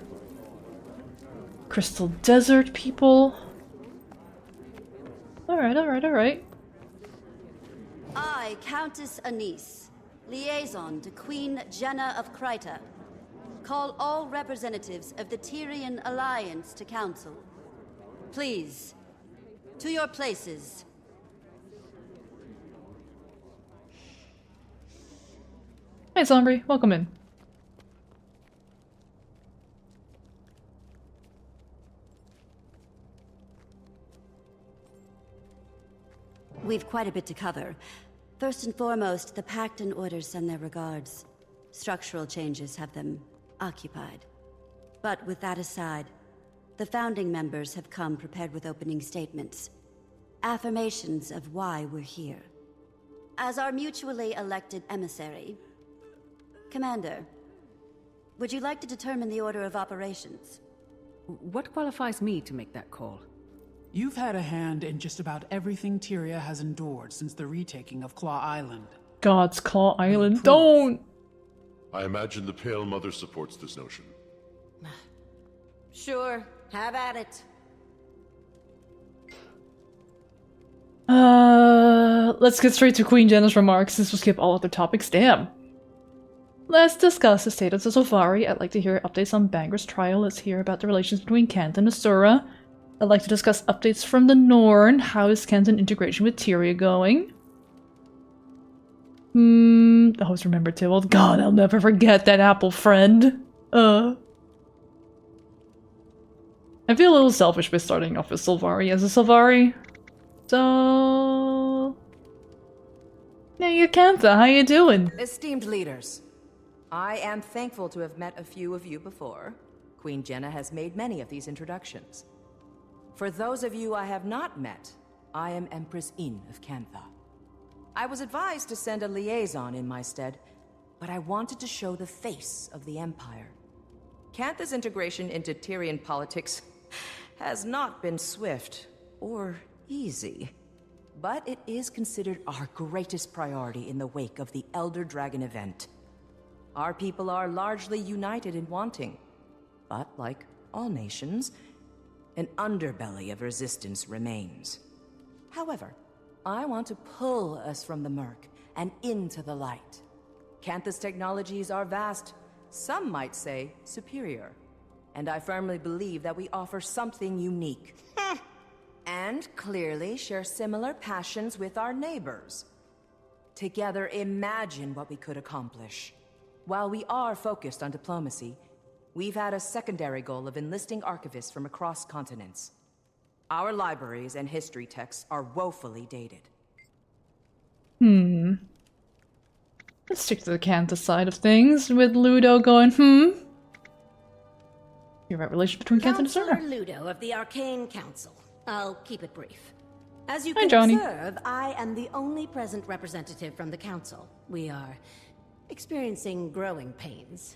Crystal Desert people. Alright, alright, alright. I, Countess Anise, liaison to Queen Jenna of Kryta, call all representatives of the Tyrian Alliance to council. Please, to your places. Hey, Sombry, welcome in. We've quite a bit to cover. First and foremost, the Pact and Orders send their regards. Structural changes have them occupied. But with that aside, the founding members have come prepared with opening statements. Affirmations of why we're here. As our mutually elected emissary, Commander, would you like to determine the order of operations? What qualifies me to make that call? You've had a hand in just about everything Tyria has endured since the retaking of Claw Island. God's Claw Island, don't! I imagine the Pale Mother supports this notion. Sure, have at it. Let's get straight to Queen Jenna's remarks since we'll skip all other topics. Damn. Let's discuss the state of the Sylvari. I'd like to hear updates on Banger's trial. Let's hear about the relations between Kent and Asura. I'd like to discuss updates from the Norn. How is Kent's integration with Tyria going? Always remember Tywalt. God, I'll never forget that apple friend. I feel a little selfish by starting off with Sylvari as a Sylvari. So... Hey, Kantha, how you doing? Esteemed leaders, I am thankful to have met a few of you before. Queen Jenna has made many of these introductions. For those of you I have not met, I am Empress Yin of Kantha. I was advised to send a liaison in my stead, but I wanted to show the face of the Empire. Kantha's integration into Tyrian politics has not been swift or easy, but it is considered our greatest priority in the wake of the Elder Dragon event. Our people are largely united in wanting, but like all nations, an underbelly of resistance remains. However, I want to pull us from the murk and into the light. Kantha's technologies are vast, some might say superior, and I firmly believe that we offer something unique. And clearly share similar passions with our neighbors. Together, imagine what we could accomplish. While we are focused on diplomacy, we've had a secondary goal of enlisting archivists from across continents. Our libraries and history texts are woefully dated. Let's stick to the Kantha side of things, with Ludo going, You're about relation between Kantha and Asura. Counselor Ludo of the Arcane Council. I'll keep it brief. As you Hi, can Johnny. observe, I am the only present representative from the Council. We are experiencing growing pains.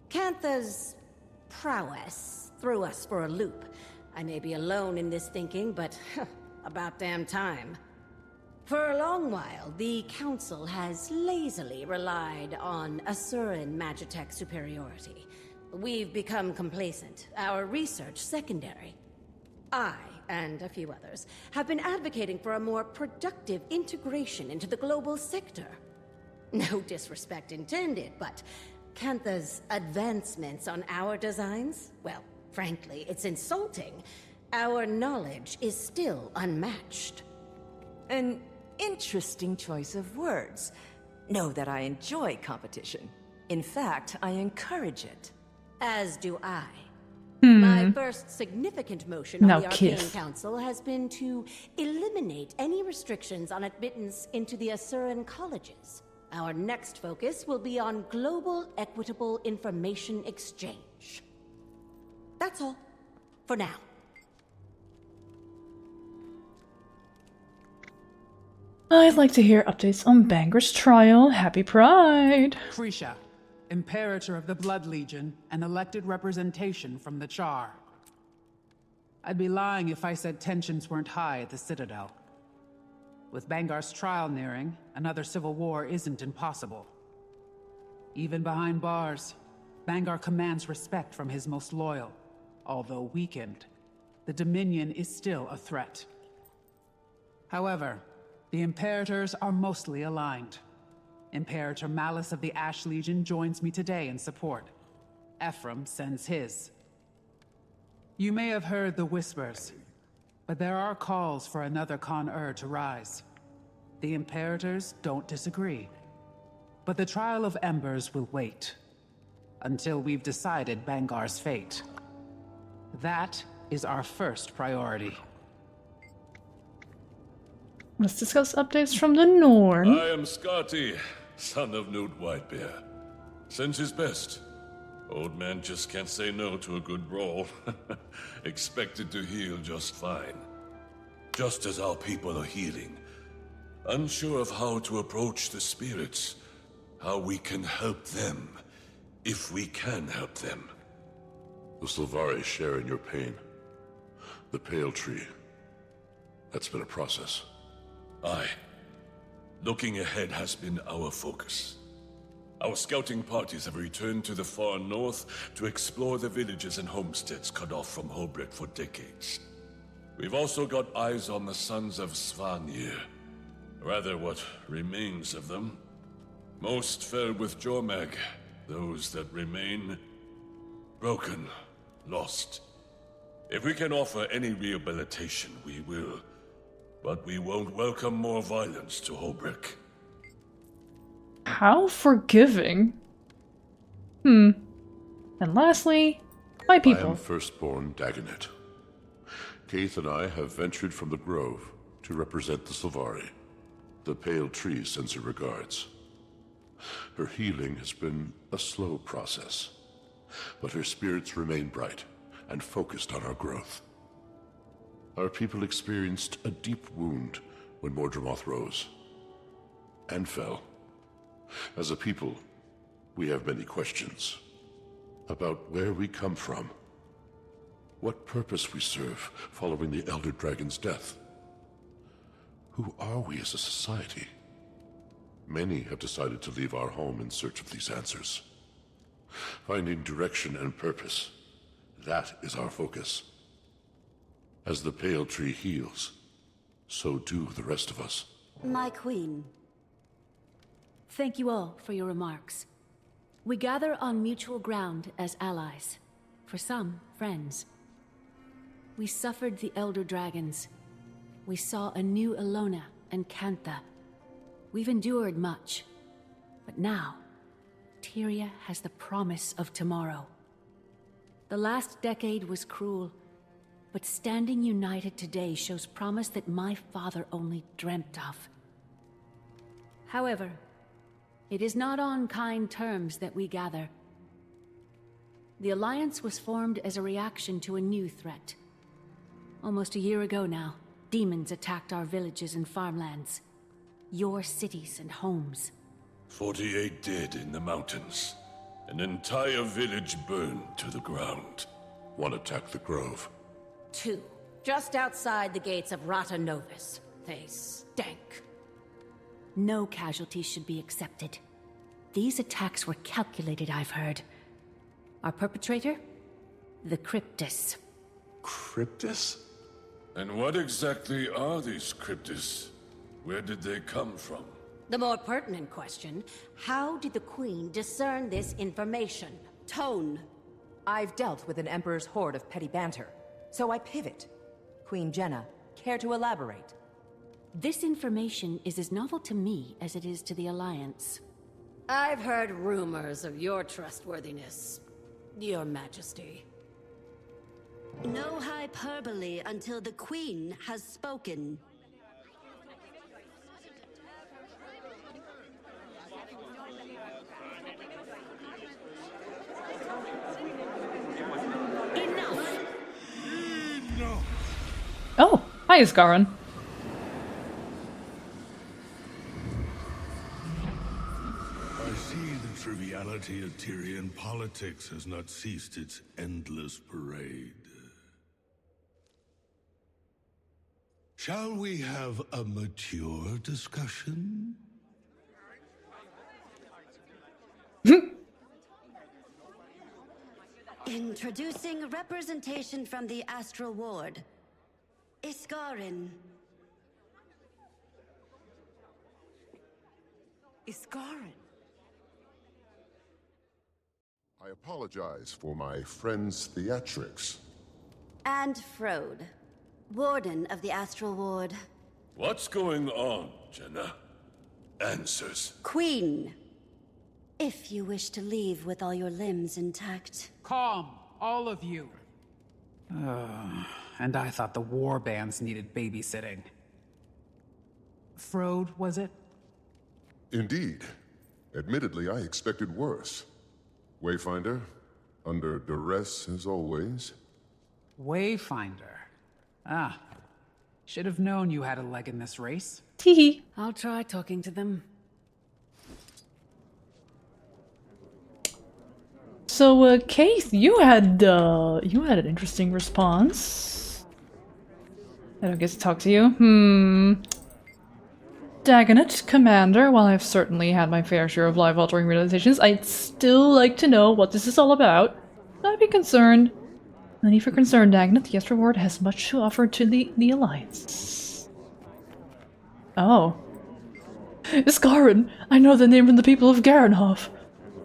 Kantha's prowess threw us for a loop. I may be alone in this thinking, but about damn time. For a long while, the Council has lazily relied on Asuran Magitech superiority. We've become complacent, our research secondary. I, and a few others, have been advocating for a more productive integration into the global sector. No disrespect intended, but Kantha's advancements on our designs, well, frankly, it's insulting. Our knowledge is still unmatched. An interesting choice of words. Know that I enjoy competition. In fact, I encourage it. As do I. My first significant motion Now on the Arcane kiss. Council has been to eliminate any restrictions on admittance into the Asuran colleges. Our next focus will be on global equitable information exchange. That's all. For now. I'd like to hear updates on Banger's trial. Happy Pride! Krisha, Imperator of the Blood Legion and elected representation from the Char. I'd be lying if I said tensions weren't high at the Citadel. With Bangar's trial nearing, another civil war isn't impossible. Even behind bars, Bangar commands respect from his most loyal. Although weakened, the Dominion is still a threat. However, the Imperators are mostly aligned. Imperator Malice of the Ash Legion joins me today in support. Ephraim sends his. You may have heard the whispers, but there are calls for another Con-Ur to rise. The Imperators don't disagree. But the Trial of Embers will wait until we've decided Bangar's fate. That is our first priority. Let's discuss updates from the Norn. I am Skati, son of Newt Whitebear. Sends his best. Old man just can't say no to a good brawl. Expected to heal just fine. Just as our people are healing. Unsure of how to approach the spirits. How we can help them. If we can help them. The Sylvari share in your pain. The Pale Tree. That's been a process. Aye. Looking ahead has been our focus. Our scouting parties have returned to the far north to explore the villages and homesteads cut off from Hobret for decades. We've also got eyes on the sons of Svanir. Rather, what remains of them. Most fell with Jormag. Those that remain, broken, lost. If we can offer any rehabilitation, we will. But we won't welcome more violence to Holbrook. How forgiving. And lastly, my I people. am firstborn Dagonet. Kaith and I have ventured from the Grove to represent the Sylvari. The Pale Tree sends her regards. Her healing has been a slow process, but her spirits remain bright and focused on our growth. Our people experienced a deep wound when Mordramoth rose and fell. As a people, we have many questions about where we come from, what purpose we serve following the Elder Dragon's death. Who are we as a society? Many have decided to leave our home in search of these answers. Finding direction and purpose, that is our focus. As the Pale Tree heals, so do the rest of us. My queen. Thank you all for your remarks. We gather on mutual ground as allies. For some, friends. We suffered the Elder Dragons. We saw a new Ilona and Cantha. We've endured much. But now, Tyria has the promise of tomorrow. The last decade was cruel, but standing united today shows promise that my father only dreamt of. However, it is not on kind terms that we gather. The Alliance was formed as a reaction to a new threat. Almost a year ago now, demons attacked our villages and farmlands. Your cities and homes. 48 dead in the mountains. An entire village burned to the ground. One attacked the Grove. 2, just outside the gates of Rata Novus. They stank. No casualties should be accepted. These attacks were calculated, I've heard. Our perpetrator? The Cryptus. Cryptus? And what exactly are these Cryptus? Where did they come from? The more pertinent question, how did the Queen discern this information? Tone. I've dealt with an Emperor's horde of petty banter, so I pivot. Queen Jenna, care to elaborate? This information is as novel to me as it is to the Alliance. I've heard rumors of your trustworthiness, Your Majesty. No hyperbole until the Queen has spoken. Oh, hi, Scarron. I see the triviality of Tyrian politics has not ceased its endless parade. Shall we have a mature discussion? Introducing representation from the Astral Ward. Iskarin. Iskarin. I apologize for my friend's theatrics. And Frode, Warden of the Astral Ward. What's going on, Jenna? Answers. Queen. If you wish to leave with all your limbs intact. Calm, all of you. And I thought the war bands needed babysitting. Frode, was it? Indeed. Admittedly, I expected worse. Wayfinder, under duress as always. Wayfinder. Ah. Should have known you had a leg in this race. Teehee. I'll try talking to them. So, Kaith, you had an interesting response. I don't get to talk to you. Dagonet, Commander, while I've certainly had my fair share of life-altering realizations, I'd still like to know what this is all about. I'd be concerned No need for concern, Dagnath. The Astral Ward has much to offer to the Alliance. Oh. Iskarin! I know the name of the people of Garanhof.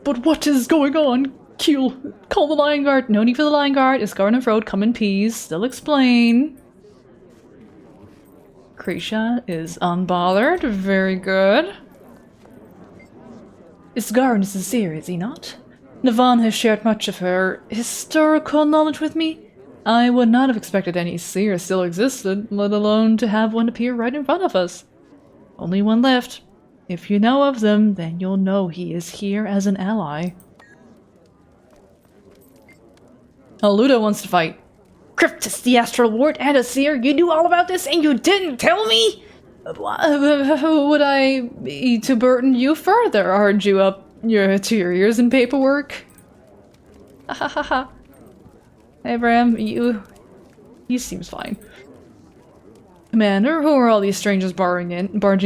But what is going on? Call the Lion Guard. No need for the Lion Guard. Iskarin and Frode, come in peace. They'll explain. Krisha is unbothered. Very good. Iskarin is sincere, is he not? Navan has shared much of her historical knowledge with me. I would not have expected any seer still existed, let alone to have one appear right in front of us. Only one left. If you know of them, then you'll know he is here as an ally. Oh, Ludo wants to fight. Cryptus, the Astral Ward, and a seer, you knew all about this and you didn't tell me? Would I be to burden you further, argue up your interiors and paperwork? Ha ha ha. Abraham, he seems fine. Commander, who are all these strangers barging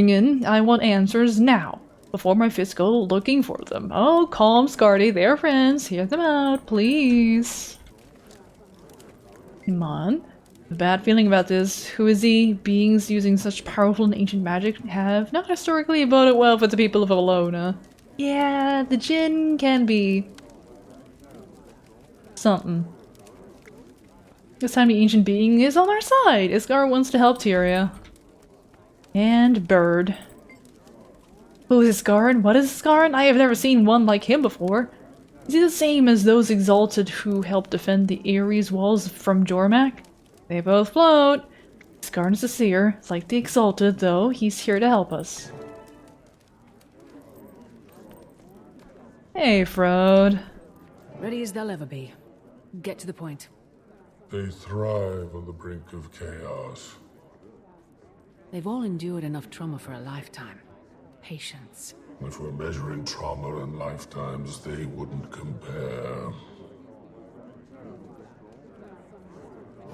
in? I want answers now, before my fists go looking for them. Oh, calm, Scardy, they're friends. Hear them out, please. Come on. A bad feeling about this. Who is he? Beings using such powerful and ancient magic have not historically boded well for the people of Alona. Yeah, the Jinn can be something. This time the ancient being is on our side. Iskar wants to help Tyria. And Bird. Who is Iskarin? What is Iskarin? I have never seen one like him before. Is he the same as those exalted who helped defend the Ares walls from Jormak? They both float. Iskarin is a seer. It's like the exalted, though. He's here to help us. Hey, Frode. Ready as they'll ever be. Get to the point. They thrive on the brink of chaos. They've all endured enough trauma for a lifetime. Patience. If we're measuring trauma and lifetimes, they wouldn't compare.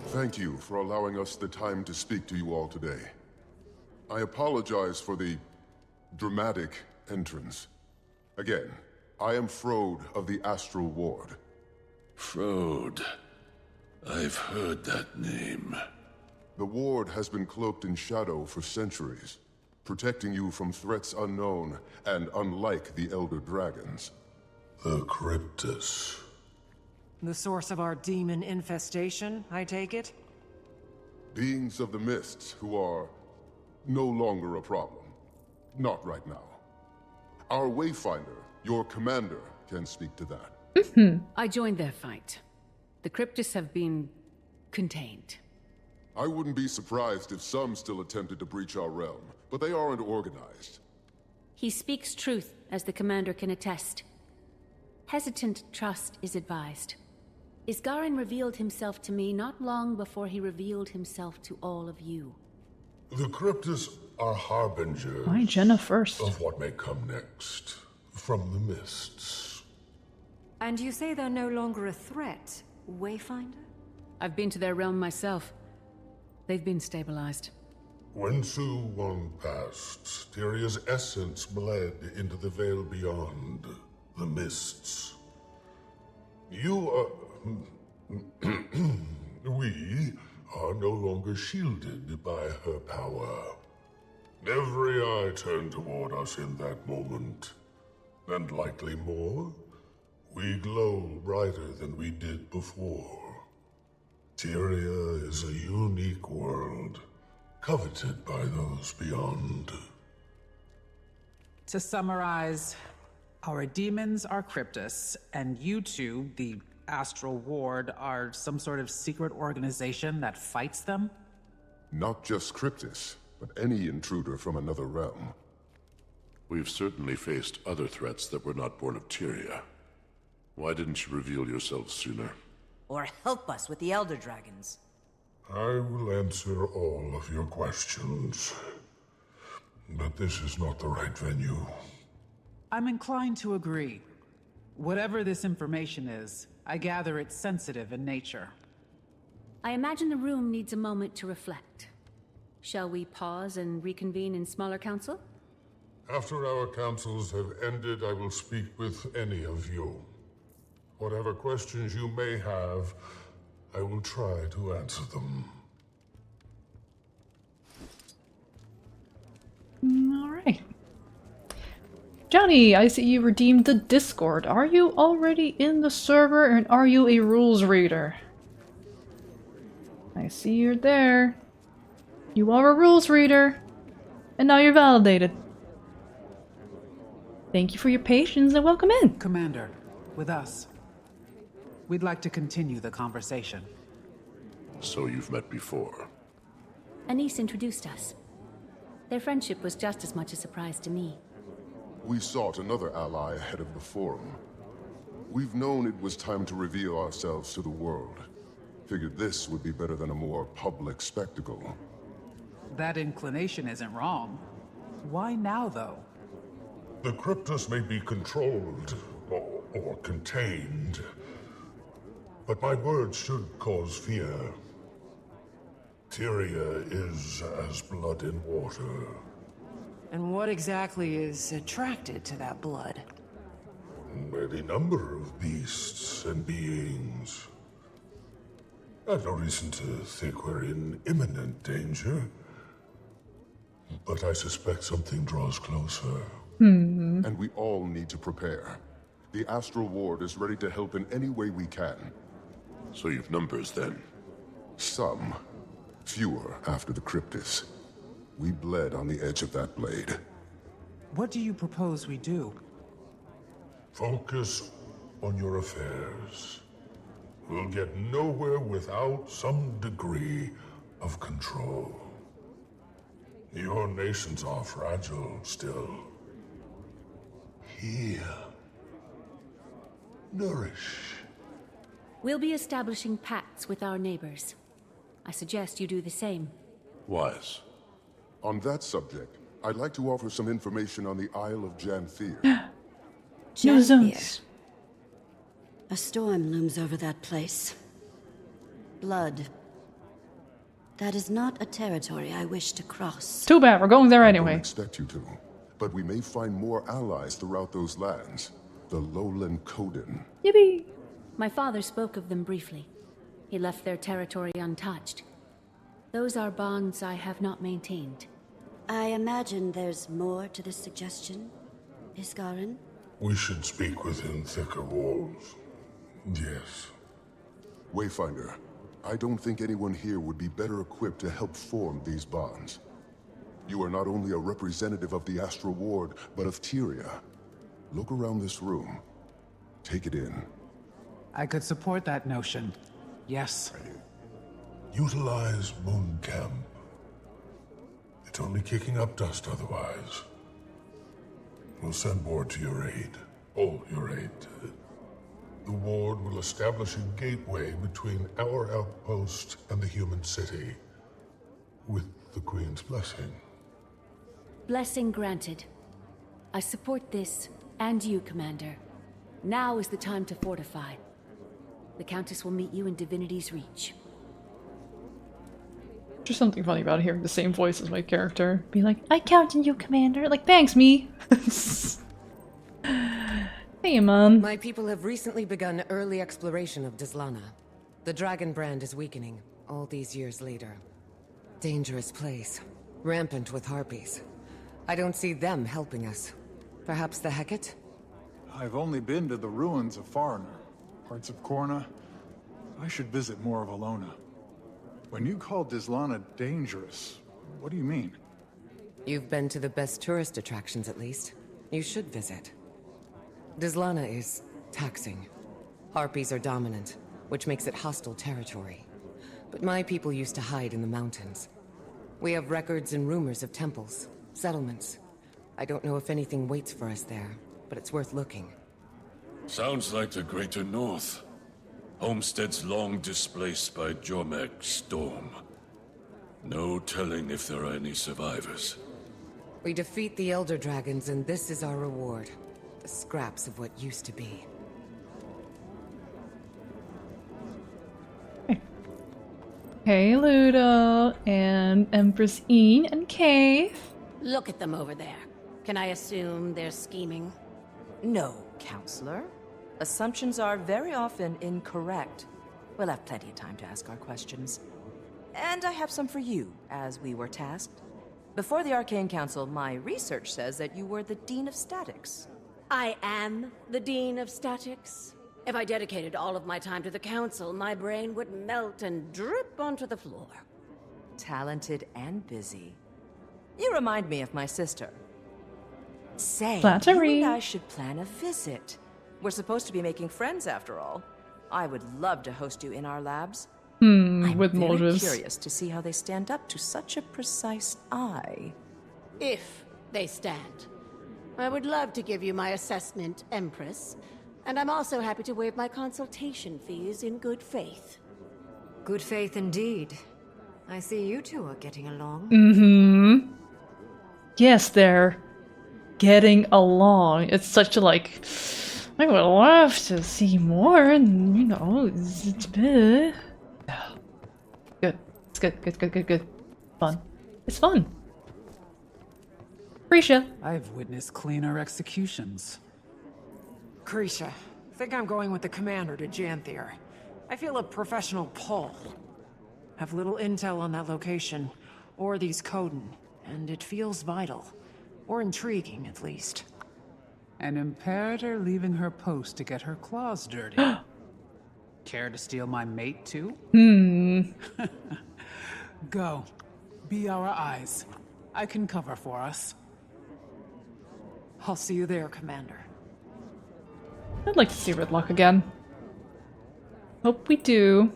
Thank you for allowing us the time to speak to you all today. I apologize for the dramatic entrance. Again, I am Frode of the Astral Ward. Frode. I've heard that name. The Ward has been cloaked in shadow for centuries, protecting you from threats unknown and unlike the Elder Dragons. The Cryptus. The source of our demon infestation, I take it? Beings of the Mists who are no longer a problem. Not right now. Our Wayfinder, your commander, can speak to that. I joined their fight. The Cryptus have been contained. I wouldn't be surprised if some still attempted to breach our realm, but they aren't organized. He speaks truth, as the commander can attest. Hesitant trust is advised. Isgarin revealed himself to me not long before he revealed himself to all of you. The Cryptus are harbingers. Why Jenna first? Of what may come next from the mists. And you say they're no longer a threat, Wayfinder? I've been to their realm myself. They've been stabilized. When Su Won passed, Tyria's essence bled into the veil beyond, the mists. You are... we are no longer shielded by her power. Every eye turned toward us in that moment, and likely more. We glow brighter than we did before. Tyria is a unique world, coveted by those beyond. To summarize, our demons are Cryptus, and you two, the Astral Ward, are some sort of secret organization that fights them? Not just Cryptus, but any intruder from another realm. We've certainly faced other threats that were not born of Tyria. Why didn't you reveal yourself sooner? Or help us with the Elder Dragons. I will answer all of your questions, but this is not the right venue. I'm inclined to agree. Whatever this information is, I gather it's sensitive in nature. I imagine the room needs a moment to reflect. Shall we pause and reconvene in smaller council? After our councils have ended, I will speak with any of you. Whatever questions you may have, I will try to answer them. Alright. Johnny, I see you redeemed the Discord. Are you already in the server and are you a rules reader? I see you're there. You are a rules reader. And now you're validated. Thank you for your patience and welcome in. Commander, with us. We'd like to continue the conversation. So you've met before. Anise introduced us. Their friendship was just as much a surprise to me. We sought another ally ahead of the Forum. We've known it was time to reveal ourselves to the world. Figured this would be better than a more public spectacle. That inclination isn't wrong. Why now, though? The Cryptus may be controlled or contained, but my words should cause fear. Tyria is as blood in water. And what exactly is attracted to that blood? Any number of beasts and beings. I've no reason to think we're in imminent danger, but I suspect something draws closer. And we all need to prepare. The Astral Ward is ready to help in any way we can. So you've numbers then? Some. Fewer after the Cryptus. We bled on the edge of that blade. What do you propose we do? Focus on your affairs. We'll get nowhere without some degree of control. Your nations are fragile still. Heal. Nourish. We'll be establishing pacts with our neighbors. I suggest you do the same. Wise. On that subject, I'd like to offer some information on the Isle of Janthir. No zones. A storm looms over that place. Blood. That is not a territory I wish to cross. Too bad, we're going there I anyway. don't expect you to, but we may find more allies throughout those lands. The Lowland Coden. Yippee! My father spoke of them briefly. He left their territory untouched. Those are bonds I have not maintained. I imagine there's more to this suggestion, Iskarin? We should speak within thicker walls. Yes. Wayfinder, I don't think anyone here would be better equipped to help form these bonds. You are not only a representative of the Astral Ward, but of Tyria. Look around this room. Take it in. I could support that notion. Yes. Utilize Moon Camp. It's only kicking up dust otherwise. We'll send ward to your aid. All your aid. The ward will establish a gateway between our outpost and the human city. With the Queen's blessing. Blessing granted. I support this, and you, Commander. Now is the time to fortify. The Countess will meet you in Divinity's Reach. Just something funny about hearing the same voice as my character. Be like, I count on you, Commander. Like, thanks, me. Hey, man. My people have recently begun early exploration of Dislana. The dragon brand is weakening, all these years later. Dangerous place. Rampant with harpies. I don't see them helping us. Perhaps the Hecate? I've only been to the ruins of Foreigner, parts of Korna. I should visit more of Alona. When you call Dislana dangerous, what do you mean? You've been to the best tourist attractions, at least. You should visit. Dislana is taxing. Harpies are dominant, which makes it hostile territory. But my people used to hide in the mountains. We have records and rumors of temples, settlements. I don't know if anything waits for us there, but it's worth looking. Sounds like the Greater North. Homesteads long displaced by Jormek's storm. No telling if there are any survivors. We defeat the Elder Dragons, and this is our reward. The scraps of what used to be. Hey, Ludo, and Empress Een, and Cave. Look at them over there. Can I assume they're scheming? No, Counselor. Assumptions are very often incorrect. We'll have plenty of time to ask our questions. And I have some for you, as we were tasked. Before the Arcane Council, my research says that you were the Dean of Statics. I am the Dean of Statics. If I dedicated all of my time to the Council, my brain would melt and drip onto the floor. Talented and busy. You remind me of my sister. Say, Flattery. you and I should plan a visit. We're supposed to be making friends after all. I would love to host you in our labs. I'm with very motives. curious to see how they stand up to such a precise eye. If they stand. I would love to give you my assessment, Empress. And I'm also happy to waive my consultation fees in good faith. Good faith indeed. I see you two are getting along. Mm-hmm. Yes, they're getting along. It's such a like, I would love to see more, and you know, it's good. Good. It's good. Fun. It's fun. Grisha. I've witnessed cleaner executions. Grisha, think I'm going with the commander to Janthier. I feel a professional pull. Have little intel on that location, or these Coden, and it feels vital. Or intriguing, at least. An Imperator leaving her post to get her claws dirty. Care to steal my mate, too? Go. Be our eyes. I can cover for us. I'll see you there, Commander. I'd like to see Ridlock again. Hope we do.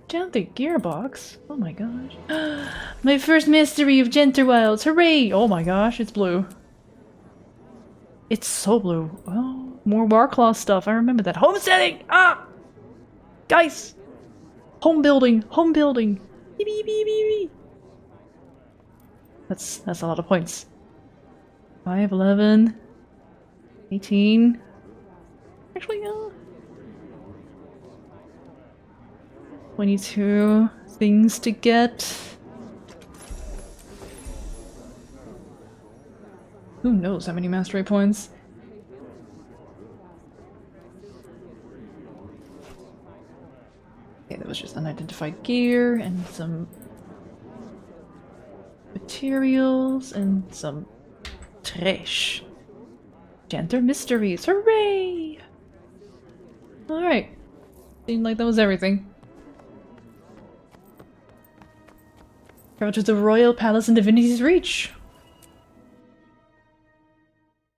Down the gearbox? Oh my gosh. My first mastery of Genterwilds! Hooray! Oh my gosh, it's blue. It's so blue. Oh, more Warclaw stuff. I remember that. Homesteading! Ah! Guys! Home building! Home building! Beep, beep, beep, beep, beep. That's a lot of points. 5, 11, 18. Actually, 22 things to get. Who knows how many mastery points? Okay, that was just unidentified gear and some materials and some trash. Genter mysteries, hooray! Alright. Seemed like that was everything. Travel to the Royal Palace in Divinity's Reach.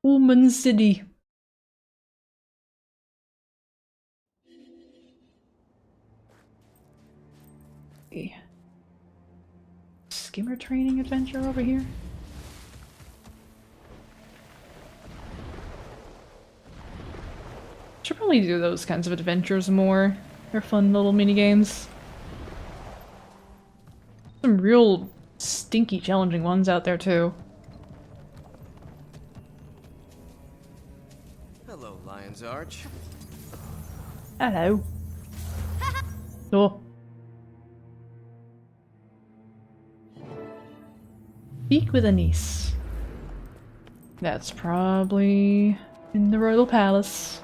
Woman City. Okay. Skimmer training adventure over here. Should probably do those kinds of adventures more. They're fun little mini games. Some real stinky challenging ones out there too. Hello, Lion's Arch. Hello. Oh. Speak with a niece. That's probably in the Royal Palace.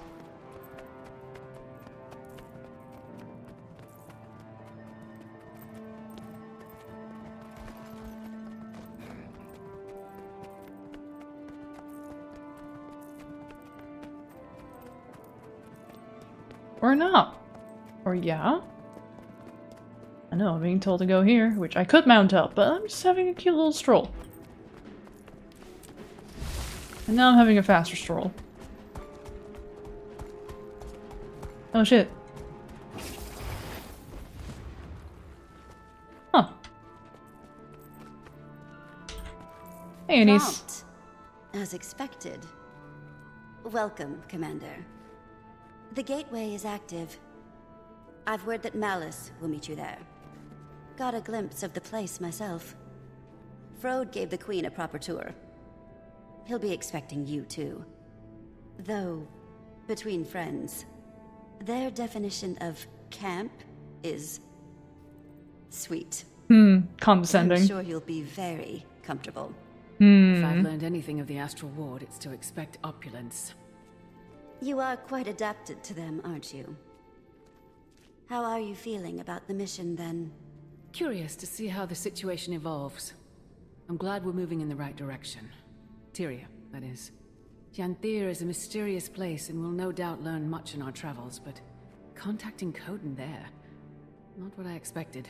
Or not. Or yeah. I know, I'm being told to go here, which I could mount up, but I'm just having a cute little stroll. And now I'm having a faster stroll. Oh shit. Huh. Hey, Anise. Prompt, as expected. Welcome, Commander. The gateway is active. I've word that Malice will meet you there. Got a glimpse of the place myself. Frode gave the Queen a proper tour. He'll be expecting you too. Though, between friends, their definition of camp is sweet. Condescending. I'm sure you'll be very comfortable. If I've learned anything of the Astral Ward, it's to expect opulence. You are quite adapted to them, aren't you? How are you feeling about the mission, then? Curious to see how the situation evolves. I'm glad we're moving in the right direction. Tyria, that is. Janthir is a mysterious place and we'll no doubt learn much in our travels, but contacting Coden there, not what I expected.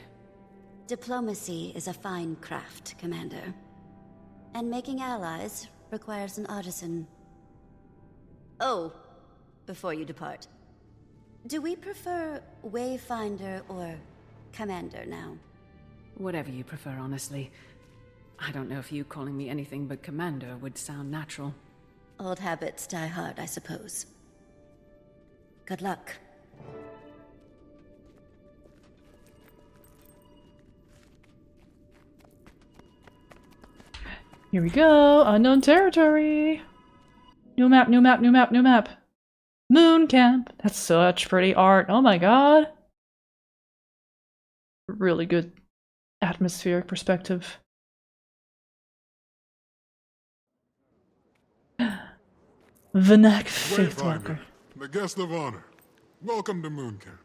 Diplomacy is a fine craft, Commander. And making allies requires an artisan. Oh, before you depart, do we prefer Wayfinder or Commander now? Whatever you prefer, honestly. I don't know if you calling me anything but Commander would sound natural. Old habits die hard, I suppose. Good luck. Here we go. Unknown territory. New map, new map, new map, new map. Moon camp. That's such pretty art. Oh my god. Really good atmospheric perspective. Vanak Faithwalker. The guest of honor. Welcome to Moon Camp.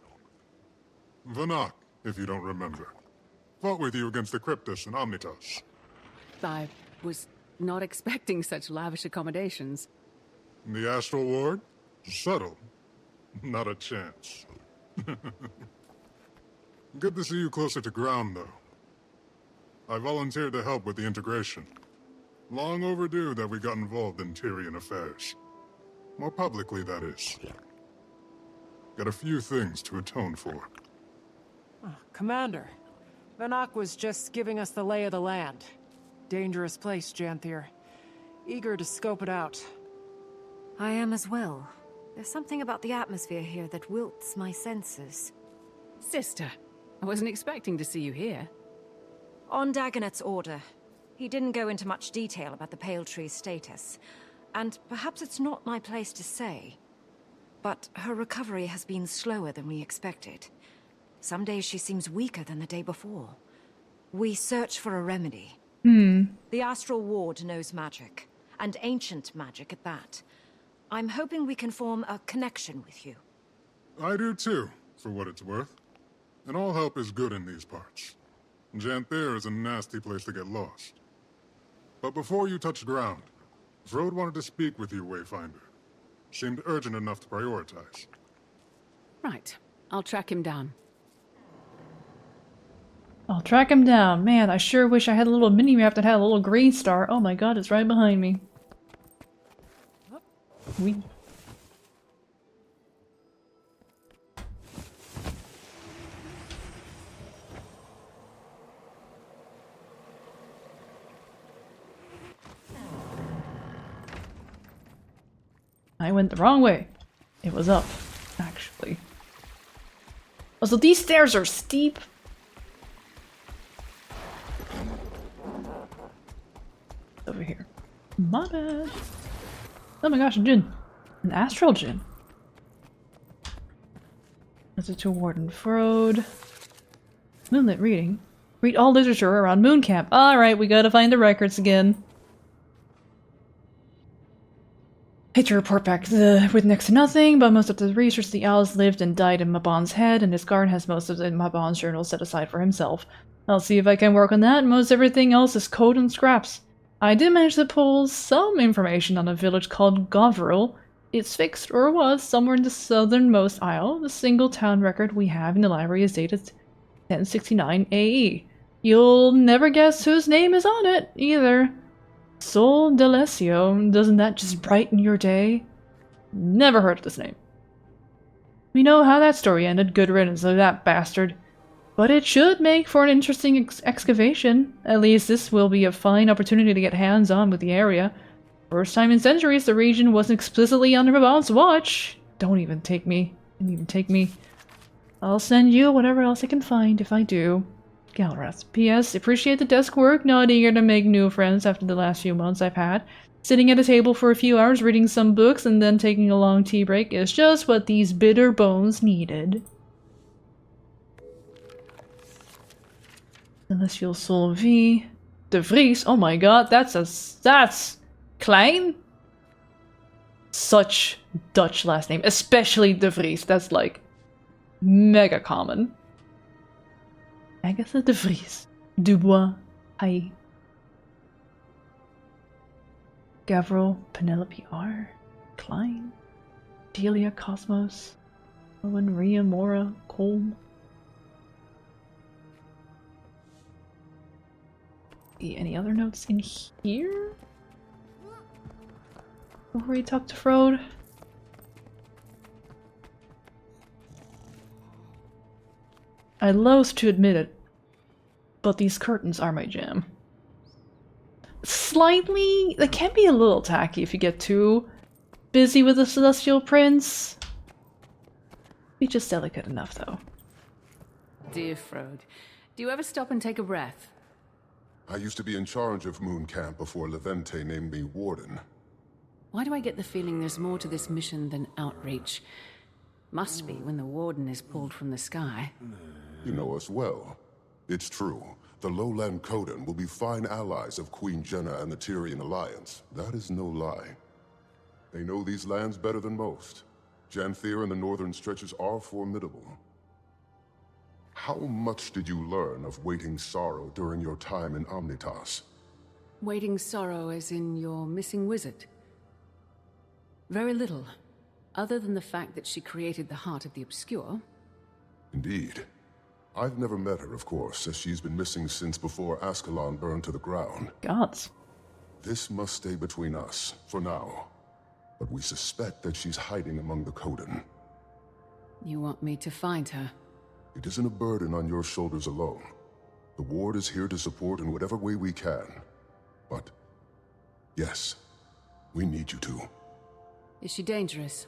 Vanak, if you don't remember. Fought with you against the Cryptus and Omnitos. I was not expecting such lavish accommodations. The Astral Ward? Subtle. Not a chance. Good to see you closer to ground, though. I volunteered to help with the integration. Long overdue that we got involved in Tyrian affairs. More publicly, that is. Got a few things to atone for. Commander, Vanak was just giving us the lay of the land. Dangerous place, Janthir. Eager to scope it out. I am as well. There's something about the atmosphere here that wilts my senses. Sister, I wasn't expecting to see you here. On Dagonet's order, he didn't go into much detail about the Pale Tree's status. And perhaps it's not my place to say, but her recovery has been slower than we expected. Some days she seems weaker than the day before. We search for a remedy. The Astral Ward knows magic, and ancient magic at that. I'm hoping we can form a connection with you. I do too, for what it's worth. And all help is good in these parts. Janthir is a nasty place to get lost. But before you touch ground, Vrode wanted to speak with you, Wayfinder. Seemed urgent enough to prioritize. Right. I'll track him down. I'll track him down. Man, I sure wish I had a little mini-map that had a little green star. Oh my god, it's right behind me. We. I went the wrong way. It was up, actually. Also, these stairs are steep. Over here. My bad. Oh my gosh, a djinn. An astral djinn. That's it to Warden Frode. Moonlit reading. Read all literature around Moon Camp. Alright, we gotta find the records again. Hate to report back with next to nothing, but most of the research the owls lived and died in Mabon's head, and his guard has most of Mabon's journal set aside for himself. I'll see if I can work on that. Most everything else is code and scraps. I did manage to pull some information on a village called Govril. It's fixed, or was, somewhere in the southernmost isle. The single town record we have in the library is dated 1069 AE. You'll never guess whose name is on it, either. Sol D'Alessio, doesn't that just brighten your day? Never heard of this name. We know how that story ended, good riddance of that bastard. But it should make for an interesting excavation. At least this will be a fine opportunity to get hands-on with the area. First time in centuries the region wasn't explicitly under Mabon's watch. Don't even take me. I'll send you whatever else I can find if I do. Galrath. P.S. Appreciate the desk work, not eager to make new friends after the last few months I've had. Sitting at a table for a few hours reading some books and then taking a long tea break is just what these bitter bones needed. Celestial Soul V. De Vries. Oh my god, that's Klein? Such Dutch last name. Especially De Vries. That's like mega common. Agatha de Vries. Dubois. Hai. Gavril. Penelope R. Klein. Delia Cosmos. Owen, Ria, Mora, Colm. Any other notes in here? Before we talk to Frode? I loathe to admit it, but these curtains are my jam. Slightly, they can be a little tacky if you get too busy with the Celestial Prince. Be just delicate enough, though. Dear Frode, do you ever stop and take a breath? I used to be in charge of Moon Camp before Levente named me Warden. Why do I get the feeling there's more to this mission than outreach? Must be when the Warden is pulled from the sky. You know us well. It's true. The Lowland Codan will be fine allies of Queen Jenna and the Tyrian Alliance. That is no lie. They know these lands better than most. Janthier and the northern stretches are formidable. How much did you learn of waiting sorrow during your time in Omnitas? Waiting sorrow as in your missing wizard? Very little, other than the fact that she created the Heart of the Obscure. Indeed. I've never met her, of course, as she's been missing since before Ascalon burned to the ground. Gods. This must stay between us, for now. But we suspect that she's hiding among the Codan. You want me to find her? It isn't a burden on your shoulders alone. The Ward is here to support in whatever way we can. But, yes, we need you to. Is she dangerous?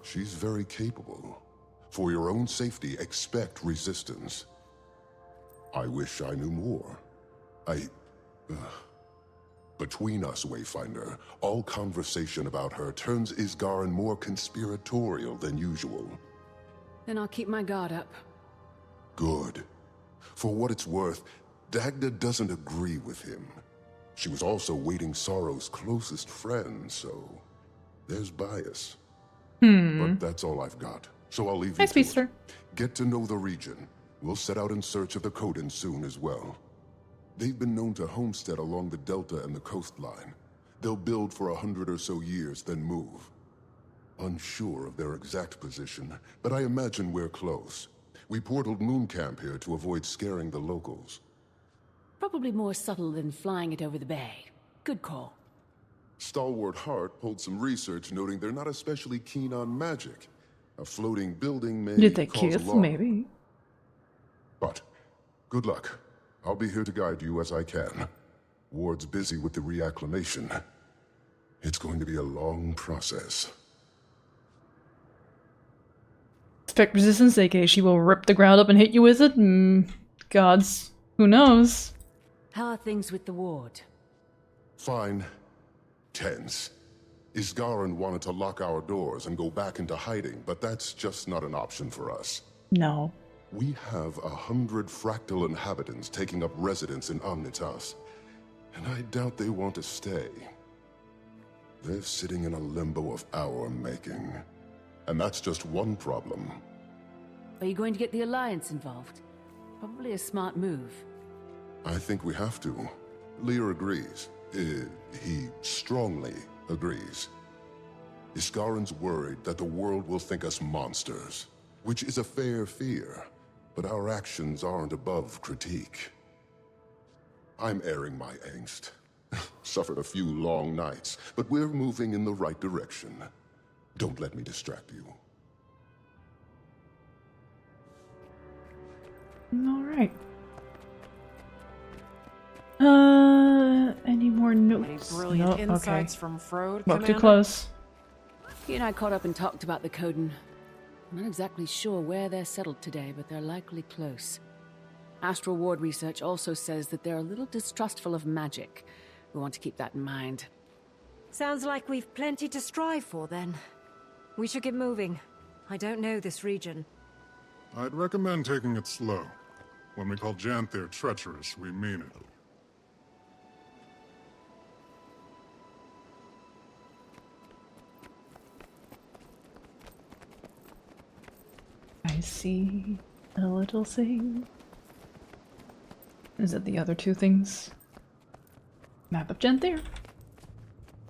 She's very capable. For your own safety, expect resistance. I wish I knew more. Between us, Wayfinder, all conversation about her turns Isgarin more conspiratorial than usual. Then I'll keep my guard up. Good. For what it's worth, Dagda doesn't agree with him. She was also Waiting Sorrow's closest friend, so there's bias. But that's all I've got, so I'll leave you to it. Get to know the region. We'll set out in search of the Codan soon as well. They've been known to homestead along the delta and the coastline. They'll build for 100 or so years, then move. Unsure of their exact position, but I imagine we're close. We portaled Moon Camp here to avoid scaring the locals. Probably more subtle than flying it over the bay. Good call. Stalwart Hart pulled some research noting they're not especially keen on magic. A floating building may Did they cause kiss? alarm. Maybe. But, good luck. I'll be here to guide you as I can. Ward's busy with the reacclimation. It's going to be a long process. Expect resistance, aka she will rip the ground up and hit you with it? Gods. Who knows? How are things with the Ward? Fine. Tense. Isgarin wanted to lock our doors and go back into hiding, but that's just not an option for us. No. We have 100 fractal inhabitants taking up residence in Omnitas, and I doubt they want to stay. They're sitting in a limbo of our making. And that's just one problem. Are you going to get the Alliance involved? Probably a smart move. I think we have to. Lear agrees. He strongly agrees. Isgarin's worried that the world will think us monsters, which is a fair fear, but our actions aren't above critique. I'm airing my angst. Suffered a few long nights, but we're moving in the right direction. Don't let me distract you. Alright. Any more notes? Any brilliant No? insights Okay. from Frode, Look too Commander? close. He and I caught up and talked about the Codan. I'm not exactly sure where they're settled today, but they're likely close. Astral Ward research also says that they're a little distrustful of magic. We want to keep that in mind. Sounds like we've plenty to strive for, then. We should get moving. I don't know this region. I'd recommend taking it slow. When we call Janthier treacherous, we mean it. I see a little thing. Is it the other two things? Map of Janthier.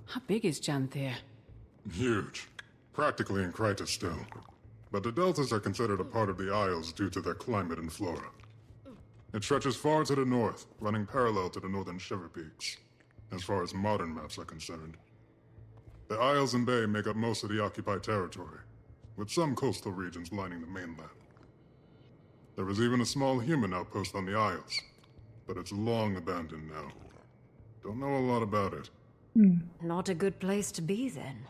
How big is Janthier? Huge. Practically in Kryta still. But the deltas are considered a part of the Isles due to their climate and flora. It stretches far to the north, running parallel to the northern Shiver Peaks, as far as modern maps are concerned. The Isles and Bay make up most of the occupied territory, with some coastal regions lining the mainland. There was even a small human outpost on the Isles, but it's long abandoned now. Don't know a lot about it. Not a good place to be, then.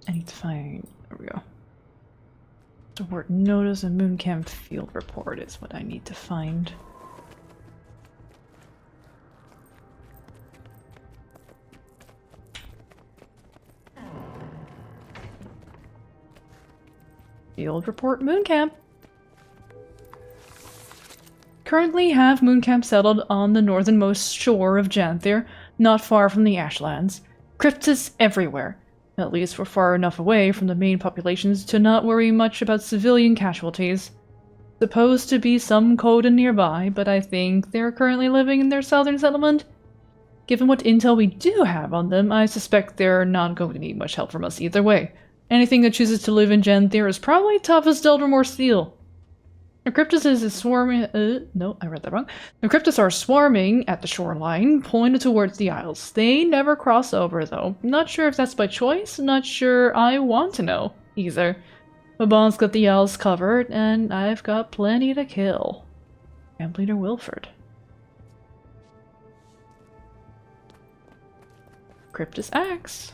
I need to find... There we go. The word notice and Mooncamp field report is what I need to find. Field report Mooncamp. Currently have Mooncamp settled on the northernmost shore of Janthier, not far from the Ashlands. Cryptids everywhere. At least we're far enough away from the main populations to not worry much about civilian casualties. Supposed to be some Coda nearby, but I think they're currently living in their southern settlement. Given what intel we do have on them, I suspect they're not going to need much help from us either way. Anything that chooses to live in Janthier is probably tough as Deldrimore Steel. The Cryptis is swarming. No, I read that wrong. The Cryptis are swarming at the shoreline, pointed towards the Isles. They never cross over, though. Not sure if that's by choice. Not sure I want to know either. Mabon's got the Isles covered, and I've got plenty to kill. Camp Leader Wilford. Cryptis axe.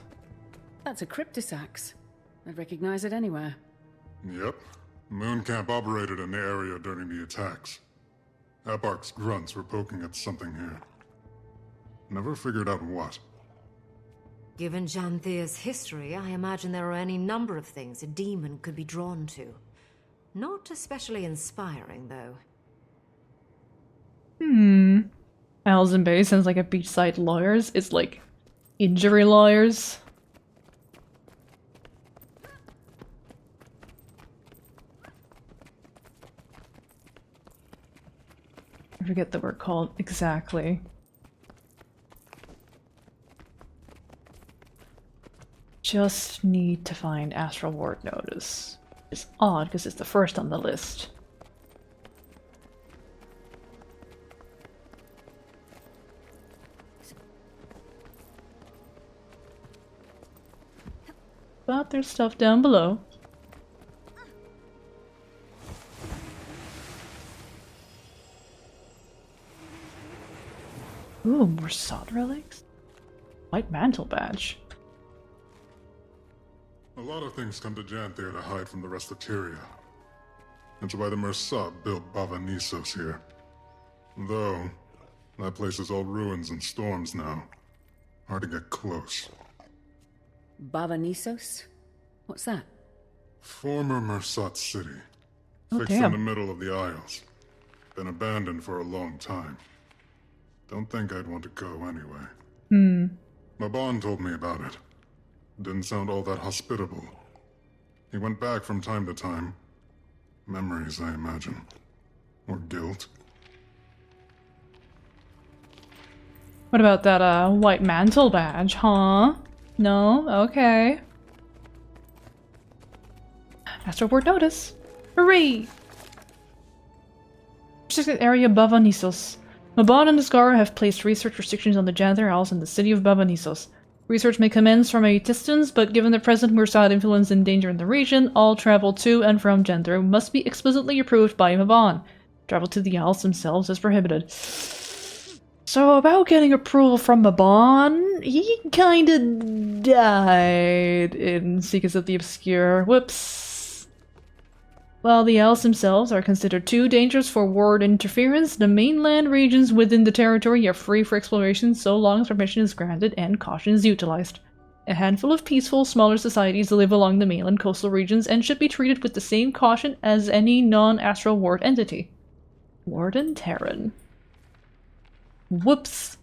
That's a Cryptis axe. I'd recognize it anywhere. Yep. Mooncamp operated in the area during the attacks. Eparch's grunts were poking at something here. Never figured out what. Given Janthir's history, I imagine there are any number of things a demon could be drawn to. Not especially inspiring, though. Alison Bay sounds like a beachside lawyers. It's like injury lawyers. I forget the word called exactly. Just need to find Astral Ward Notice. It's odd because it's the first on the list. But there's stuff down below. Ooh, more sod relics? White mantle badge. A lot of things come to Janthier to hide from the rest of Tyria. That's why the Mersat built Bava Nisos here. Though, that place is all ruins and storms now. Hard to get close. Bava Nisos? What's that? Former Mersat city. Oh, Fixed in the middle of the Isles. Been abandoned for a long time. Don't think I'd want to go anyway. Mabon told me about it. Didn't sound all that hospitable. He went back from time to time. Memories, I imagine. Or guilt. What about that white mantle badge, huh? No? Okay. Astral Ward Notice. Hooray! Restricted area Bava Nisos. Mabon and Asgara have placed research restrictions on the Janthier Isles in the city of Bava Nisos. Research may commence from a distance, but given the present Mersat influence and danger in the region, all travel to and from Janthier must be explicitly approved by Mabon. Travel to the Isles themselves is prohibited. So about getting approval from Mabon, he kinda died in Seekers of the Obscure. Whoops. While the Isles themselves are considered too dangerous for ward interference, the mainland regions within the territory are free for exploration so long as permission is granted and caution is utilized. A handful of peaceful, smaller societies live along the mainland coastal regions and should be treated with the same caution as any non-astral ward entity. Warden Terran. Whoops.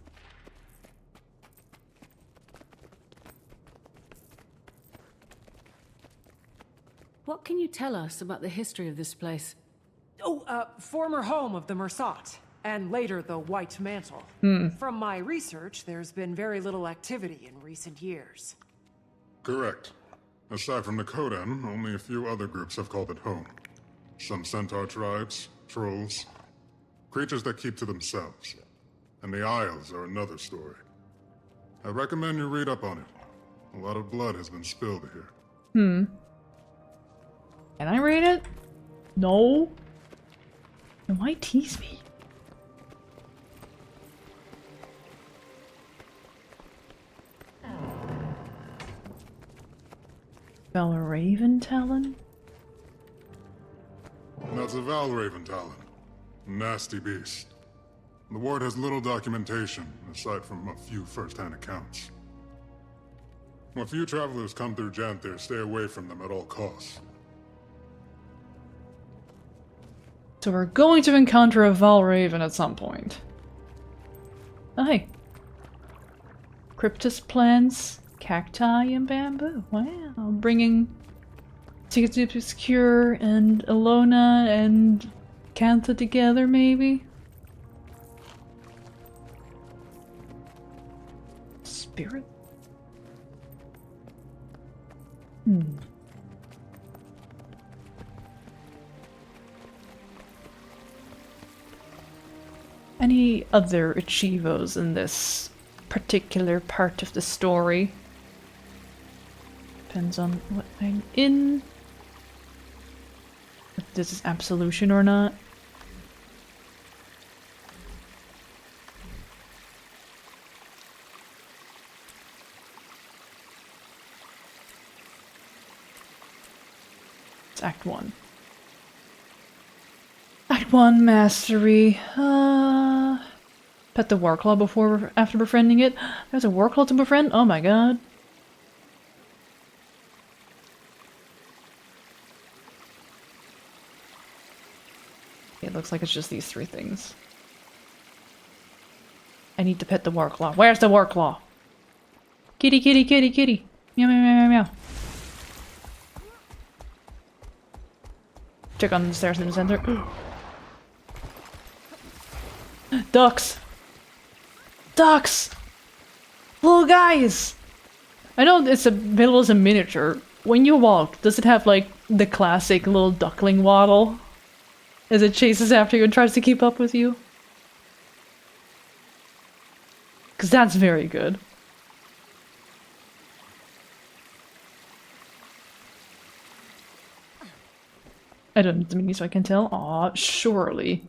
What can you tell us about the history of this place? Oh, former home of the Mersat, and later the White Mantle. From my research, there's been very little activity in recent years. Correct. Aside from the Kodan, only a few other groups have called it home. Some centaur tribes, trolls, creatures that keep to themselves. And the Isles are another story. I recommend you read up on it. A lot of blood has been spilled here. Can I read it? No. Then why tease me? Valraven Talon? That's a Valraven Talon. Nasty beast. The ward has little documentation, aside from a few first-hand accounts. When few travelers come through Janthir, stay away from them at all costs. So we're going to encounter a Valraven at some point. Oh, hey. Cryptus plants, cacti, and bamboo. Wow. Bringing Tickets Obscure and Alona and Cantha together, maybe? Spirit? Any other achievos in this particular part of the story? Depends on what I'm in. If this is absolution or not. It's Act 1. Act 1 mastery. Pet the Warclaw after befriending it. There's a Warclaw to befriend? Oh my god. It looks like it's just these 3 things. I need to pet the Warclaw. Where's the Warclaw? Kitty, kitty, kitty, kitty. Meow, meow, meow, meow, meow. Check on the stairs in the center. Ducks! Ducks! Little guys! I know it's available as a miniature. When you walk, does it have like the classic little duckling waddle? As it chases after you and tries to keep up with you? Because that's very good. I don't need the mini so I can tell. Aw, surely.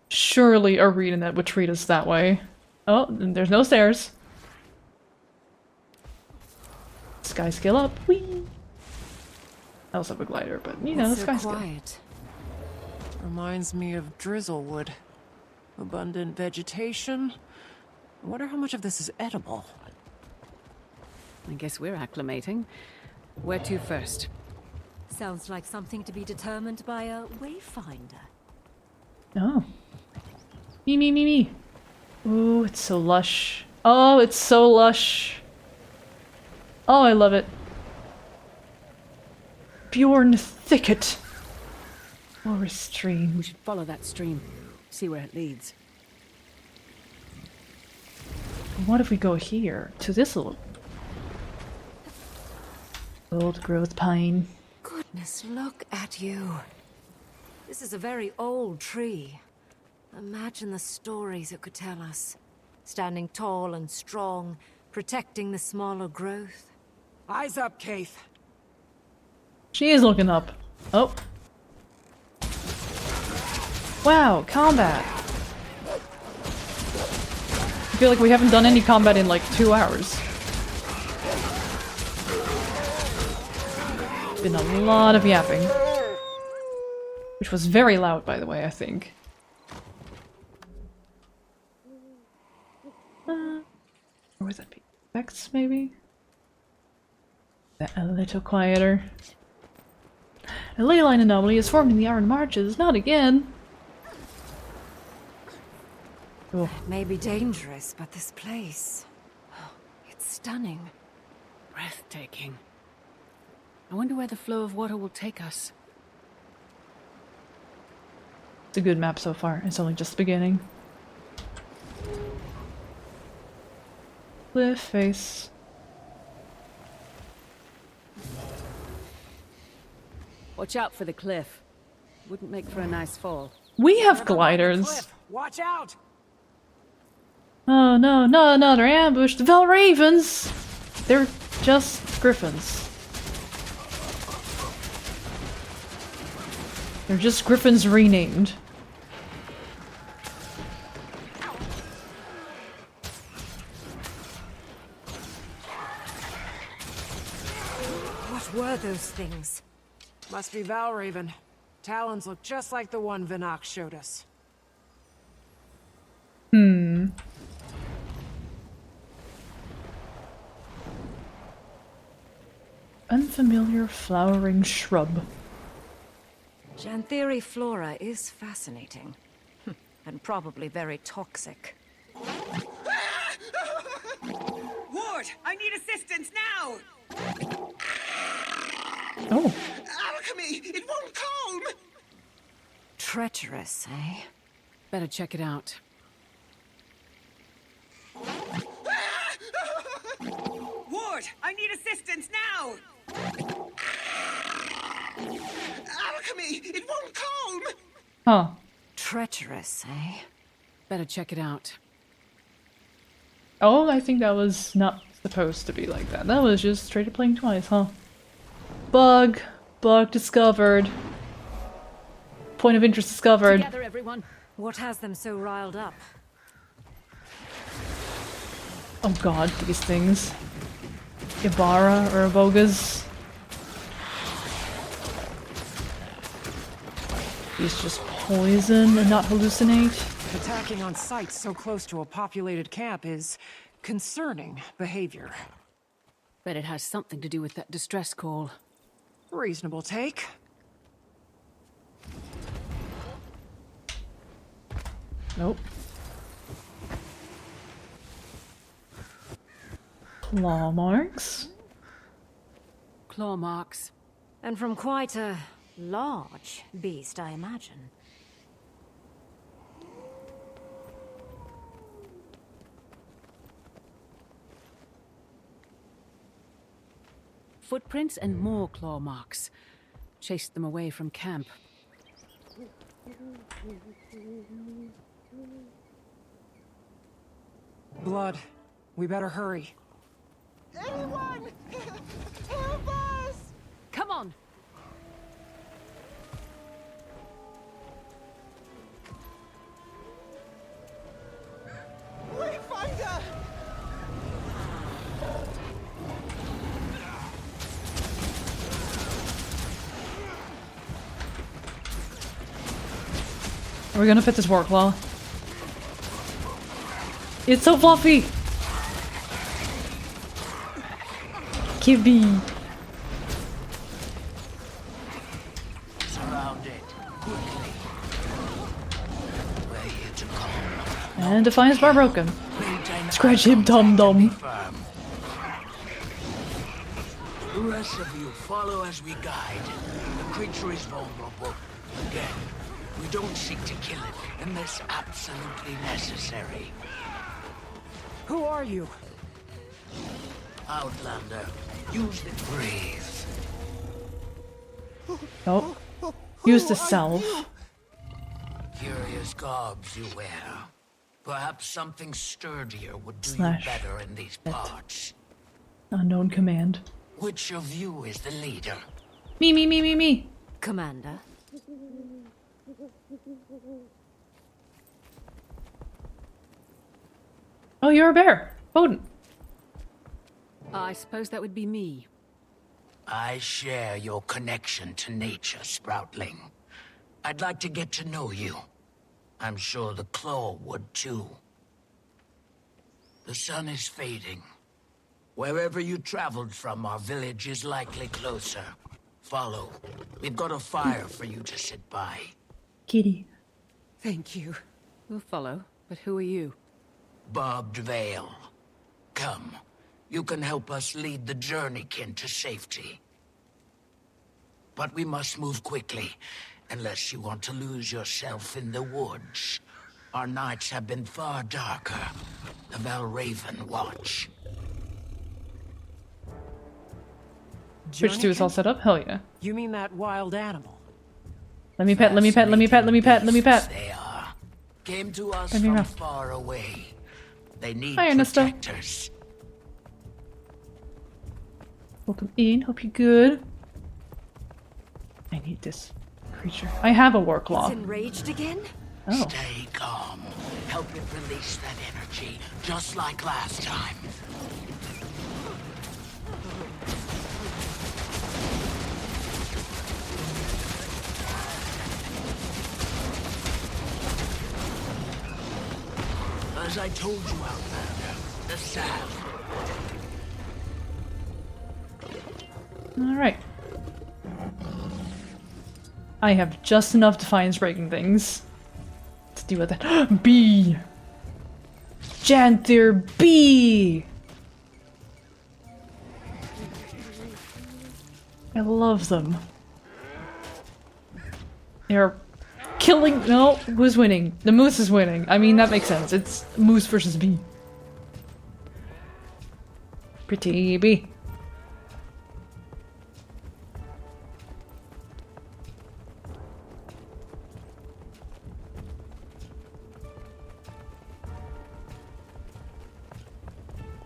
Surely a Arenanet would treat us that way. Oh, and there's no stairs. Sky skill up. Whee! I also have a glider, but you know, the sky skill. Quiet. Reminds me of Drizzlewood. Abundant vegetation. I wonder how much of this is edible. I guess we're acclimating. Where to first? Sounds like something to be determined by a wayfinder. Oh. Me, me, me, me. Ooh, it's so lush. Oh, it's so lush. Oh, I love it. Bjorn Thicket. Forest stream. We should follow that stream. See where it leads. What if we go here? To this little... old growth pine. Goodness, look at you. This is a very old tree. Imagine the stories it could tell us. Standing tall and strong, protecting the smaller growth. Eyes up, Keith. She is looking up. Oh. Wow, combat. I feel like we haven't done any combat in like 2 hours. It's been a lot of yapping. Which was very loud, by the way, I think. Or would that be effects, maybe? A little quieter. A ley line anomaly is formed in the Iron Marches. Not again! Oh. It may be dangerous, but this place... it's stunning. Breathtaking. I wonder where the flow of water will take us. It's a good map so far. It's only just the beginning. Cliff face. Watch out for the cliff. Wouldn't make for a nice fall. We have gliders. Watch out! Oh no, not another ambush. The Valravens! They're just griffins. They're just griffins renamed. What were those things? Must be Valraven. Talons look just like the one Vinok showed us. Unfamiliar flowering shrub. Xanthiri flora is fascinating. And probably very toxic. Ward, I need assistance now! Oh. Alchemy! It won't calm! Treacherous, eh? Better check it out. Ward, I need assistance now! Alchemy! It won't calm! Huh. Treacherous, eh? Better check it out. Oh, I think that was not supposed to be like that. That was just straight up playing twice, huh? Bug. Bug discovered. Point of interest discovered. Together, everyone. What has them so riled up? Oh god, these things. Ibarra or Avogas. These just poison and not hallucinate. Attacking on sites so close to a populated camp is concerning behavior. Bet it has something to do with that distress call. Reasonable take. Nope. Claw marks. Claw marks. And from quite a large beast, I imagine. Footprints and more claw marks. Chased them away from camp. Blood. We better hurry. Anyone! Help us! Come on! Wayfinder! Are we gonna fit this work well? It's so fluffy! Kibby! Surround it quickly. We're here to calm. And Defiance Bar broken. Scratch him, dum-dum. The rest of you follow as we guide. The creature is vulnerable. Again, we don't seek to kill it unless absolutely necessary. Who are you? Outlander, use the breathe. Nope. Use the salve. Curious garbs you wear. Perhaps something sturdier would do Slash. you better in these parts. Unknown command. Which of you is the leader? Me. Commander. Oh, you're a bear. Odin. I suppose that would be me. I share your connection to nature, Sproutling. I'd like to get to know you. I'm sure the Claw would too. The sun is fading. Wherever you traveled from, our village is likely closer. Follow. We've got a fire for you to sit by. Kitty. Thank you. We'll follow, but who are you? Barbed Veil. Come. You can help us lead the journeykin to safety. but we must move quickly, unless you want to lose yourself in the woods. Our nights have been far darker. The Valraven watch. Bridge 2 is all set up? Hell yeah. You mean that wild animal? Let me pet, let me pet, let me pet, let me pet, let me pet. They are. Came to us Let me from run. far away. They need Hi, Ernesto. protectors. Welcome in, hope you're good. I need this creature. I have a war claw. It's enraged again? Oh. Stay calm. Help it release that energy, just like last time. As I told you, Outlander, the salve. Alright. I have just enough defiance breaking things. Let's deal with that. B! Janther B! I love them. They're killing. No, who's winning? The moose is winning. I mean, that makes sense. It's moose versus bee. Pretty bee.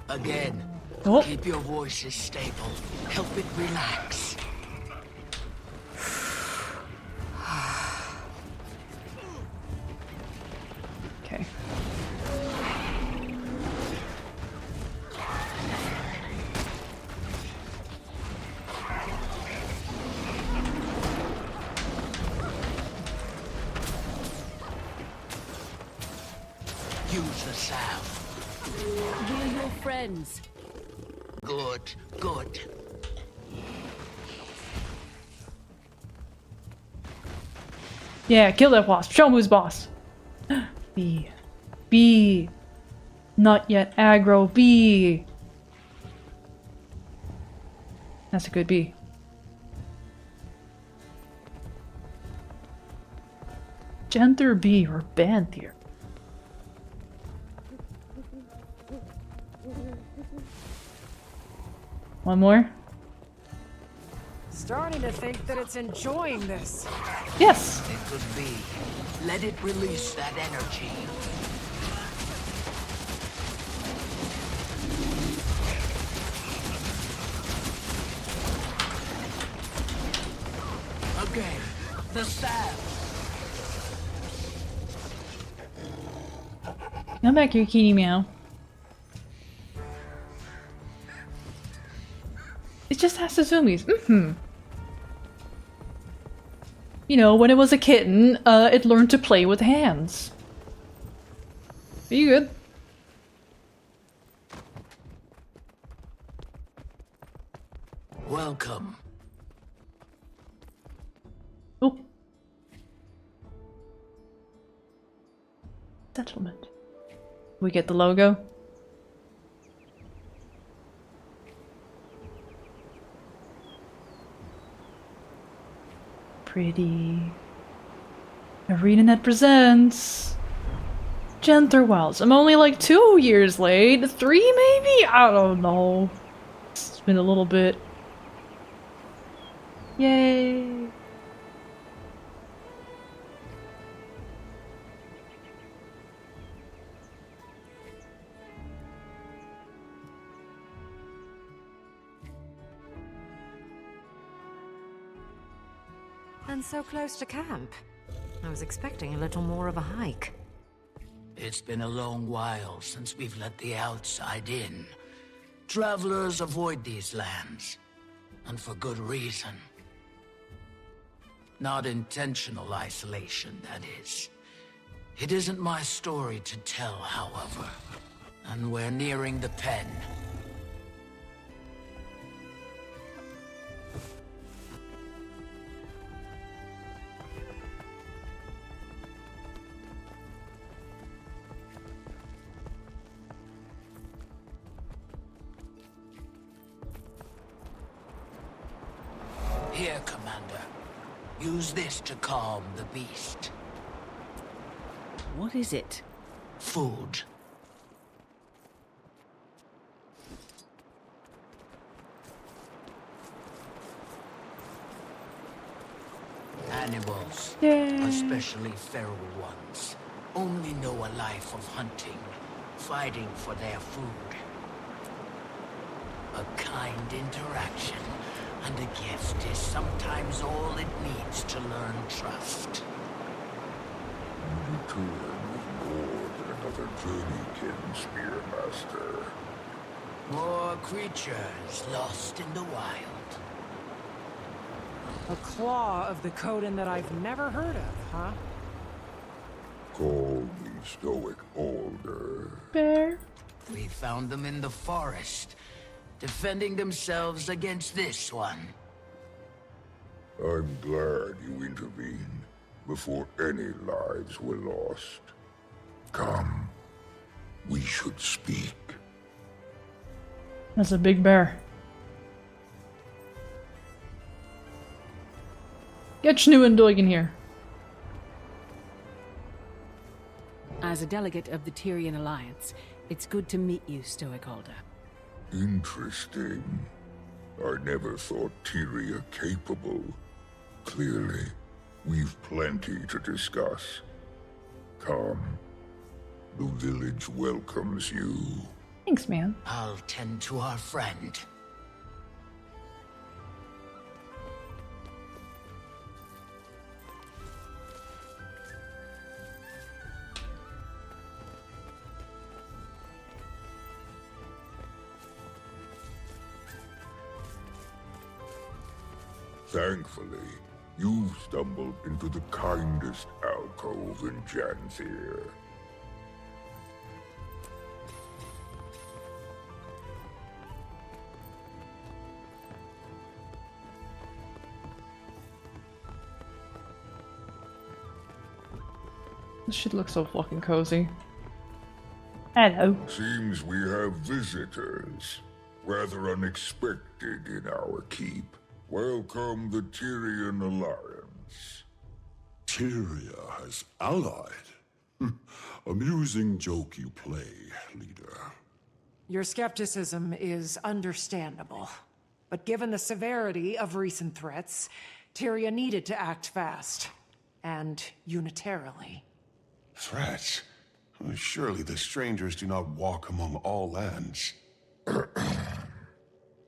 Again. Oh. Keep your voices stable. Help it relax. Okay. Use the salve. We're your friends. Good, good. Yeah, kill that wasp. Show him who's boss. B. B. Not yet aggro. B. That's a good B. Genther B or Banthier. One more? Starting to think that it's enjoying this. Yes! It could be. Let it release that energy. Again, the salve. Come back here, kitty meow. It just has the zoomies. Mm-hmm. You know, when it was a kitten, it learned to play with hands. Are you good? Welcome. Oh. Settlement. We get the logo. Pretty. ArenaNet presents Genther Wilds. I'm only like 2 years late. 3 maybe? I don't know. It's been a little bit. Yay. And so close to camp. I was expecting a little more of a hike. It's been a long while since we've let the outside in. Travelers avoid these lands, and for good reason. Not intentional isolation, that is. It isn't my story to tell, however. And we're nearing the pen. Here, Commander. Use this to calm the beast. What is it? Food. Animals, especially feral ones, only know a life of hunting, fighting for their food. A kind interaction and a gift is sometimes all it needs to learn trust. Return is more than another journeykin, Spearmaster. More creatures lost in the wild. A claw of the Coden that I've never heard of, huh? Call me Stoic Older. Bear. We found them in the forest, defending themselves against this one. I'm glad you intervened before any lives were lost. Come, we should speak. That's a big bear. Get Schnuendoig in here. As a delegate of the Tyrian Alliance, it's good to meet you, Stoic Holder. Interesting. I never thought Tyria capable. Clearly, we've plenty to discuss. Come. The village welcomes you. Thanks, man. I'll tend to our friend. Thankfully, you've stumbled into the kindest alcove in Janthir. This shit looks so fucking cozy. Hello. Seems we have visitors. Rather unexpected in our keep. Welcome the Tyrian Alliance. Tyria has allied. Amusing joke you play, leader. Your skepticism is understandable. But given the severity of recent threats, Tyria needed to act fast. And unitarily. Threats? Surely the strangers do not walk among all lands.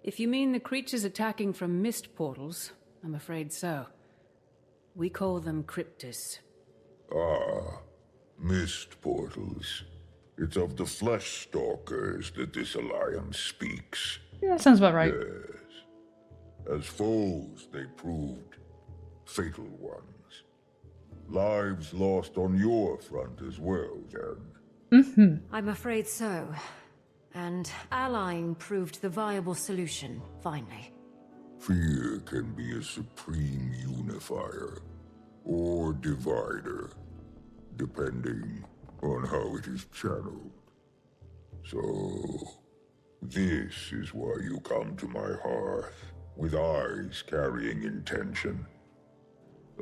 If you mean the creatures attacking from mist portals, I'm afraid so. We call them cryptis. Ah, mist portals. It's of the flesh stalkers that this alliance speaks. Yeah, that sounds about right. Yes. As foes, they proved fatal ones. Lives lost on your front as well, Jen. I'm afraid so. And allying proved the viable solution, finally. Fear can be a supreme unifier, or divider, depending on how it is channeled. So, this is why you come to my hearth, with eyes carrying intention.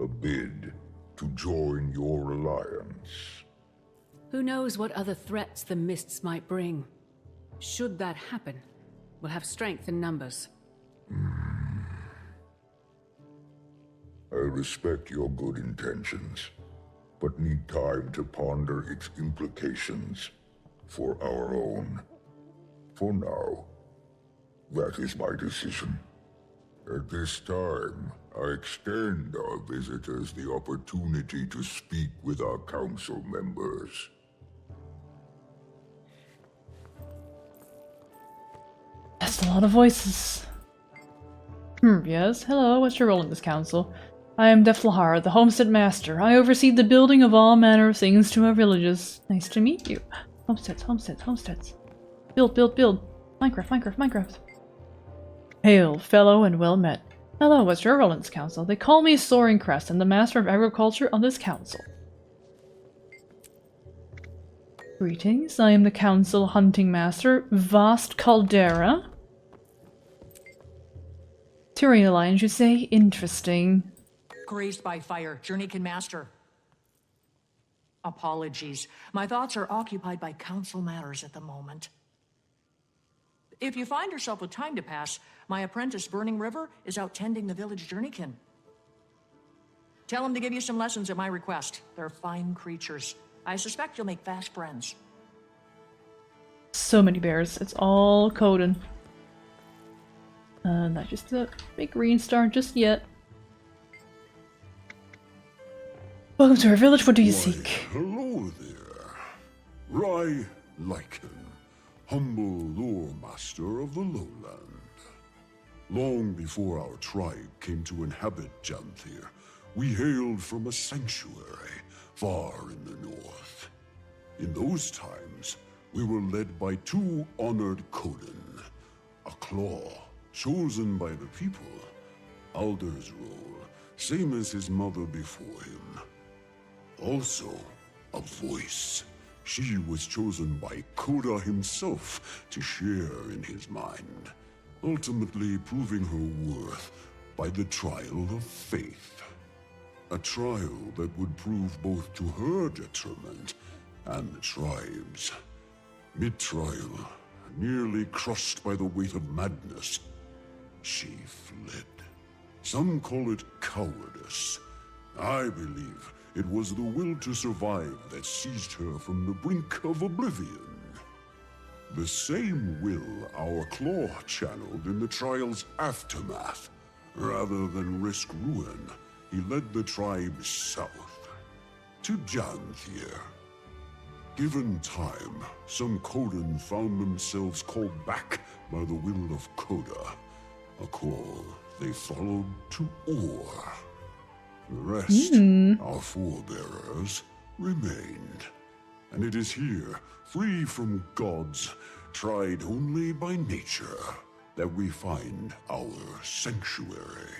A bid to join your alliance. Who knows what other threats the mists might bring? Should that happen, we'll have strength in numbers. I respect your good intentions, but need time to ponder its implications for our own. For now, that is my decision. At this time, I extend our visitors the opportunity to speak with our council members. That's a lot of voices. Yes, hello, what's your role in this council? I am Deflahar, the Homestead Master. I oversee the building of all manner of things to our villages. Nice to meet you. Homesteads, homesteads, homesteads. Build, build, build. Minecraft, Minecraft, Minecraft. Hail, fellow, and well met. Hello, what's your role in this council? They call me Soaring Crest, and the Master of Agriculture on this council. Greetings, I am the Council Hunting Master, Vast Caldera. Tyrian Alliance, you say? Interesting. crazed by fire, Journeykin Master. Apologies. My thoughts are occupied by council matters at the moment. If you find yourself with time to pass, my apprentice, Burning River, is out tending the village Journeykin. Tell him to give you some lessons at my request. They're fine creatures. I suspect you'll make fast friends. So many bears. It's all Coden. Not just a big green star just yet. Welcome to our village. What do you seek? Hello there. Rai Lycan, humble lore master of the lowland. Long before our tribe came to inhabit Janthir, we hailed from a sanctuary far in the north. In those times, we were led by two honored Coden, a claw chosen by the people, Alder's role, same as his mother before him. Also, a voice. She was chosen by Koda himself to share in his mind, ultimately proving her worth by the trial of faith. A trial that would prove both to her detriment and the tribe's. Mid-trial, nearly crushed by the weight of madness, she fled. Some call it cowardice. I believe it was the will to survive that seized her from the brink of oblivion. The same will our claw channeled in the trial's aftermath. Rather than risk ruin, he led the tribe south, to Janthir. Given time, some Coden found themselves called back by the will of Koda, a call they followed to Or. The rest, our forebearers, remained. And it is here, free from gods, tried only by nature, that we find our sanctuary.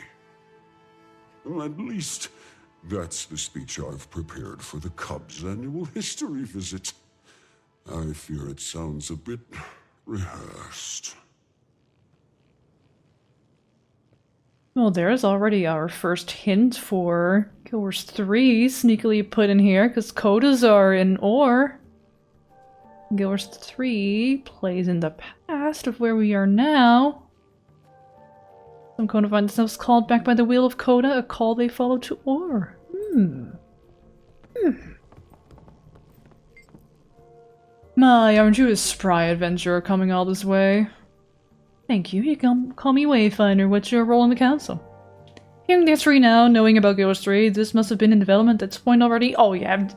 At least, that's the speech I've prepared for the Cubs' annual history visit. I fear it sounds a bit rehearsed. Well, there's already our first hint for Guild Wars 3 sneakily put in here, because Codas are in Or. Guild Wars 3 plays in the past of where we are now. Some Coda find themselves called back by the will of Coda, a call they follow to Or. My, aren't you a spry adventurer coming all this way? Thank you. You can call me Wayfinder. What's your role in the council? Hearing the history now, knowing about Guild Wars 3, this must have been in development at this point already. Oh yeah,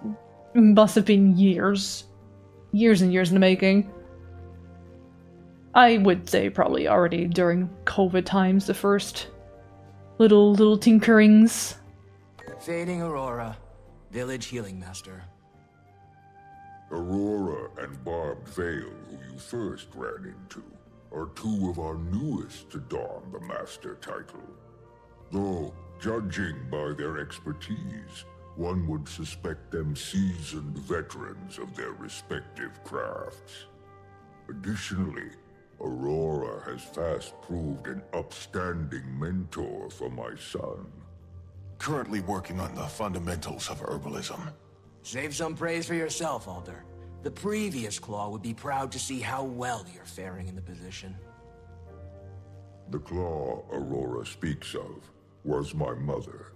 it must have been years. Years and years in the making. I would say probably already during COVID times, the first little tinkerings. Fading Aurora, village healing master. Aurora and Barbed Veil, who you first ran into, are two of our newest to don the master title. Though, judging by their expertise, one would suspect them seasoned veterans of their respective crafts. Additionally, Aurora has fast proved an upstanding mentor for my son. Currently working on the fundamentals of herbalism. Save some praise for yourself, Alder. The previous Claw would be proud to see how well you're faring in the position. The Claw Aurora speaks of was my mother.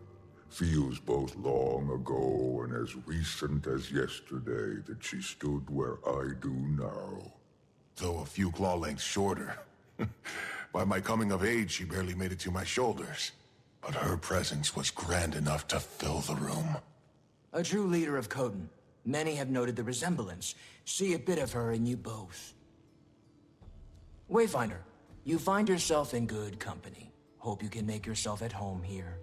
Feels both long ago and as recent as yesterday that she stood where I do now. Though a few claw lengths shorter. By my coming of age, she barely made it to my shoulders. But her presence was grand enough to fill the room. A true leader of Coden. Many have noted the resemblance. See a bit of her in you both. Wayfinder, you find yourself in good company. Hope you can make yourself at home here.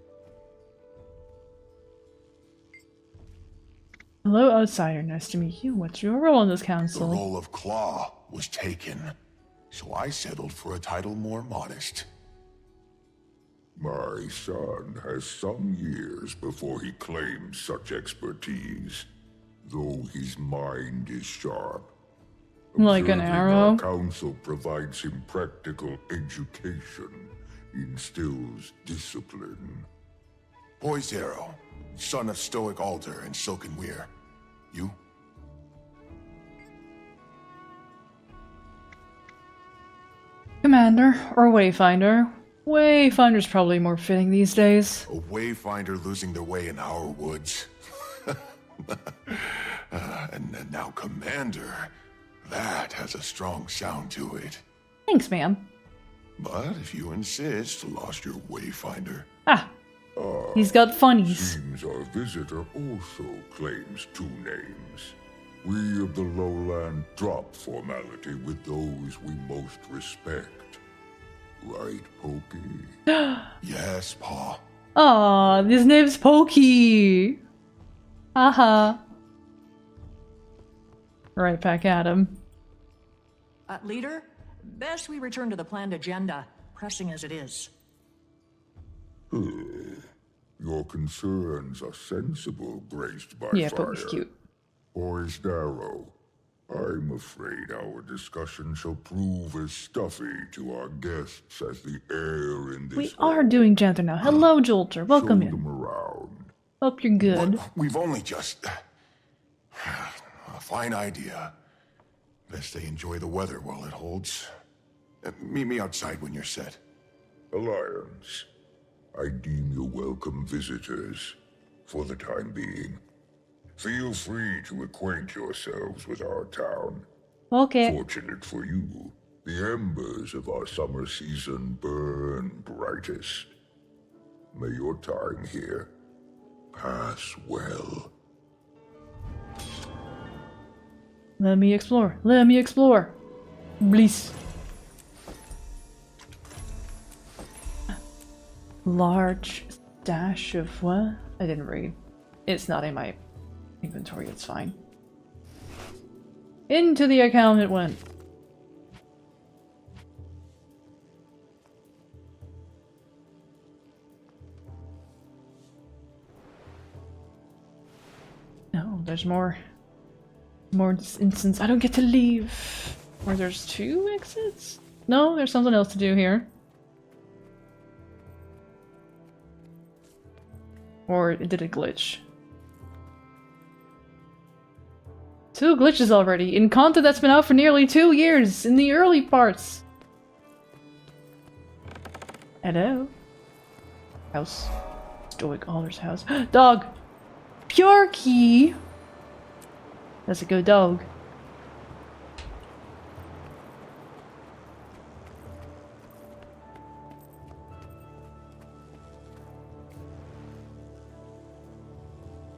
Hello, outsider. Nice to meet you. What's your role in this council? The role of Claw was taken, so I settled for a title more modest. My son has some years before he claims such expertise, though his mind is sharp. Like an arrow? Our council provides him practical education, instills discipline. Poised Arrow, son of Stoic Alder and Silken Weir. You? Commander or Wayfinder. Wayfinder's probably more fitting these days. A wayfinder losing their way in our woods. And now Commander. That has a strong sound to it. Thanks, ma'am. But if you insist, lost your wayfinder. Ah, he's got funnies. Seems our visitor also claims two names. We of the lowland drop formality with those we most respect. Right, Pokey? Yes, Pa. Aw, his name's Pokey. Haha. Right back at him. Leader, best we return to the planned agenda, pressing as it is. Your concerns are sensible, graced by Yeah, fire. Pokey's cute. Poised Arrow, I'm afraid our discussion shall prove as stuffy to our guests as the air in this We are doing Janther now. Hello, Jolter. Welcome Show in. them around. Hope you're good. We've only just... A fine idea. Best they enjoy the weather while it holds. Meet me outside when you're set. Alliance, I deem you welcome visitors for the time being. Feel free to acquaint yourselves with our town. Okay. Fortunate for you, the embers of our summer season burn brightest. May your time here pass well. Let me explore. Let me explore. Please. Large stash of what? I didn't read. It's not in my inventory, it's fine. Into the account it went. No, there's more. More in this instance. I don't get to leave. Or there's two exits? No, there's something else to do here. Or it did a glitch. Two glitches already, in content that's been out for nearly 2 years, in the early parts. Hello? House. Stoic Alder's house. Dog! Pure key! That's a good dog.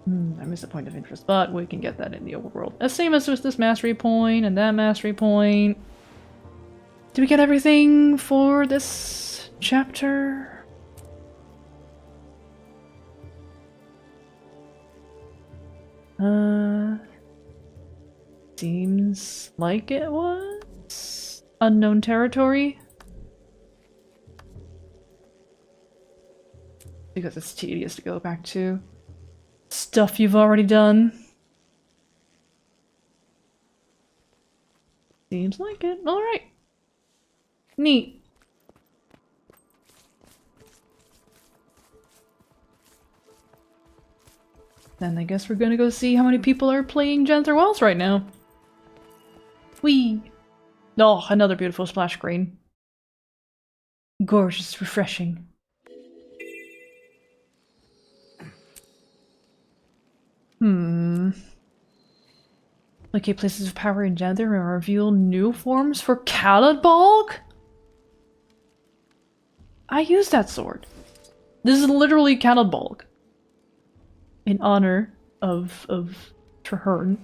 I missed a point of interest, but we can get that in the overworld. Same as with this mastery point and that mastery point. Did we get everything for this chapter? Seems like it was unknown territory. Because it's tedious to go back to stuff you've already done. Seems like it. Alright. Neat. Then I guess we're gonna go see how many people are playing Janther Wells right now. Whee! Oh, another beautiful splash screen. Gorgeous, refreshing. Locate places of power in Janther and reveal new forms for Caladbolg? I use that sword. This is literally Caladbolg. In honor of Traherne.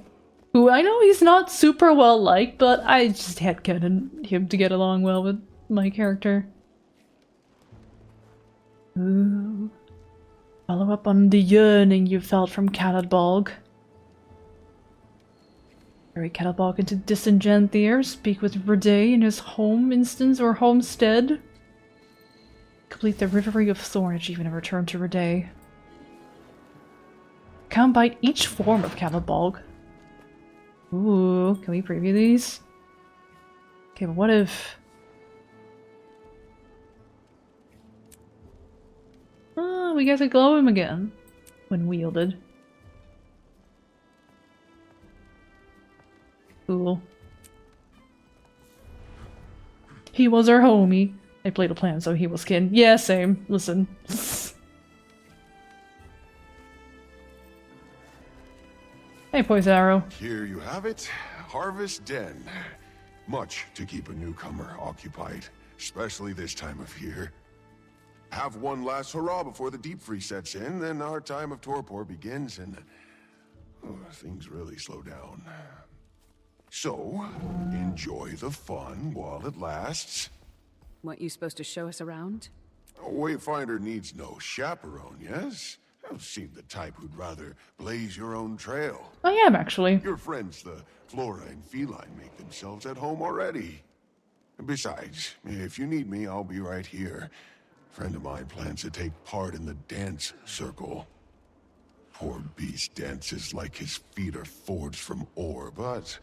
Who I know he's not super well liked, but I just headcanon him to get along well with my character. Ooh. Follow up on the yearning you felt from Caladbolg. Carry Caladbolg into distant Janthier, speak with Rede in his home instance or homestead. Complete the Rivery of Thorn achievement and return to Rede. Combine each form of Caladbolg. Ooh, can we preview these? Okay, but what if... we get to glow him again when wielded. Cool. He was our homie. I played a plan, so he was kin. Yeah, same. Listen. Hey, Poison Arrow. Here you have it. Harvest Den. Much to keep a newcomer occupied, especially this time of year. Have one last hurrah before the deep freeze sets in, then our time of torpor begins and things really slow down. So, enjoy the fun while it lasts. What, you supposed to show us around? A wayfinder needs no chaperone, yes? You seem the type who'd rather blaze your own trail. I am, actually. Your friends, the flora and feline, make themselves at home already. Besides, if you need me, I'll be right here. A friend of mine plans to take part in the dance circle. Poor beast dances like his feet are forged from ore, but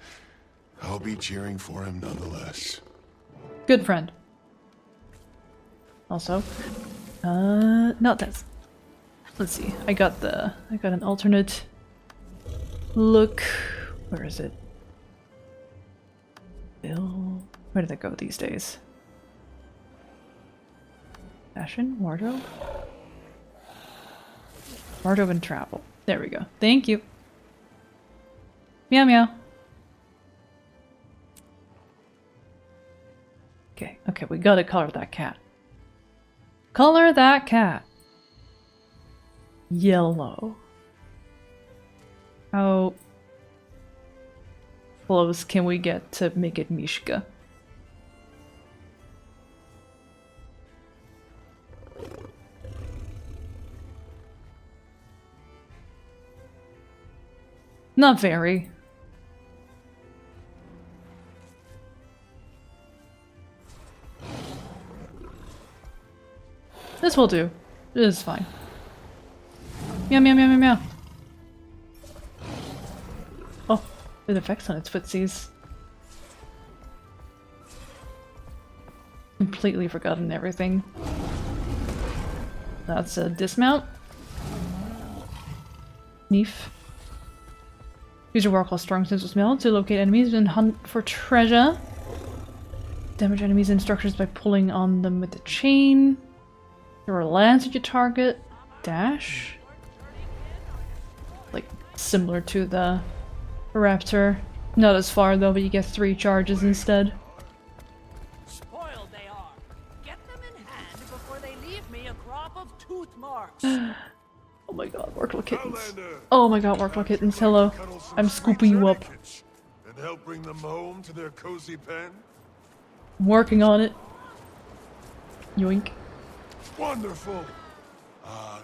I'll be cheering for him nonetheless. Good friend. Also, not this. Let's see. I got an alternate look. Where is it? Bill. Where did that go these days? Fashion? Wardrobe? Wardrobe and travel. There we go. Thank you. Meow meow. Okay, we gotta color that cat. Color that cat. Yellow. How close can we get to make it Mishka? Not very. This will do. It is fine. Meow meow meow meow meow. Oh, it affects on its footsies. Completely forgotten everything. That's a dismount. Neef. Use your work while strong sense of smell to locate enemies and hunt for treasure. Damage enemies and structures by pulling on them with a chain. Throw a lance at your target. Dash. Like, similar to the raptor. Not as far though, but you get 3 charges instead. Spoiled they are. Get them in hand before they leave me a crop of tooth marks. Oh my god, Workload Kittens. Oh my god, Workload Kittens, hello. I'm scooping you up. And help bring them home to their cozy pen? I'm working on it. Yoink. Wonderful.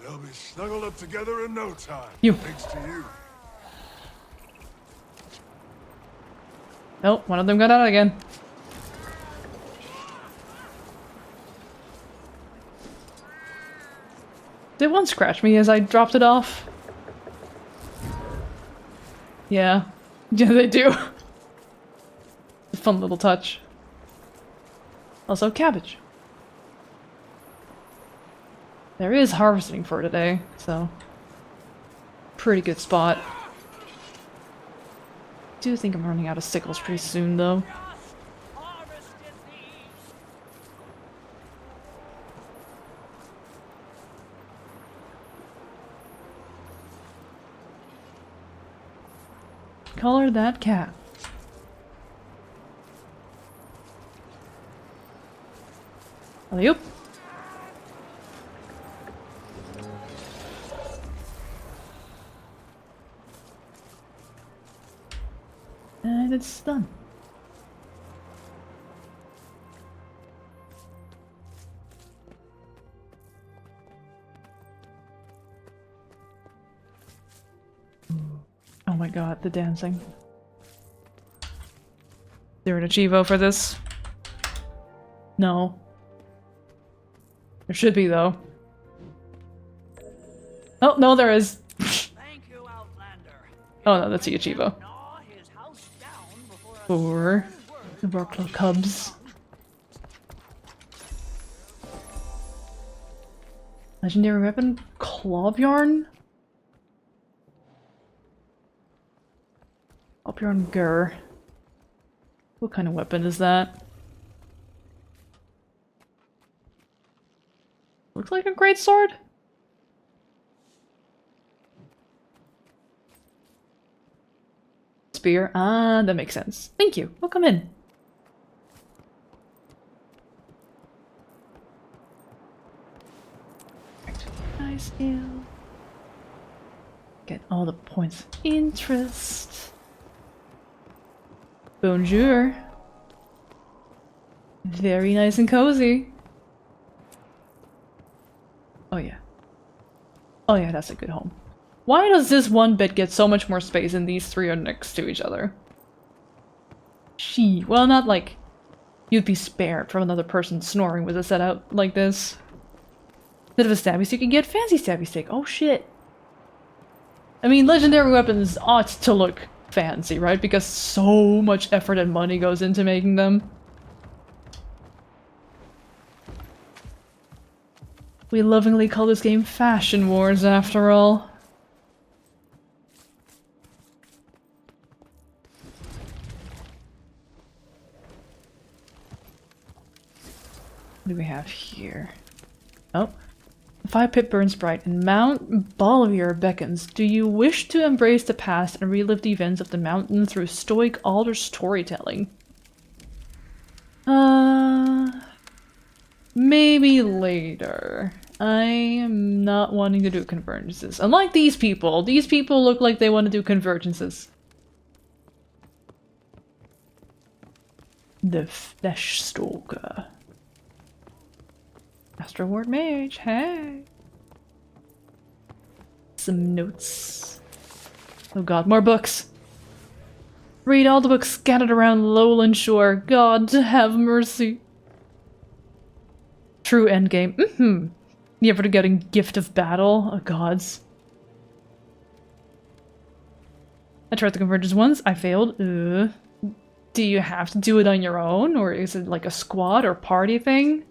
They'll be snuggled up together in no time. Thanks to you. Oh, one of them got out again. Did one scratch me as I dropped it off? Yeah. Yeah, they do. A fun little touch. Also, cabbage. There is harvesting for today, so pretty good spot. Do think I'm running out of sickles pretty soon, though. Color that cat. Alley-oop. And it's done. Oh my god, the dancing. Is there an Achievo for this? No. There should be, though. Oh, no, there is. Oh no, that's the Achievo. For the Workload Cubs. Legendary weapon? Clawbjorn? Clawbjorn Gur. What kind of weapon is that? Looks like a great sword. Spear. Ah, that makes sense. Thank you. Welcome in. Nice deal. Get all the points of interest. Bonjour. Very nice and cozy. Oh yeah. Oh yeah, that's a good home. Why does this one bed get so much more space and these three are next to each other? Well, not like you'd be spared from another person snoring with a setup like this. Bit of a stabby stick, you can get fancy stabby stick. Oh shit. I mean, legendary weapons ought to look fancy, right? Because so much effort and money goes into making them. We lovingly call this game Fashion Wars, after all. What do we have here? Oh. 5-pip burns bright and Mount Bolivier beckons. Do you wish to embrace the past and relive the events of the mountain through stoic alder storytelling? Maybe later. I am not wanting to do convergences. Unlike these people look like they want to do convergences. The Flesh Stalker. Astro Ward Mage, hey! Some notes. Oh god, more books! Read all the books scattered around Lowland Shore. God have mercy. True endgame. You ever getting Gift of Battle? Oh gods. I tried the convergence once, I failed. Do you have to do it on your own? Or is it like a squad or party thing?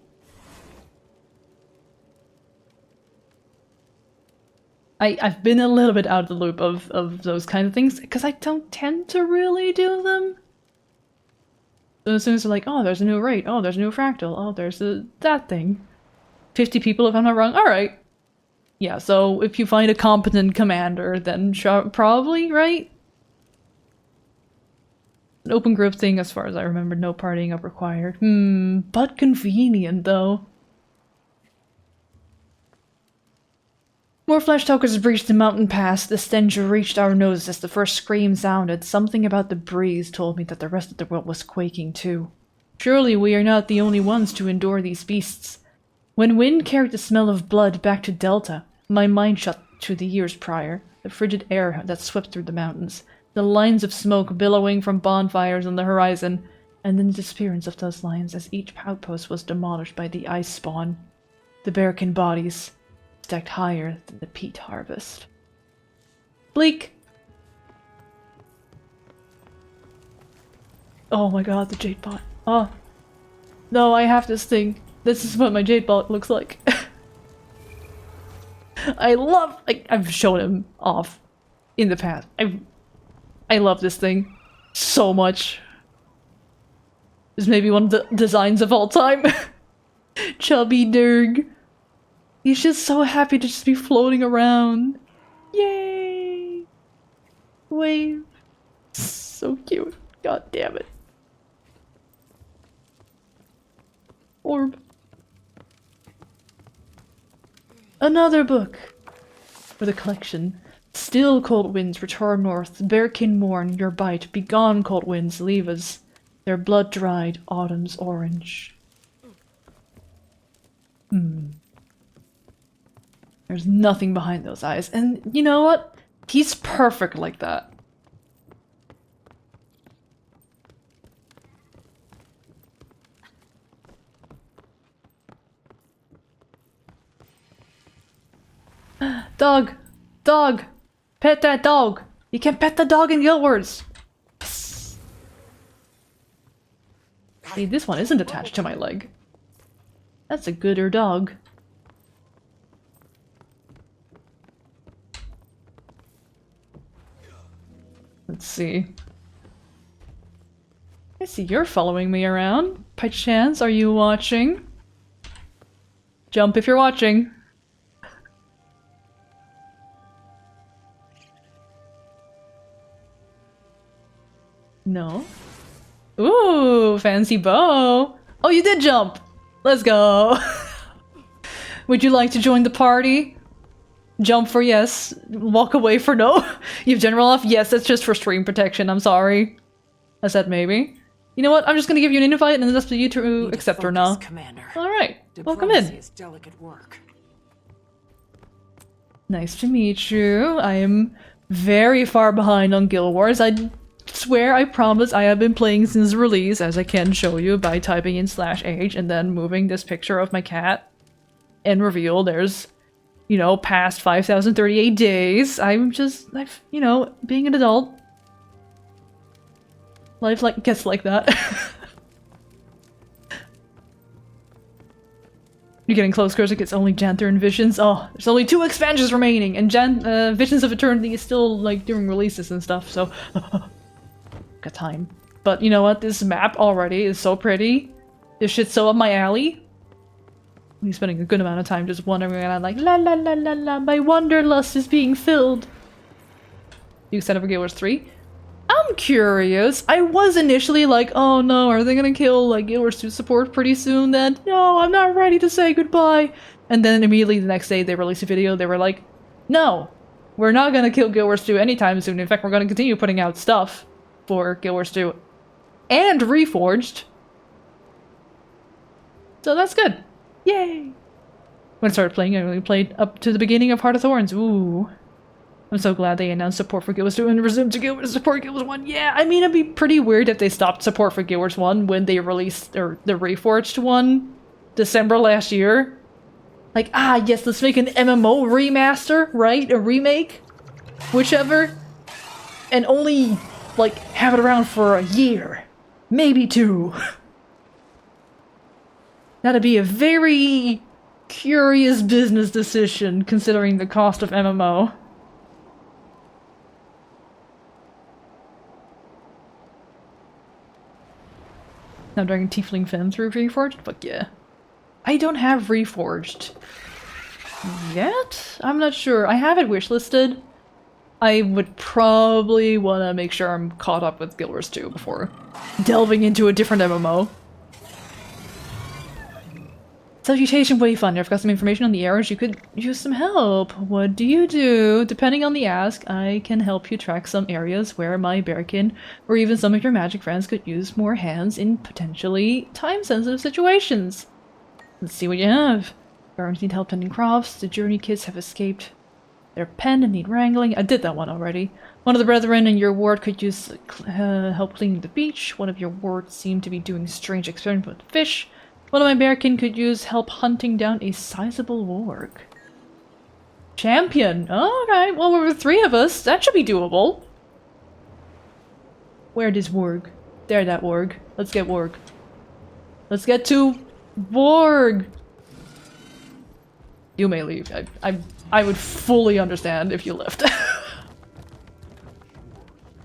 I've been a little bit out of the loop of those kind of things, because I don't tend to really do them. So as soon as they're like, oh, there's a new raid, oh, there's a new fractal, oh, there's that thing. 50 people if I'm not wrong, alright. Yeah, so if you find a competent commander, then probably, right? An open group thing, as far as I remember, no partying up required. But convenient, though. More flesh talkers breached the mountain pass. The stench reached our noses as the first scream sounded. Something about the breeze told me that the rest of the world was quaking too. Surely we are not the only ones to endure these beasts. When wind carried the smell of blood back to Delta, my mind shot to the years prior, the frigid air that swept through the mountains, the lines of smoke billowing from bonfires on the horizon, and then the disappearance of those lines as each outpost was demolished by the ice spawn. The Bearkin bodies, stacked higher than the peat harvest. Bleak! Oh my god, the jade bot. Oh. No, I have this thing. This is what my jade bot looks like. I've shown him off in the past. I love this thing so much. It's maybe one of the designs of all time. Chubby Durg. He's just so happy to just be floating around. Yay! Wave. So cute. God damn it. Orb. Another book. For the collection. Still cold winds return north. Bearkin mourn your bite. Begone cold winds, leave us. Their blood dried autumn's orange. There's nothing behind those eyes. And you know what? He's perfect like that. Dog! Dog! Pet that dog! You can pet the dog in Guild Wars! Yes. See, this one isn't attached to my leg. That's a gooder dog. Let's see. I see you're following me around. By chance, are you watching? Jump if you're watching. No. Ooh, fancy bow. Oh, you did jump. Let's go. Would you like to join the party? Jump for yes. Walk away for no. You've general off? Yes, that's just for stream protection. I'm sorry. I said maybe. You know what? I'm just gonna give you an invite and then it's up to you to accept or not. Alright. Welcome in. Is delicate work. Nice to meet you. I am very far behind on Guild Wars. I swear, I promise, I have been playing since release, as I can show you by typing in /age and then moving this picture of my cat. And reveal there's, you know, past 5,038 days. I'm just, you know, being an adult. Life gets like that. You're getting close, Curzec. It's only Janther and Visions. Oh, there's only 2 expansions remaining, and Visions of Eternity is still, like, doing releases and stuff, so... got time. But you know what? This map already is so pretty. This shit's so up my alley. I'm spending a good amount of time just wandering around like, la la la la la, my wanderlust is being filled. You excited for Guild Wars 3? I'm curious. I was initially like, oh no, are they gonna kill like Guild Wars 2 support pretty soon then? No, I'm not ready to say goodbye. And then immediately the next day they released a video, they were like, no, we're not gonna kill Guild Wars 2 anytime soon. In fact, we're gonna continue putting out stuff for Guild Wars 2 and Reforged. So that's good. Yay! When I started playing, I only played up to the beginning of Heart of Thorns. Ooh. I'm so glad they announced support for Guild Wars 2 and resumed to Guild Wars support Guild Wars 1. Yeah, I mean, it'd be pretty weird if they stopped support for Guild Wars 1 when they released or the Reforged one December last year. Like, ah, yes, let's make an MMO remaster, right? A remake? Whichever. And only, like, have it around for a year. Maybe 2. That'd be a very curious business decision, considering the cost of MMO. Now Dragon Tiefling Femme through Reforged? Fuck yeah. I don't have Reforged yet? I'm not sure. I have it wishlisted. I would probably want to make sure I'm caught up with Guild Wars 2 before delving into a different MMO. Salutation Wayfinder. I've got some information on the arrows. You could use some help. What do you do? Depending on the ask, I can help you track some areas where my bearkin or even some of your magic friends could use more hands in potentially time-sensitive situations. Let's see what you have. Barons need help tending crops. The journey kids have escaped their pen and need wrangling. I did that one already. One of the brethren in your ward could use help cleaning the beach. One of your wards seemed to be doing strange experiments with fish. One of my bearkin could use help hunting down a sizable warg. Champion! Alright, well, we're 3 of us. That should be doable. Where is warg? There, that warg. Let's get warg. Let's get to warg! You may leave. I would fully understand if you left.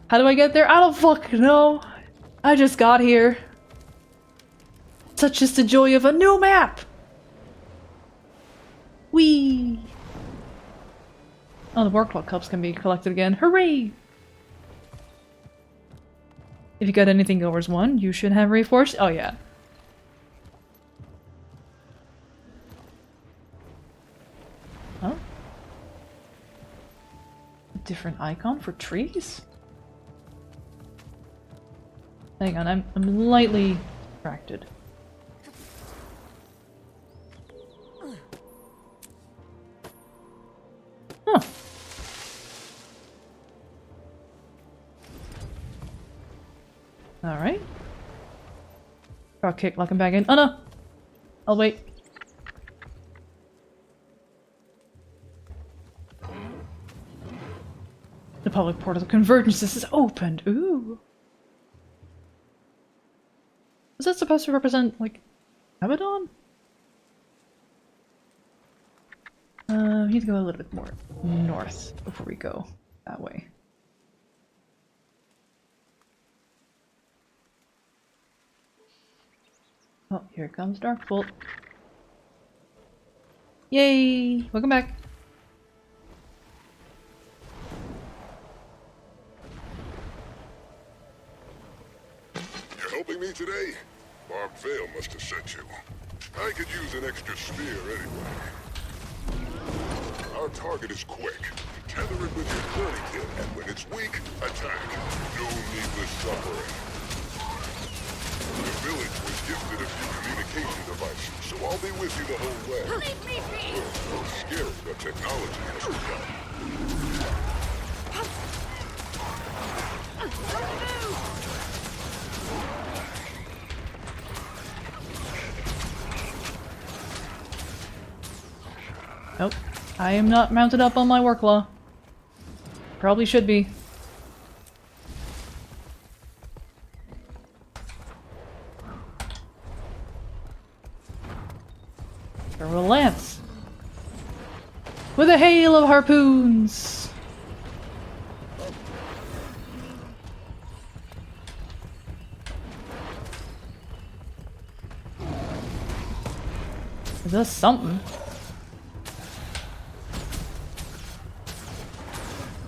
How do I get there? I don't fucking know. I just got here. Such is the joy of a new map! Whee! Oh, the Warclaw cups can be collected again. Hooray! If you got anything Guild Wars 1, you should have Reforged. Oh, yeah. Oh? A different icon for trees? Hang on, I'm lightly distracted. Huh. Alright. Drop kick, lock him back in. Oh no! I'll wait. The public portal of convergence is opened. Ooh. Is that supposed to represent, like, Abaddon? We need to go a little bit more north before we go that way. Oh, here comes Darkbolt. Yay! Welcome back. You're helping me today? Barbed Veil must have sent you. I could use an extra spear anyway. Our target is quick. Tether it with your journey kit, and when it's weak, attack. No needless suffering. The village was gifted a few communication devices, so I'll be with you the whole way. Leave me be! How scary the technology has become. Nope. I am not mounted up on my work law. Probably should be. Throw a lance. With a hail of harpoons! Is this something?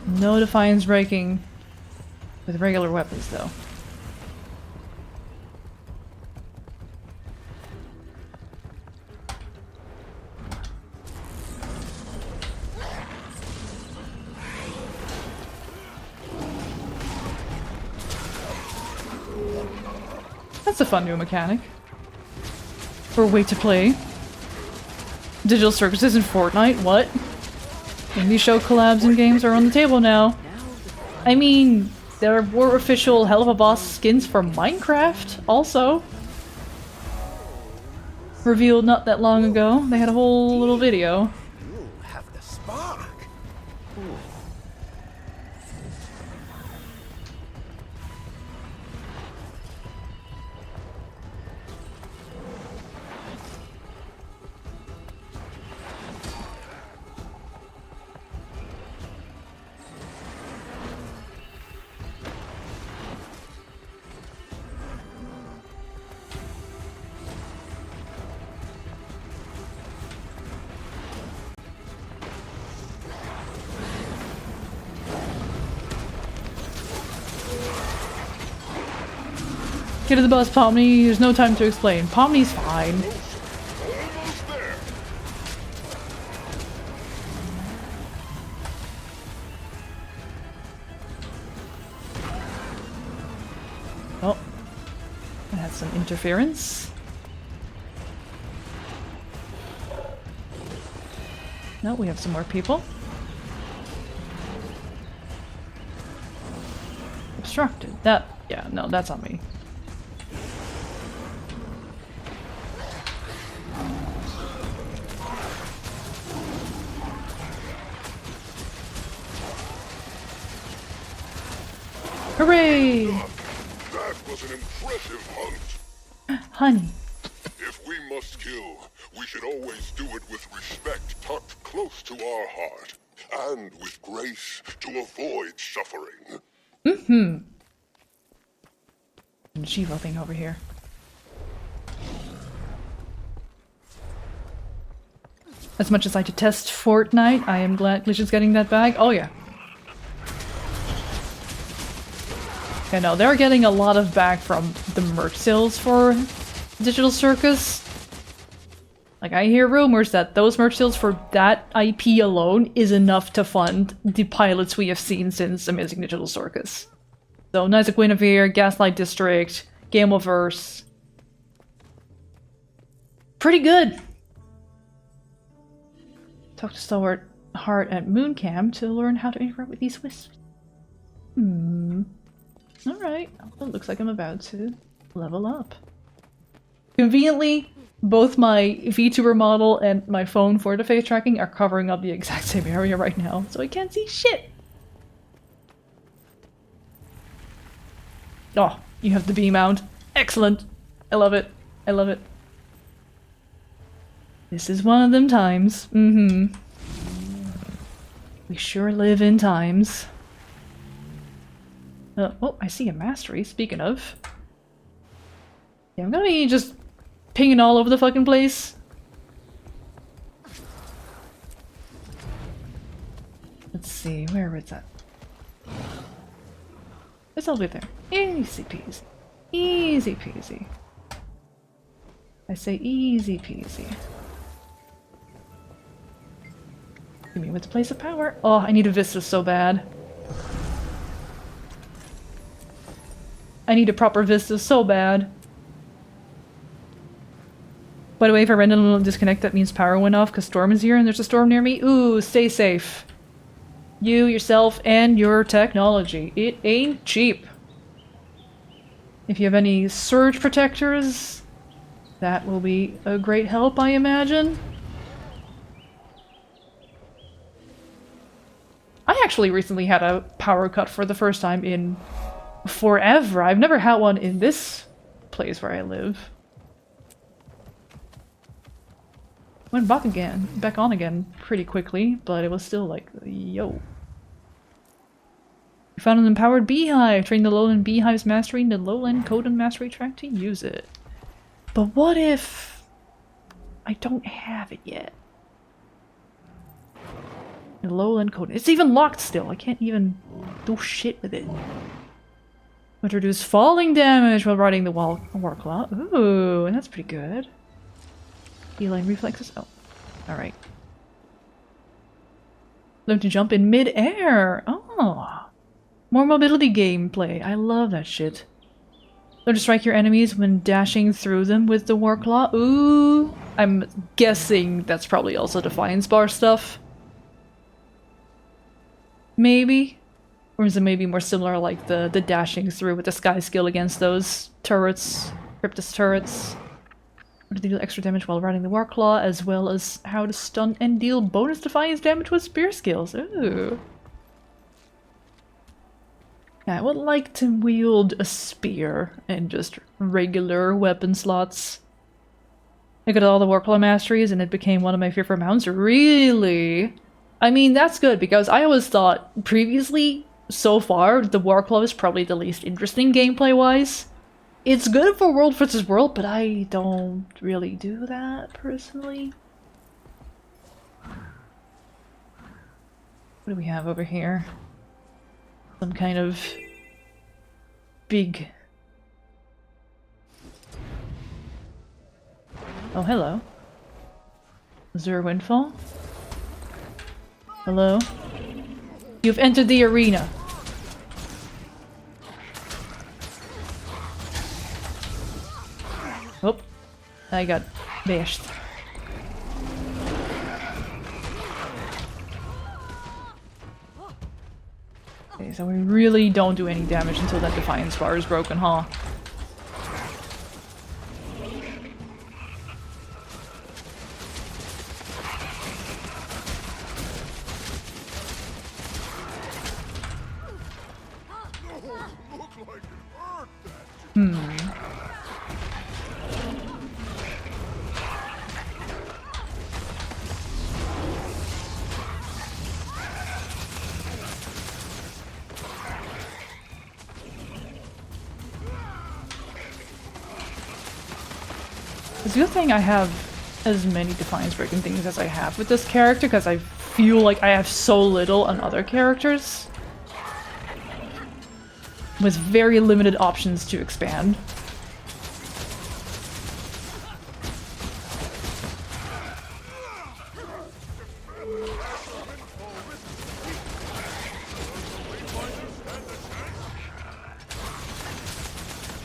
No defiance breaking with regular weapons, though. That's a fun new mechanic. Or way to play. Digital circuses in Fortnite? What? Indie show collabs and games are on the table now. I mean, there were official Hell of a Boss skins for Minecraft, also. Revealed not that long ago. They had a whole little video. Have the spark. Get to the bus, Pomni. There's no time to explain. Pomni's fine. Oh. I had some interference. No, we have some more people. Obstructed. That, yeah, no, that's on me. Hooray! That was an impressive hunt. Honey. If we must kill, we should always do it with respect tucked close to our heart, and with grace to avoid suffering. Mm-hmm. Chivo thing over here. As much as I detest Fortnite, I am glad Glitch is getting that bag. Oh yeah. I know, they're getting a lot of back from the merch sales for Digital Circus. Like, I hear rumors that those merch sales for that IP alone is enough to fund the pilots we have seen since Amazing Digital Circus. So, Knights of Guinevere, Gaslight District, Gameoverse. Pretty good! Talk to Stalwart Heart at Mooncamp to learn how to interact with these wisps. Alright, well, it looks like I'm about to level up. Conveniently, both my VTuber model and my phone for the face tracking are covering up the exact same area right now, so I can't see shit! Oh, you have the B mount. Excellent! I love it. I love it. This is one of them times. We sure live in times. Oh, I see a mastery, speaking of. Yeah, I'm gonna be just pinging all over the fucking place. Let's see, where is that? It's all the way there. Easy peasy. Easy peasy. I say easy peasy. Give me with the place of power. Oh, I need a Vista so bad. I need a proper Vista so bad. By the way, if I randomly disconnect, that means power went off because storm is here and there's a storm near me. Ooh, stay safe. You, yourself, and your technology. It ain't cheap. If you have any surge protectors, that will be a great help, I imagine. I actually recently had a power cut for the first time in forever. I've never had one in this place where I live. Went back on again pretty quickly, but it was still like, yo. We found an empowered beehive. Train the lowland beehives mastering the lowland Coden mastery track to use it. But what if I don't have it yet? The lowland Coden. It's even locked still. I can't even do shit with it. Introduce falling damage while riding the Warclaw. Ooh, and that's pretty good. Feline reflexes. Oh, alright. Learn to jump in mid-air. Oh. More mobility gameplay. I love that shit. Learn to strike your enemies when dashing through them with the Warclaw. Ooh. I'm guessing that's probably also Defiance Bar stuff. Maybe? Or is it maybe more similar like the dashing through with the sky skill against those turrets, Cryptus turrets? To deal extra damage while riding the Warclaw, as well as how to stun and deal bonus Defiance damage with spear skills. Ooh. Yeah, I would like to wield a spear and just regular weapon slots. I got all the Warclaw masteries and it became one of my favorite mounts. Really? I mean, that's good because I always thought previously, so far, the Warclaw is probably the least interesting gameplay-wise. It's good for World vs. World, but I don't really do that, personally. What do we have over here? Some kind of big... Oh, hello. Is there a windfall? Hello? You've entered the arena. Oh, I got bashed. Okay, so we really don't do any damage until that Defiance bar is broken, huh? It's a good thing I have as many Defiance breaking things as I have with this character, because I feel like I have so little on other characters. With very limited options to expand.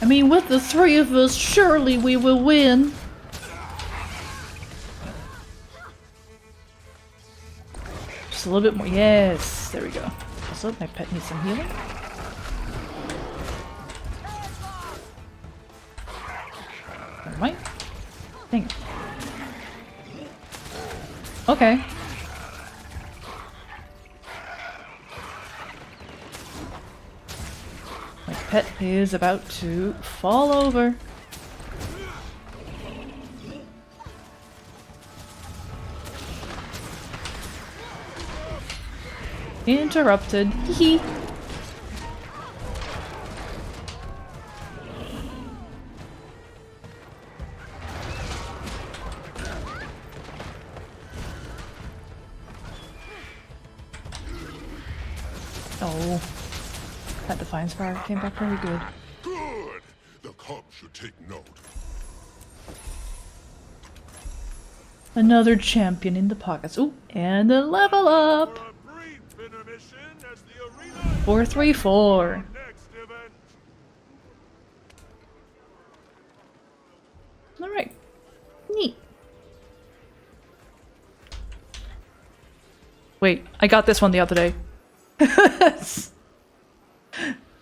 I mean, with the three of us, surely we will win. Just a little bit more. Yes, there we go. Also, my pet needs some healing. Never mind. Dang it. Okay. My pet is about to fall over. Interrupted. Hee. Oh. That Defiance Fire came back very good. Good! The cub should take note. Another champion in the pockets. Ooh, and a level up! 434. Alright. Neat. Wait, I got this one the other day.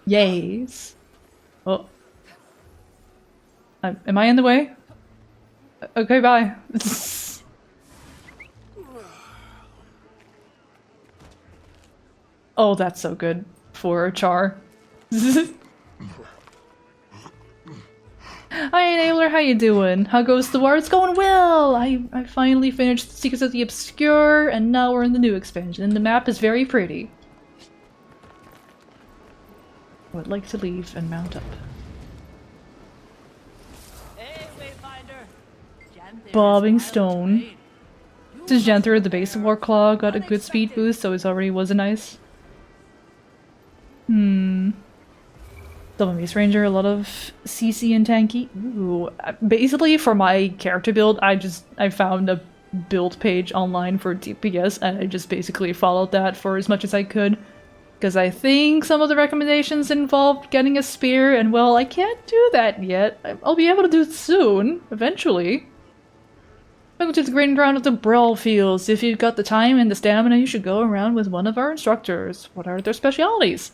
Yays. Oh. Am I in the way? Okay, bye. Oh, that's so good for Char. Hi, Enabler, how you doing? How goes the war? It's going well! I finally finished Secrets of the Obscure, and now we're in the new expansion. The map is very pretty. I would like to leave and mount up. Hey, Wayfinder. Bobbing Stone. This is Janther at the base of Warclaw, got a good speed boost, so it already was a nice. Double Mace Ranger, a lot of CC and tanky. Ooh. Basically, for my character build, I found a build page online for DPS, and I just basically followed that for as much as I could. Because I think some of the recommendations involved getting a spear, and well, I can't do that yet. I'll be able to do it soon, eventually. Welcome to the grading ground of the Brawl Fields. If you've got the time and the stamina, you should go around with one of our instructors. What are their specialities?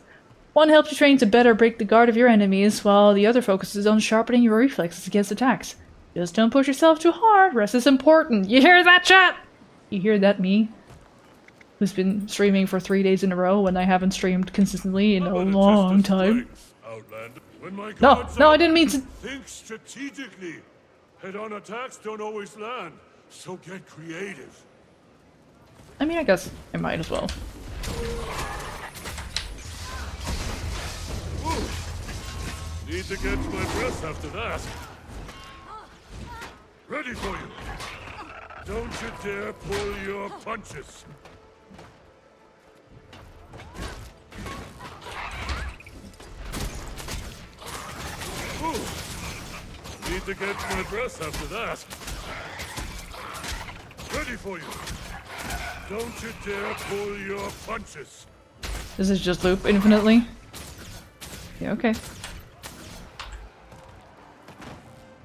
One helps you train to better break the guard of your enemies, while the other focuses on sharpening your reflexes against attacks. Just don't push yourself too hard, rest is important. You hear that, chat? You hear that, me? Who's been streaming for 3 days in a row when I haven't streamed consistently in a long time. No, I didn't mean to. Think strategically. Head-on attacks don't always land, so get creative. I mean, I guess I might as well. Ooh. Need to catch my breath after that. Ready for you. Don't you dare pull your punches. Ooh. Need to catch my breath after that. Ready for you. Don't you dare pull your punches. Does this just loop infinitely? Yeah, okay.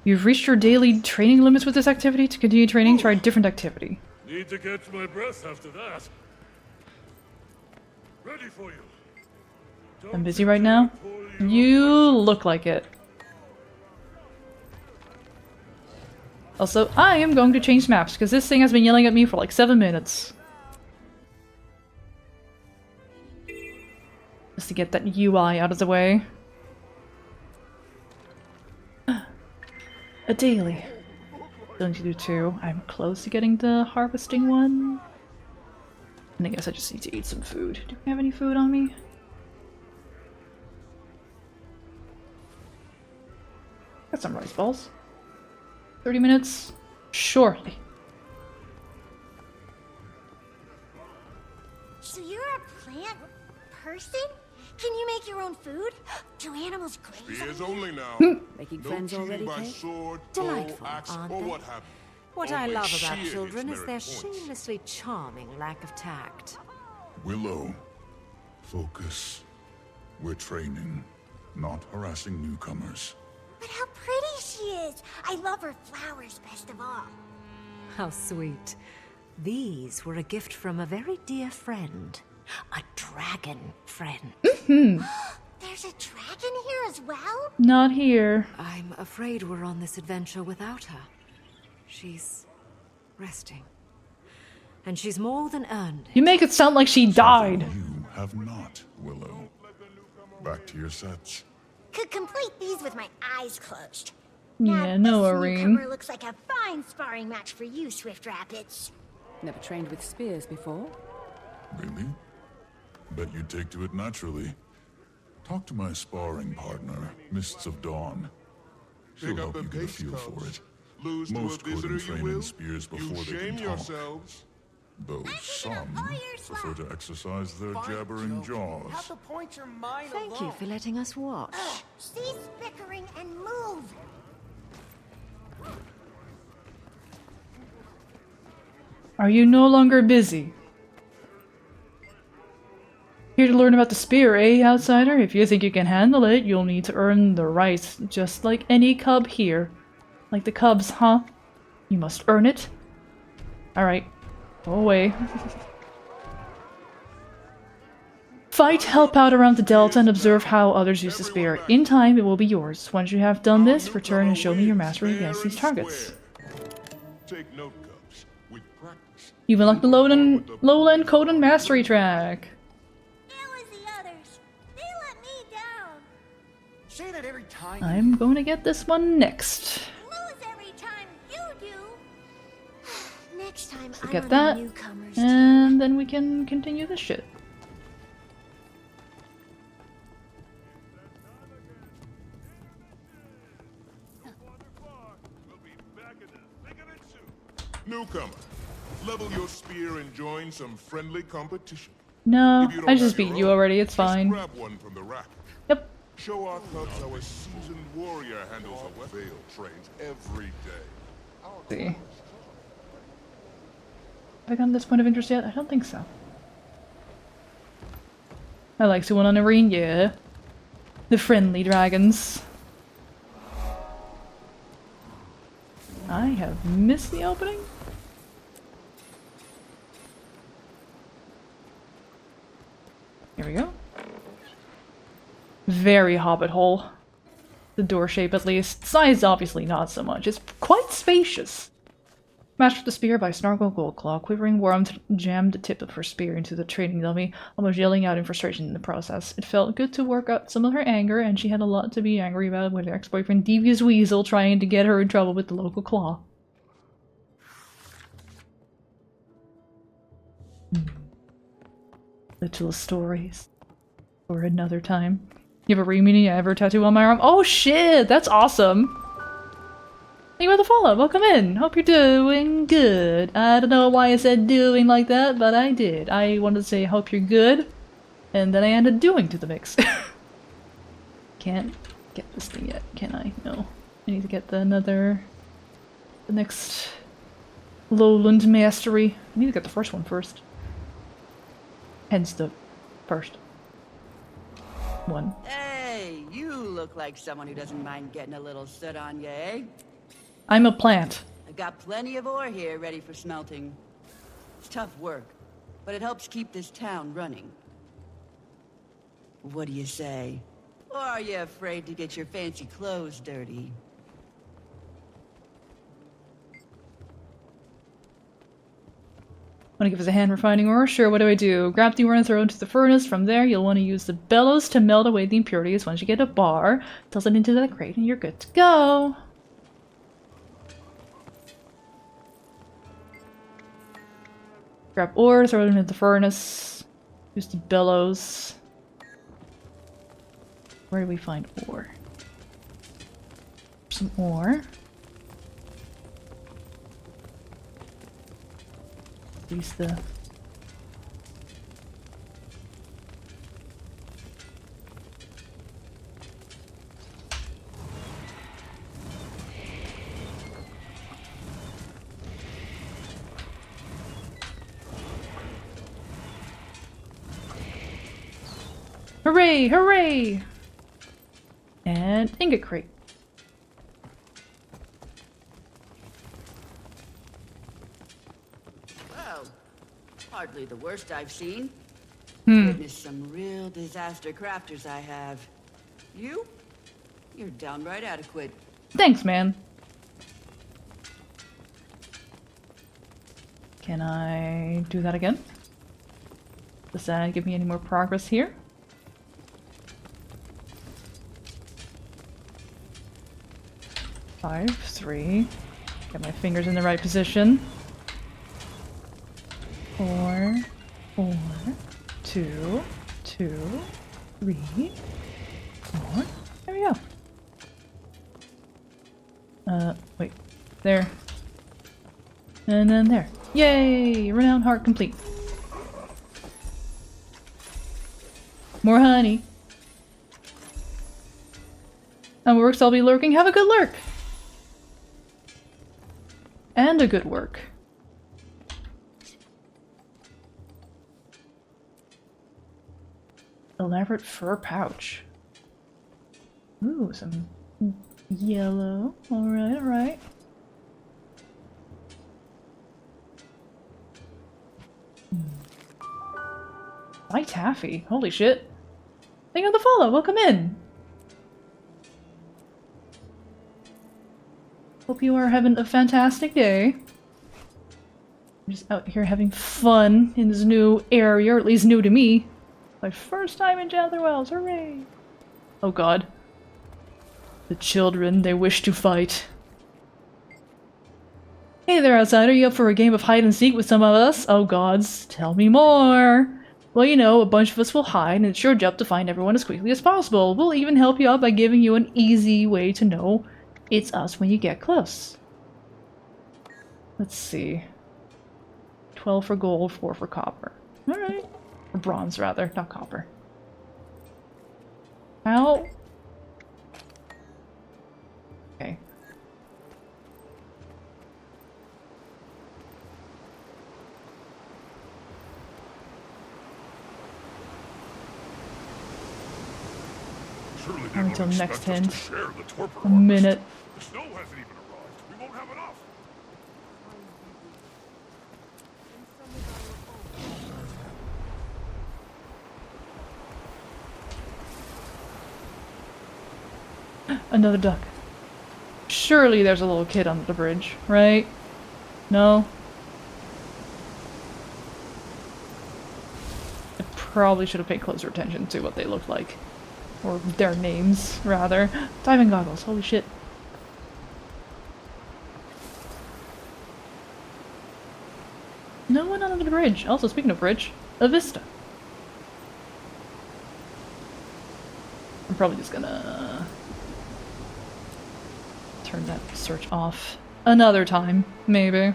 You've reached your daily training limits with this activity. To continue training, try a different activity. Need to catch my breath after that. Ready for you. I'm busy right now. You look like it. Also, I am going to change maps, because this thing has been yelling at me for like 7 minutes. Just to get that UI out of the way. A daily. Don't you do 2? I'm close to getting the harvesting one. And I guess I just need to eat some food. Do we have any food on me? Got some rice balls. 30 minutes? Surely. So you're a plant person? Can you make your own food? Do animals graze? Spears only now. Making No friends cheating already, by Kate? sword, Delightful, bow, axe, aren't or they? what have you. What I Always love about sheer children its is their merit points. shamelessly charming lack of tact. Willow, focus. We're training, not harassing newcomers. But how pretty she is! I love her flowers best of all. How sweet. These were a gift from a very dear friend. A dragon friend. There's a dragon here as well? Not here. I'm afraid we're on this adventure without her. She's resting. And she's more than earned it. You make it sound like she died. You have not, Willow. Back to your sets. Could complete these with my eyes closed. Yeah, no, Irene. Newcomer looks like a fine sparring match for you, Swift Rapids. Never trained with spears before? Really? Bet you'd take to it naturally. Talk to my sparring partner, Mists of Dawn. She'll Pick up help the you get a pace, feel cubs. for it. Lose Most to a visitor, couldn't you train will. in spears You before they shame can talk. yourselves. Though some prefer to exercise their jabbering jaws. Have to point your mind Thank you for letting us watch. Cease bickering and move! Are you no longer busy? Here to learn about the spear, eh, outsider? If you think you can handle it, you'll need to earn the rights, just like any cub here. Like the cubs, huh? You must earn it. Alright. Go away. Fight, help out around the Delta, and observe how others use the spear. In time, it will be yours. Once you have done this, return and show me your mastery against these targets. Take note, cubs. With practice, You've unlocked the Lowland Coden Mastery track. Say that every time. I'm going to get this one next. Lose every time you do. Next time Forget I'm that. on the newcomers. And then we can continue this shit. newcomer, level your spear and join some friendly competition. No, If you don't I just have beat your you own, already, it's just fine. grab one from the rack. Yep. Show our cubs how a seasoned warrior handles a veil trains every day. See. Have I gotten this point of interest yet? I don't think so. I like to one on arena, yeah. The friendly dragons. I have missed the opening? Here we go. Very hobbit hole. The door shape at least. Size obviously not so much. It's quite spacious. Matched with the spear by Snargle Goldclaw. Quivering Worm jammed the tip of her spear into the training dummy, almost yelling out in frustration in the process. It felt good to work out some of her anger, and she had a lot to be angry about with her ex-boyfriend Devious Weasel trying to get her in trouble with the local claw. Little stories. For another time. You have a re-meaning ever tattoo on my arm? Oh shit! That's awesome! Thank you for the follow. Welcome in. Hope you're doing good. I don't know why I said doing like that, but I did. I wanted to say hope you're good, and then I added doing to the mix. Can't get this thing yet, can I? No. I need to get the next Lowland Mastery. I need to get the first one first. Hence the first one. Hey, you look like someone who doesn't mind getting a little soot on you, eh? I'm a plant. I got plenty of ore here ready for smelting. It's tough work, but it helps keep this town running. What do you say? Or are you afraid to get your fancy clothes dirty? Want to give us a hand refining ore? Sure, what do I do? Grab the ore and throw it into the furnace. From there, you'll want to use the bellows to melt away the impurities. Once you get a bar, toss it into that crate and you're good to go. Grab ore, throw it into the furnace. Use the bellows. Where do we find ore? Some ore. Use the... Hooray! Hooray! And ingot crate. Well, hardly the worst I've seen. Hmm. Witnessed some real disaster crafters I have. You're downright adequate. Thanks, man. Can I do that again? Does that give me any more progress here? Five, three. Get my fingers in the right position. 4, 4, 2, 2, 3, 4. There we go. Wait. There. And then there. Yay! Renowned heart complete. More honey. And works, I'll be lurking. Have a good lurk! And a good work. Elaborate fur pouch. Ooh, some yellow. Alright, alright. Hi, Taffy. Holy shit. Thank you for the follow. Welcome in. Hope you are having a fantastic day. I'm just out here having fun in this new area, or at least new to me. My first time in Jather Wells. Hooray! Oh god. The children, they wish to fight. Hey there, outsider. You up for a game of hide and seek with some of us? Oh gods, tell me more. Well, you know, a bunch of us will hide, and it's your job to find everyone as quickly as possible. We'll even help you out by giving you an easy way to know it's us when you get close. Let's see. 12 for gold, 4 for copper. Alright. Or bronze, rather, not copper. How? Okay. Until next hint. A minute. The snow hasn't even arrived. We won't have enough. Another duck. Surely there's a little kid on the bridge, right? No? I probably should have paid closer attention to what they looked like. Or their names, rather. Diving goggles, holy shit. No one on the bridge. Also, speaking of bridge, a vista. I'm probably just gonna turn that search off another time, maybe.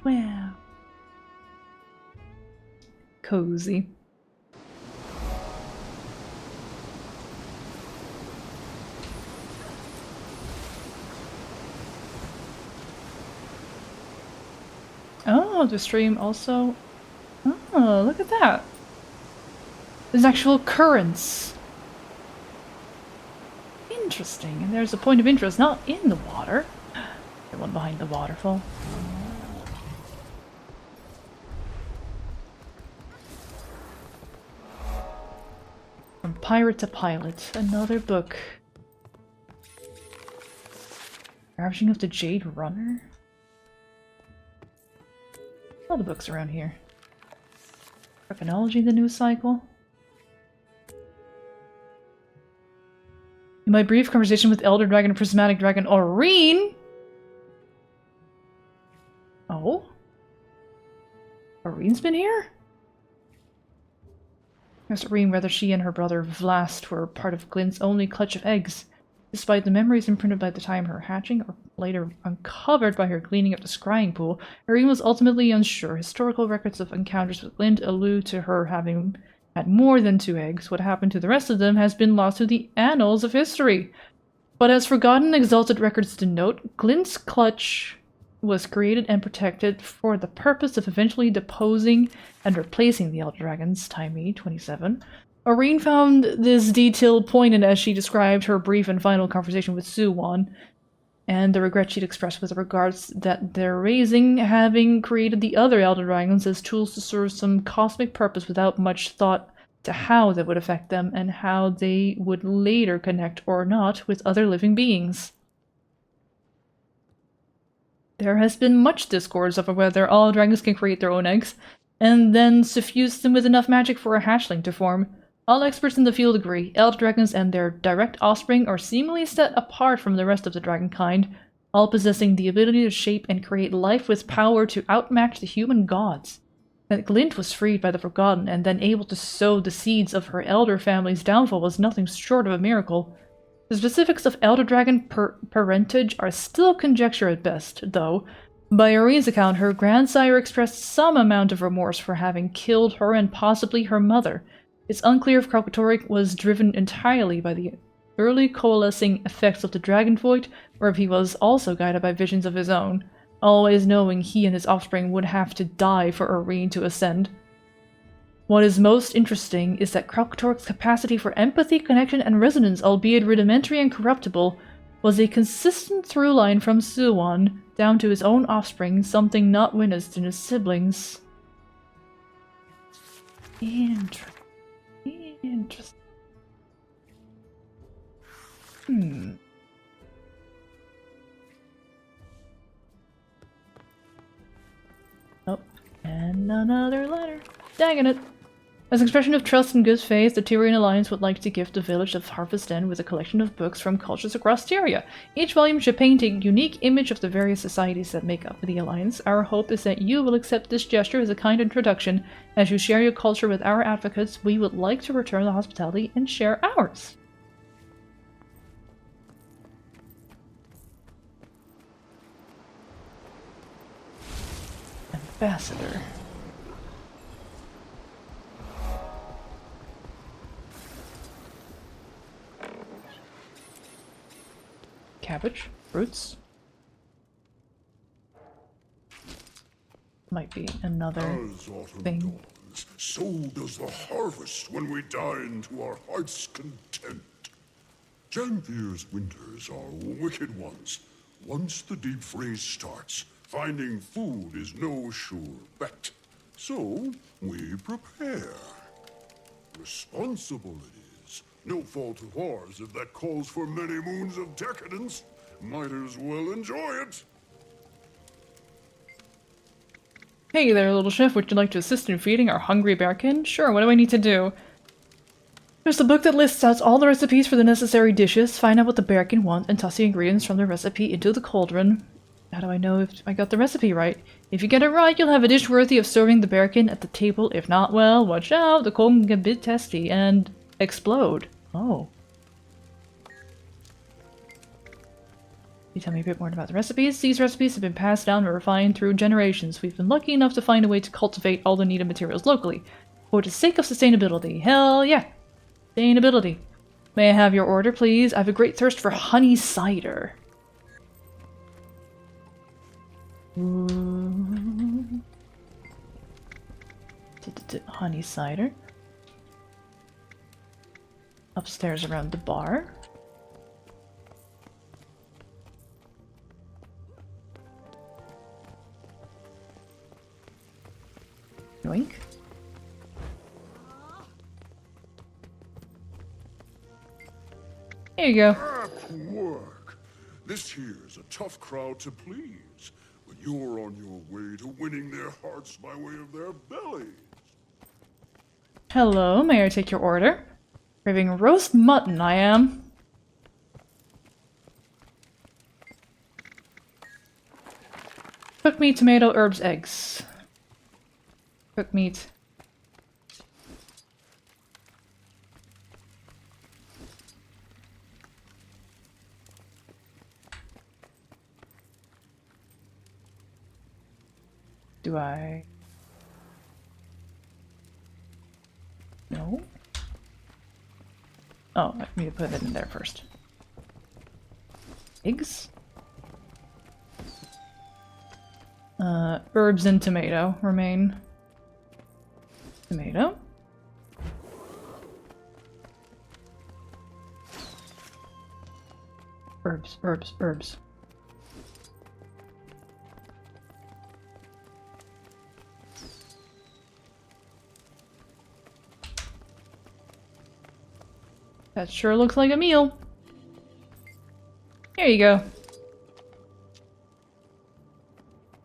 Wow. Cozy. Oh, the stream also... Oh, look at that. There's actual currents. Interesting. And there's a point of interest not in the water. The one behind the waterfall. From Pirate to Pilot. Another book. Ravaging of the Jade Runner? All the books around here. Chronology, the news cycle. In my brief conversation with Elder Dragon and Prismatic Dragon Aurene. Oh? Aurene's been here? Asked Aurene whether she and her brother Vlast were part of Glint's only clutch of eggs. Despite the memories imprinted by the time her hatching, or later uncovered by her cleaning up the scrying pool, Aurene was ultimately unsure. Historical records of encounters with Glint allude to her having had more than 2 eggs. What happened to the rest of them has been lost to the annals of history. But as forgotten exalted records denote, Glint's clutch was created and protected for the purpose of eventually deposing and replacing the Elder Dragons, time E 27. Aurene found this detail poignant as she described her brief and final conversation with Suwon, and the regret she'd expressed with regards that their raising, having created the other Elder Dragons as tools to serve some cosmic purpose without much thought to how that would affect them and how they would later connect or not with other living beings. There has been much discourse over whether all dragons can create their own eggs, and then suffuse them with enough magic for a hatchling to form. All experts in the field agree, Elder Dragons and their direct offspring are seemingly set apart from the rest of the dragon kind, all possessing the ability to shape and create life with power to outmatch the human gods. That Glint was freed by the Forgotten and then able to sow the seeds of her elder family's downfall was nothing short of a miracle. The specifics of Elder Dragon parentage are still conjecture at best, though. By Irene's account, her grandsire expressed some amount of remorse for having killed her and possibly her mother. It's unclear if Kralkatorrik was driven entirely by the early coalescing effects of the Dragon Void, or if he was also guided by visions of his own, always knowing he and his offspring would have to die for Irene to ascend. What is most interesting is that Kralkatorrik's capacity for empathy, connection, and resonance, albeit rudimentary and corruptible, was a consistent through line from Suwon down to his own offspring, something not witnessed in his siblings. Interesting. Oh, and another letter. Dang it! As an expression of trust and good faith, the Tyrian Alliance would like to gift the village of Harvest End with a collection of books from cultures across Tyria. Each volume should paint a unique image of the various societies that make up the Alliance. Our hope is that you will accept this gesture as a kind introduction. As you share your culture with our advocates, we would like to return the hospitality and share ours. Ambassador. Cabbage, fruits. Might be another As autumn thing. dawns, so does the harvest when we dine to our heart's content. Janthir's winters are wicked ones. Once the deep freeze starts, finding food is no sure bet. So, we prepare. Responsible it is. No fault of ours if that calls for many moons of decadence. Might as well enjoy it. Hey there, little chef. Would you like to assist in feeding our hungry bearkin? Sure, what do I need to do? There's a book that lists out all the recipes for the necessary dishes. Find out what the bearkin wants and toss the ingredients from the recipe into the cauldron. How do I know if I got the recipe right? If you get it right, you'll have a dish worthy of serving the bearkin at the table. If not, well, watch out. The cauldron can get a bit testy and explode. Oh. You tell me a bit more about the recipes. These recipes have been passed down and refined through generations. We've been lucky enough to find a way to cultivate all the needed materials locally. For the sake of sustainability. Hell yeah. Sustainability. May I have your order, please? I have a great thirst for honey cider. Honey cider. Upstairs around the bar. Yoink. Here you go. Apt work. This here's a tough crowd to please, but you're on your way to winning their hearts by way of their bellies. Hello, may I take your order? Craving roast mutton, I am. Cooked meat, tomato, herbs, eggs. Cooked meat. Do I? No? Oh, I need to put it in there first. Eggs? Herbs and tomato remain. Tomato. Herbs, herbs, herbs. That sure looks like a meal. Here you go.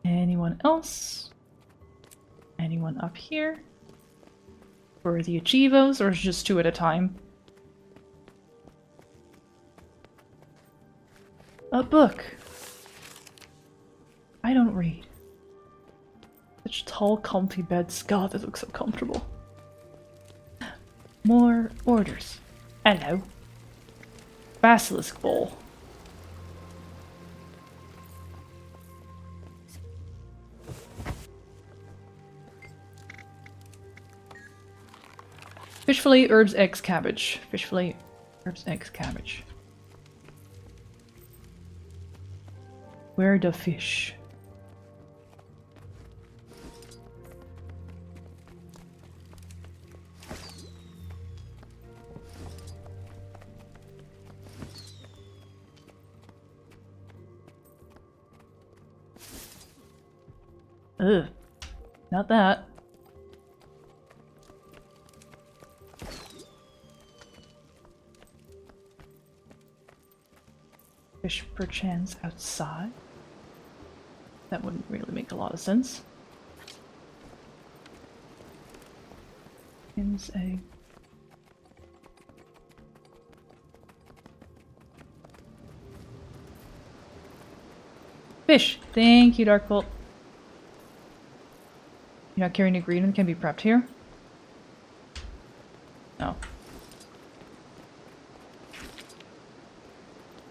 Anyone else? Anyone up here? For the achievos, or is it just 2 at a time? A book. I don't read. Such tall, comfy beds. God, this looks so comfortable. More orders. Hello. Basilisk bowl. Fish fillet, herbs, eggs, cabbage. Fish fillet, herbs, eggs, cabbage. Where the fish? Ugh. Not that. Fish perchance outside? That wouldn't really make a lot of sense. Chickens, egg. Fish! Thank you, Darkbolt. You're not carrying ingredient can be prepped here? No.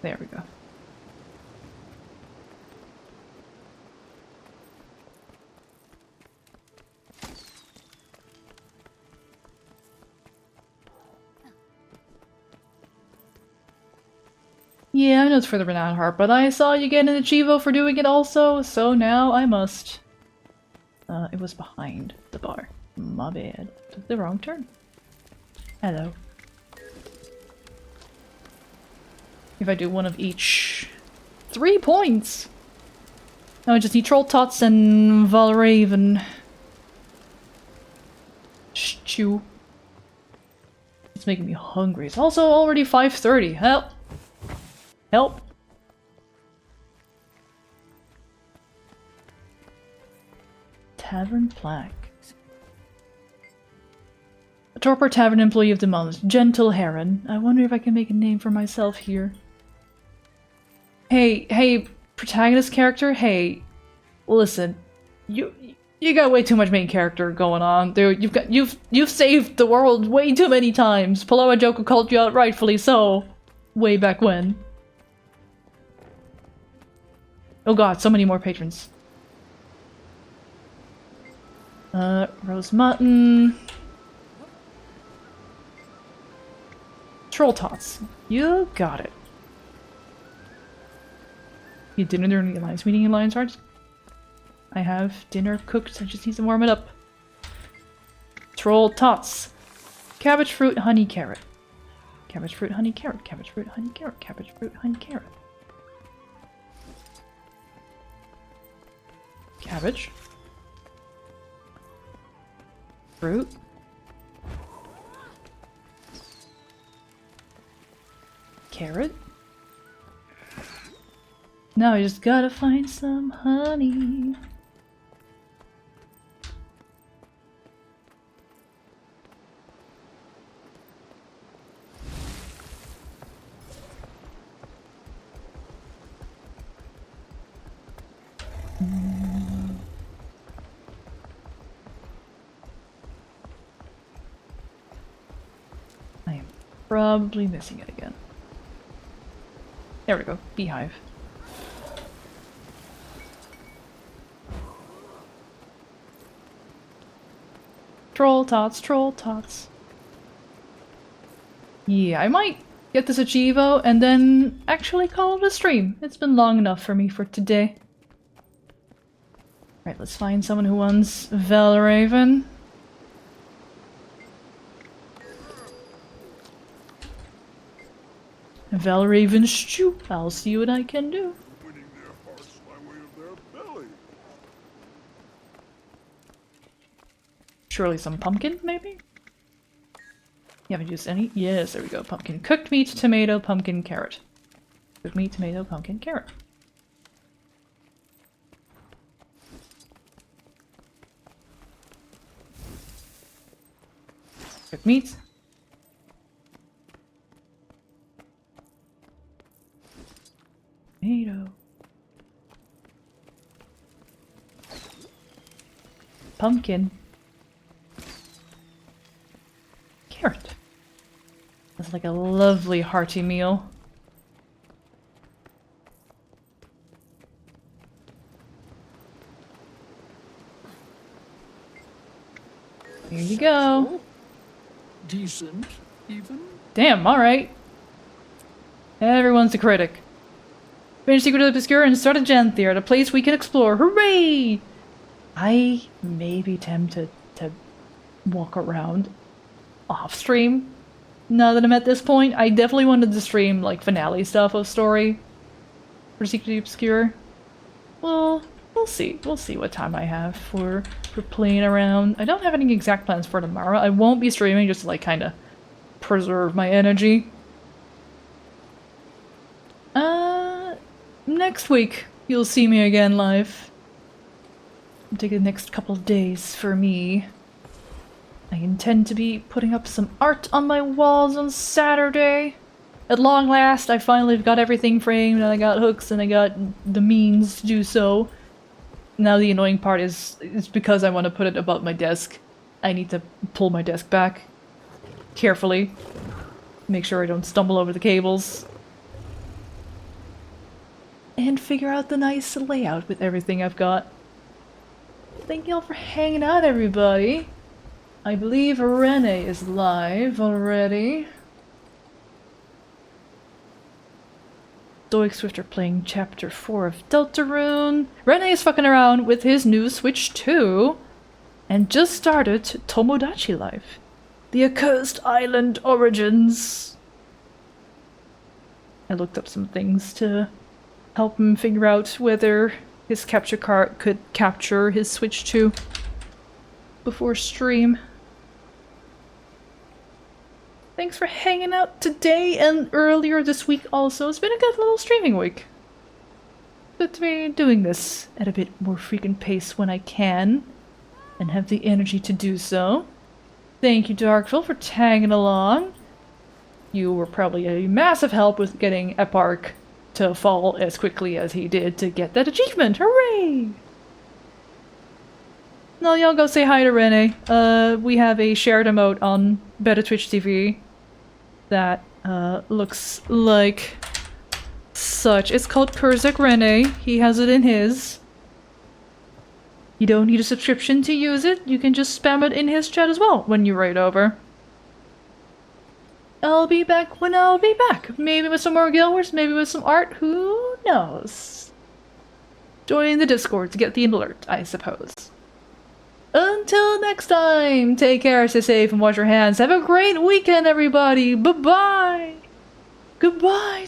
There we go. Yeah, I know it's for the Renowned Heart, but I saw you get an Achievo for doing it also, so now I must. It was behind the bar. My bad. Took the wrong turn. Hello. If I do one of each... 3 points! Now I just need Troll Tots and Valraven. Stew. It's making me hungry. It's also already 5:30. Help! Help! Tavern plaque. A Torpor Tavern employee of the month. Gentle Heron. I wonder if I can make a name for myself here. Hey, protagonist character? Hey, listen. You got way too much main character going on. Dude, you've saved the world way too many times. Paloma Joko called you out rightfully so. Way back when. Oh god, so many more patrons. Roast mutton. Troll Tots. You got it. You dinner during the Alliance meeting in Lion's Heart? I have dinner cooked, I just need to warm it up. Troll Tots. Cabbage, fruit, honey, carrot. Cabbage, fruit, honey, carrot. Cabbage, fruit, honey, carrot. Cabbage, fruit, honey, carrot. Cabbage. Fruit. Carrot. Now I just gotta find some honey. I am probably missing it again. There we go. Beehive. Troll Tots, Troll Tots. Yeah, I might get this Achievo and then actually call it a stream. It's been long enough for me for today. Right, let's find someone who wants Valraven. Valraven stew. I'll see what I can do. Surely some pumpkin, maybe? You haven't used any? Yes, there we go. Pumpkin. Cooked meat, tomato, pumpkin, carrot. Cooked meat, tomato, pumpkin, carrot. Cooked meat. Tomato. pumpkin. Carrot. That's like a lovely hearty meal. Here you go. Decent, even. Damn, alright. Everyone's a critic. Finish Secret of the Obscure and start a Genthier, the place we can explore. Hooray! I may be tempted to walk around off stream. Now that I'm at this point, I definitely wanted to stream like finale stuff of story for Secret of the Obscure. Well, we'll see. We'll see what time I have for playing around. I don't have any exact plans for tomorrow. I won't be streaming just to like kind of preserve my energy. Next week you'll see me again live. I'll take the next couple of days for me. I intend to be putting up some art on my walls on Saturday. At long last, I finally got everything framed and I got hooks and I got the means to do so. Now the annoying part is because I want to put it above my desk. I need to pull my desk back carefully. Make sure I don't stumble over the cables. And figure out the nice layout with everything I've got. Thank you all for hanging out, everybody. I believe Rene is live already. Stoic Swifter playing Chapter 4 of Deltarune. Rene is fucking around with his new Switch 2. And just started Tomodachi Life. The Accursed Island Origins. I looked up some things to help him figure out whether his capture card could capture his Switch 2 before stream. Thanks for hanging out today and earlier this week also. It's been a good little streaming week. Good to be doing this at a bit more frequent pace when I can and have the energy to do so. Thank you, Darkville, for tagging along. You were probably a massive help with getting Epark to fall as quickly as he did to get that achievement. Hooray! No, y'all go say hi to Rene. We have a shared emote on Beta Twitch TV that looks like such. It's called Curzec Rene. He has it in his. You don't need a subscription to use it. You can just spam it in his chat as well when you raid over. I'll be back when I'll be back. Maybe with some more Guild Wars, maybe with some art, who knows? Join the Discord to get the alert, I suppose. Until next time, take care, stay safe, and wash your hands. Have a great weekend, everybody. Bye-bye. Goodbye.